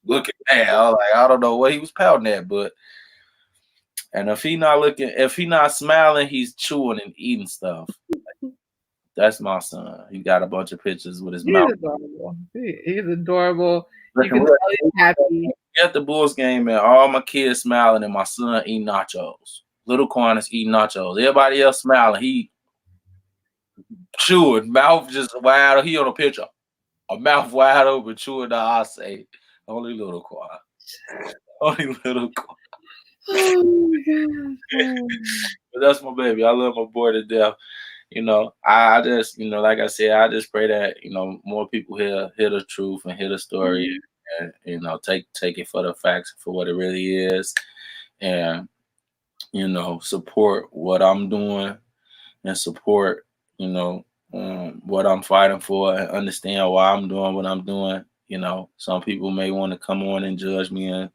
H: looking mad. I was like, I don't know what he was pouting at, but and if he not smiling, he's chewing and eating stuff. That's my son. He got a bunch of pictures with his mouth.
I: Adorable. He's adorable. You can tell he's happy.
H: At the Bulls game, man, all my kids smiling and my son eating nachos. Little Quan is eating nachos. Everybody else smiling. He chewing, mouth just wide. He on a picture, a mouth wide open, chewing. I say, only Little Quan. Only Little Quan.
I: Oh my God.
H: But that's my baby. I love my boy to death. You know, I just, you know, like I said, I just pray that, you know, more people hear the truth and hear the story, and, you know, take it for the facts, for what it really is, and, you know, support what I'm doing, and support, you know, what I'm fighting for, and understand why I'm doing what I'm doing. You know, some people may want to come on and judge me and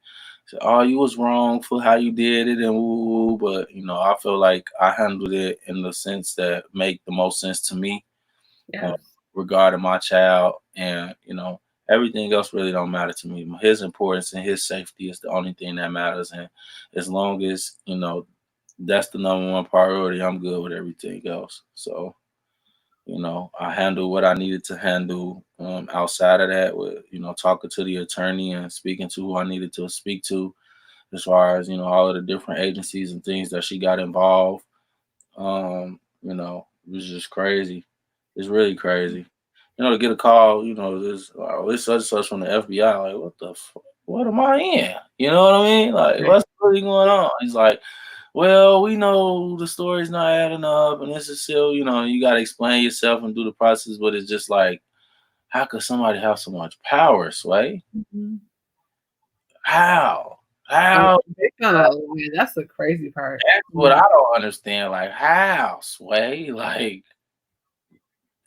H: say, oh, you was wrong for how you did it, and woo, but, you know, I feel like I handled it in the sense that make the most sense to me, regarding my child, and, you know, everything else really don't matter to me. His importance and his safety is the only thing that matters, and as long as, you know, that's the number one priority, I'm good with everything else. So, you know, I handled what I needed to handle, outside of that, with, you know, talking to the attorney and speaking to who I needed to speak to, as far as, you know, all of the different agencies and things that she got involved. You know, it was just crazy. It's really crazy. You know, to get a call, you know, this such and such from the FBI, like, what the fuck? What am I in? You know what I mean? Like, what's really going on? He's like, well, we know the story's not adding up, and this is still, you know, you got to explain yourself and do the process, but it's just like, how could somebody have so much power, Sway? How?
I: That's the crazy part.
H: That's what I don't understand. Like, how, Sway? Like,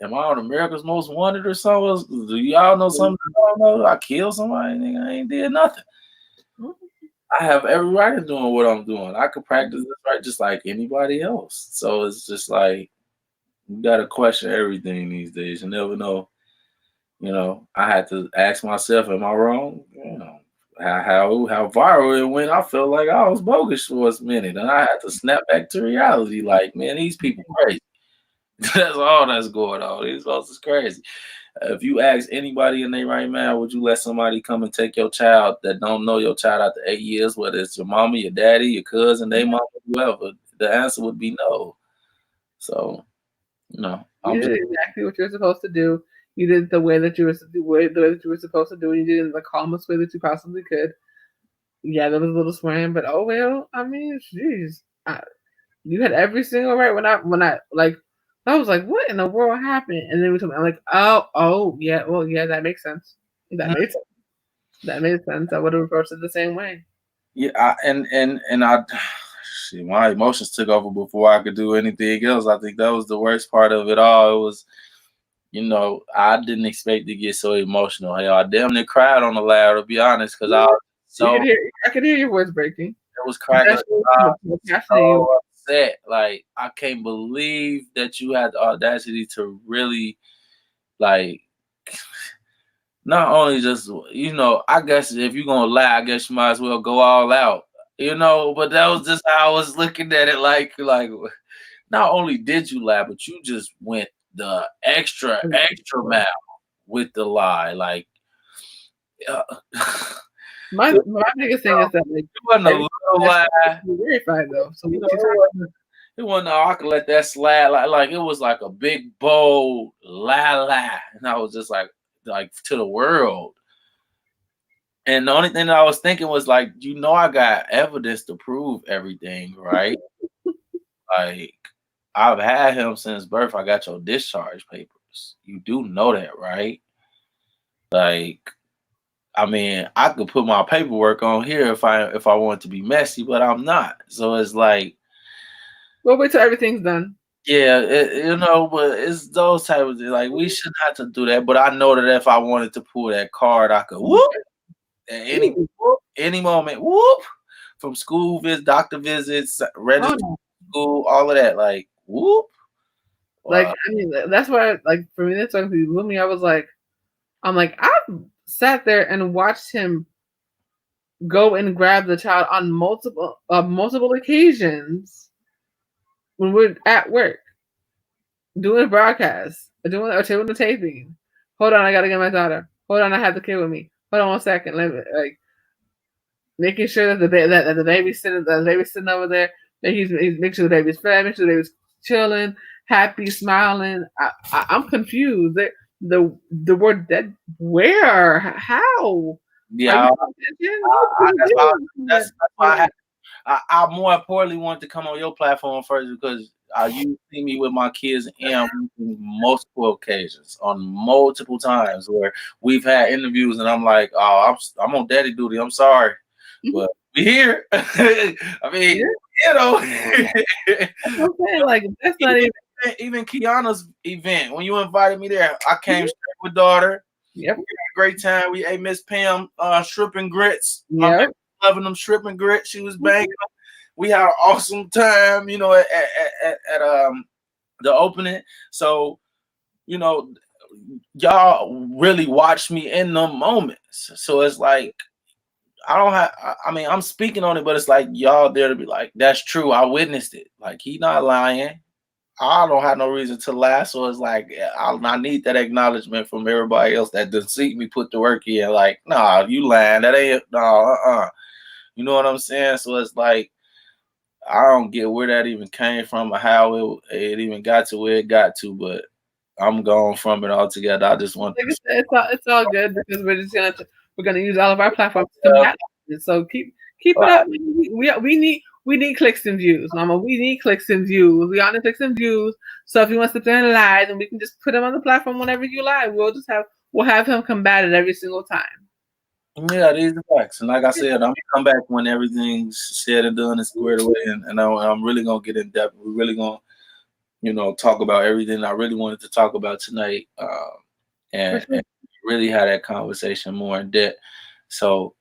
H: am I on America's Most Wanted or something? Do y'all know something I don't know? I killed somebody, nigga. I ain't did nothing. I have every right in doing what I'm doing. I could practice this right just like anybody else. So it's just like, you gotta question everything these days. You never know You know, I had to ask myself, am I wrong? You know, how viral it went. I felt like I was bogus for a minute, and I had to snap back to reality. Like, man, these people crazy. That's all that's going on. These folks is crazy. If you ask anybody in their right mind, would you let somebody come and take your child that don't know your child after 8 years, whether it's your mama, your daddy, your cousin, their mama, whoever? The answer would be no. So, you know,
I: You
H: I'm just
I: did exactly what you're supposed to do. You did it the way that you were the way that you were supposed to do. You did it in the calmest way that you possibly could. Yeah, there was a little swearing, but oh well. I mean, jeez, you had every single right when I like. I was like, what in the world happened? And then we told me, I'm like, oh, yeah, well, yeah, that makes sense. That made sense. That made sense. I would have approached it the same way.
H: yeah, and I see my emotions took over before I could do anything else. I think that was the worst part of it all. It was, you know, I didn't expect to get so emotional. Hell, I damn near cried on the loud, to be honest, because I was
I: You
H: so
I: could hear, I could hear your voice breaking.
H: it was cracking
I: That
H: up.
I: shows
H: I
I: the
H: was
I: passion in you.
H: so upset. Like, I can't believe that you had the audacity to really, like, not only just, you know, I guess if you're gonna lie, I guess you might as well go all out. You know, but that was just how I was looking at it. Like, not only did you lie, but you just went the extra mile with the lie. Like, uh,
I: My biggest thing is that like
H: it wasn't a
I: everything
H: little
I: that's
H: lie.
I: verified though. So
H: You
I: what
H: know,
I: you talking
H: it wasn't. I could let that slide. Like it was like a big bold lie, and I was just like to the world. And the only thing that I was thinking was like, you know, I got evidence to prove everything, right? Like, I've had him since birth. I got your discharge papers. You do know that, right? Like, I mean, I could put my paperwork on here if I want to be messy, but I'm not. So it's like,
I: We'll wait till everything's done.
H: yeah, you know, but it's those type of things. Like, we shouldn't have to do that. But I know that if I wanted to pull that card, I could whoop at any moment. Whoop from school visits, doctor visits,
I: Oh,
H: register school, all of that. Like, whoop.
I: like
H: Wow.
I: I mean, that's why like for me, that's why with me, I'm like I've sat there and watched him go and grab the child on multiple occasions when we're at work doing a broadcast, doing the taping. Hold on, I gotta get my daughter. Hold on, I have the kid with me. Hold on 1 second. Let me like making sure that the baby's sitting over there. That he's making sure the baby's fed, making sure the baby's chilling, happy, smiling. I'm confused. The word dead. Where? How? Are
H: Yeah,
I: you paying attention?
H: that's why I more importantly wanted to come on your platform first because you see me with my kids and multiple occasions, on multiple times where we've had interviews, and I'm like, oh, I'm on daddy duty. I'm sorry, but we here. I mean, you know,
I: That's what I'm saying. Like that's not
H: even Kiana's event when you invited me there, I came straight with daughter.
I: Yep.
H: We had a great time. We ate Miss Pam shrimp and grits. My
I: Yep.
H: baby loving them shrimp and grits. She was banging them. We had an awesome time, you know, at the opening. So, you know, y'all really watch me in the moments. So it's like I mean, I'm speaking on it, but it's like y'all there to be like, that's true. I witnessed it. Like, he not lying. I don't have no reason to lie, so it's like I need that acknowledgement from everybody else that doesn't see me put the work in. Like, nah, you lying. That ain't no. You know what I'm saying? So it's like I don't get where that even came from or how it even got to where it got to, but I'm gone from it altogether. I just want to.
I: It's all good because we're gonna use all of our platforms to combat it. So keep it up. We need clicks and views, Mama. We need clicks and views. We all need clicks and views. So if you want to sit there and lie, then we can just put him on the platform whenever you lie. We'll have him combat it every single time.
H: Yeah, these are facts. And like I said, I'm gonna come back when everything's said and done and squared away, and I'm really gonna get in depth. We're really gonna, you know, talk about everything I really wanted to talk about tonight, and really have that conversation more in depth. So,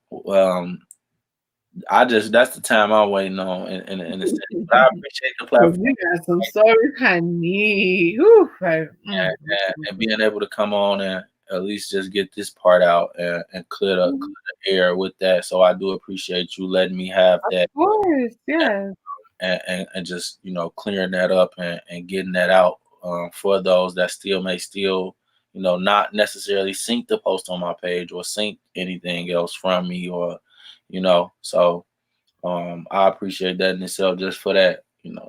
H: that's the time I'm waiting on, and but I appreciate the platform.
I: You got some stories, honey.
H: And being able to come on at least just get this part out and clear the air with that. So I do appreciate you letting me have that.
I: Of course, yes.
H: And just clearing that up and getting that out for those that may not necessarily sync the post on my page or sync anything else from me or so I appreciate that in itself just for that,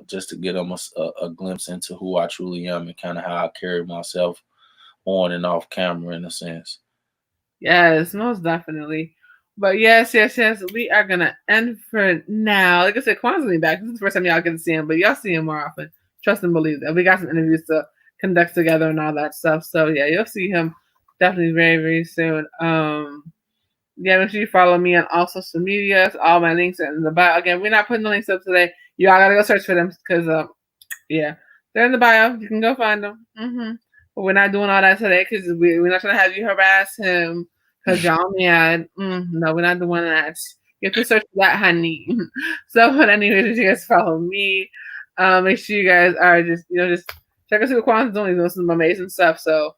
H: just to get them a glimpse into who I truly am and kind of how I carry myself on and off camera in a sense.
I: Yes, most definitely. But yes. We are gonna end for now. Like I said, Quan's gonna be back. This is the first time y'all get to see him, but y'all see him more often. Trust and believe that. We got some interviews to conduct together and all that stuff. So yeah, you'll see him definitely very, very soon. Yeah, make sure you follow me on all social medias. All my links are in the bio. Again, we're not putting the links up today. Y'all gotta go search for them because yeah, they're in the bio. You can go find them. But we're not doing all that today because we're not trying to have you harass him because y'all mad. No, we're not doing that. You have to search for that, honey. So, but anyways, you guys follow me. Make sure you guys are just check us out what Quan's doing. He's doing some amazing stuff. So,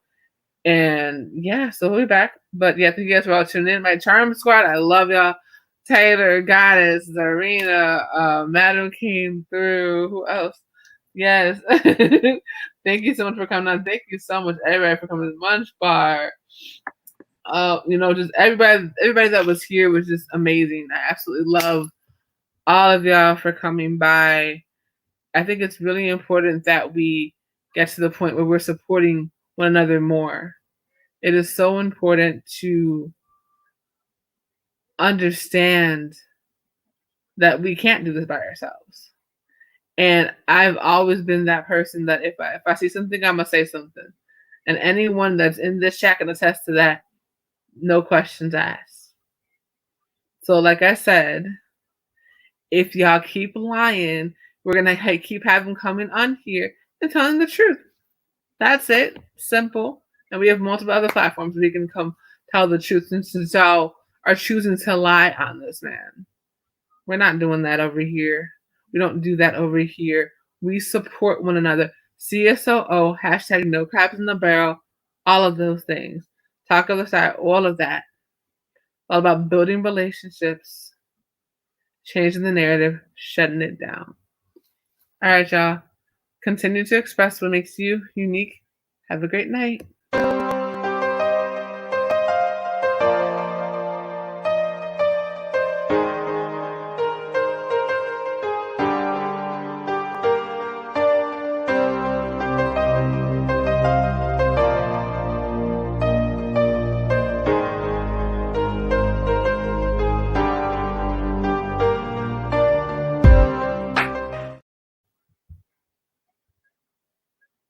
I: and yeah, so we'll be back. But yeah, thank you guys for all tuning in. My Charm Squad, I love y'all. Taylor, Goddess, Zarina, Madam came through. Who else? Yes. Thank you so much for coming on. Thank you so much, everybody, for coming to the Munch Bar. Just everybody that was here was just amazing. I absolutely love all of y'all for coming by. I think it's really important that we get to the point where we're supporting one another more. It is so important to understand that we can't do this by ourselves. And I've always been that person that if I see something, I'm gonna say something. And anyone that's in this chat can attest to that. No questions asked. So, like I said, if y'all keep lying, we're gonna keep having coming on here and telling the truth. That's it. Simple. And we have multiple other platforms we can come tell the truth since y'all are choosing to lie on this man. We're not doing that over here. We don't do that over here. We support one another. CSOO, hashtag no crabs in the barrel, all of those things. Talk of the side, all of that. All about building relationships, changing the narrative, shutting it down. All right, y'all. Continue to express what makes you unique. Have a great night.